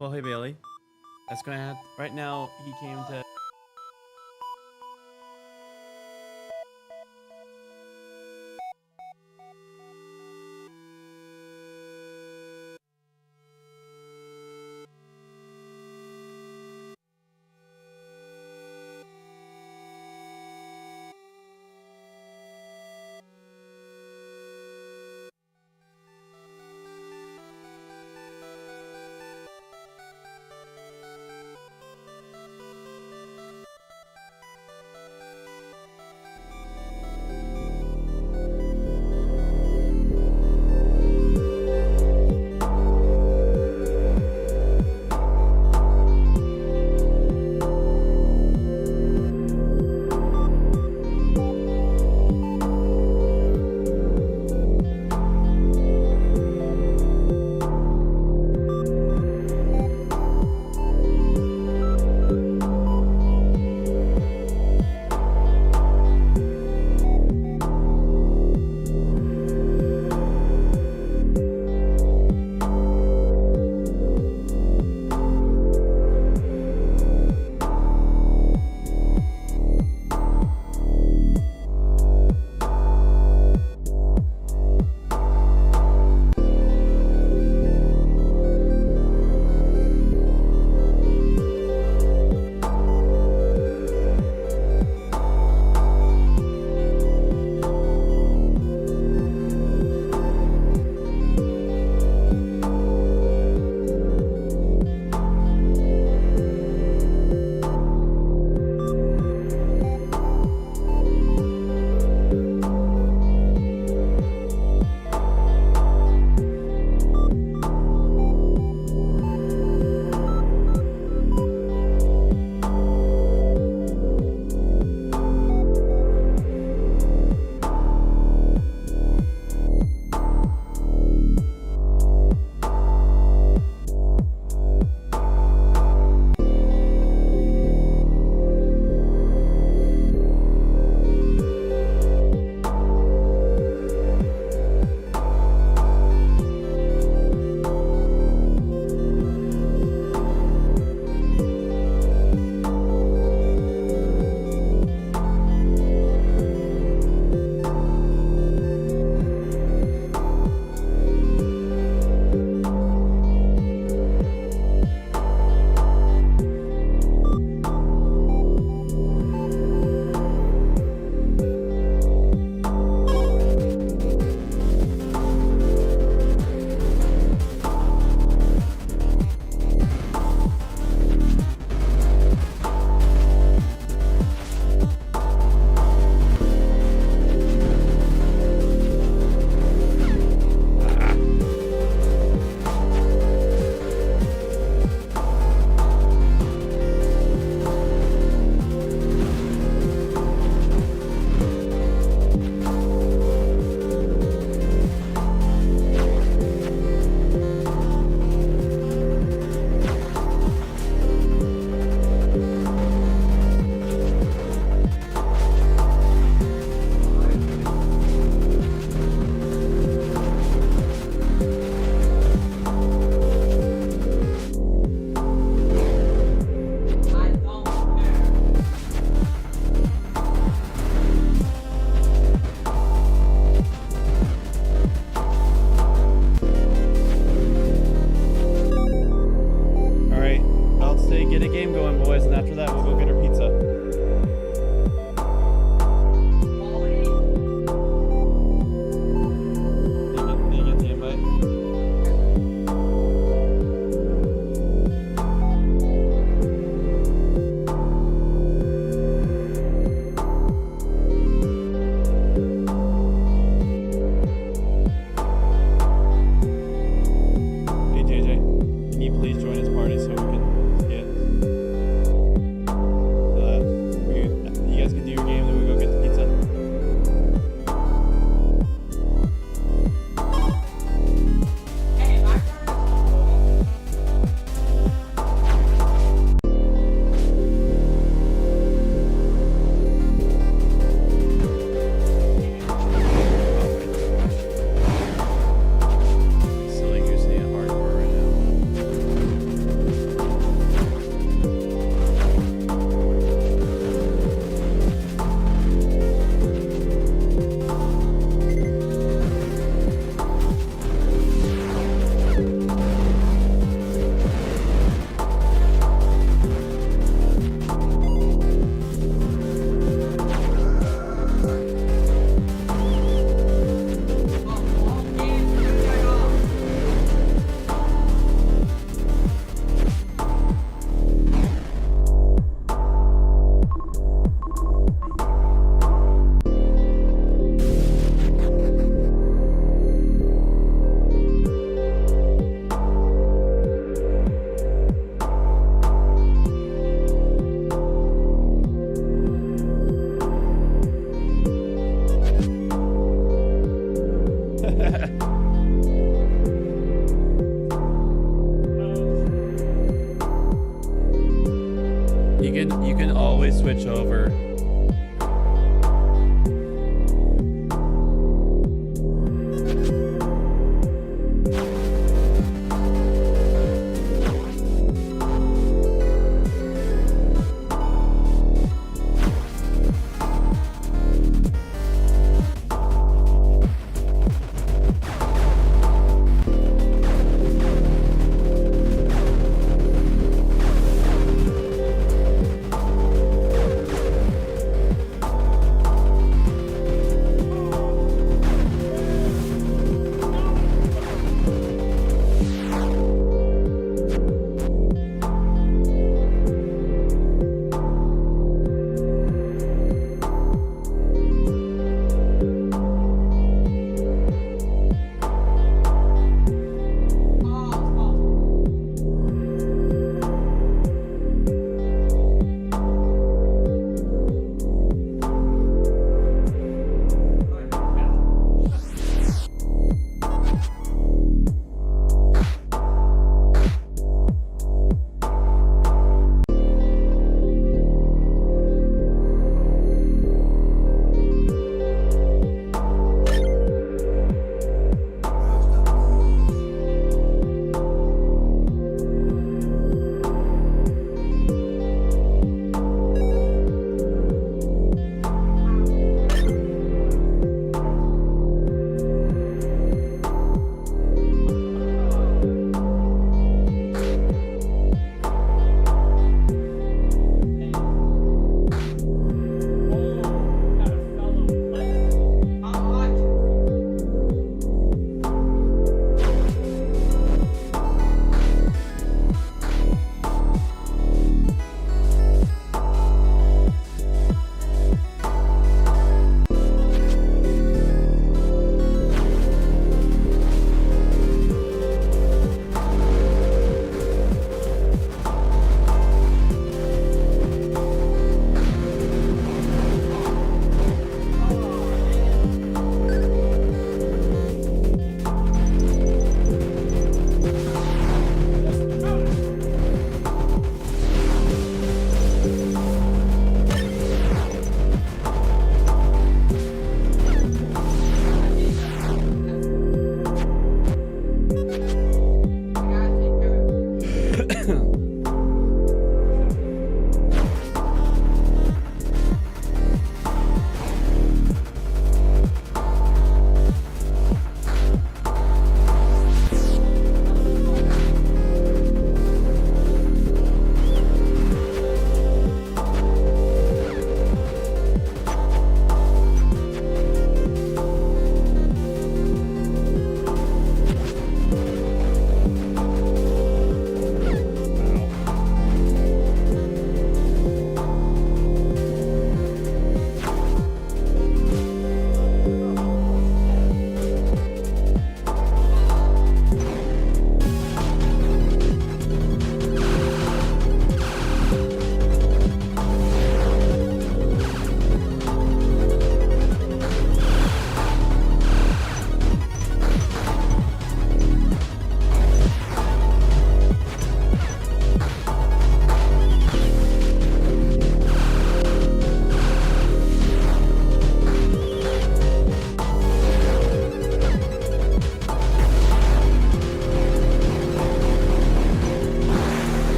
Well, hey Bailey. That's gonna have right now. He came to.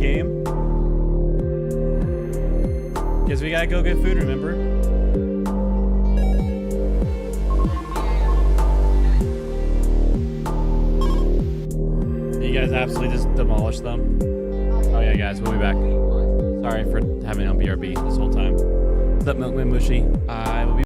game. Because we gotta go get food, remember? You guys absolutely just demolished them. Oh yeah, guys, we'll be back. Sorry for having on BRB this whole time. What's up, Milkman Mushy? I will be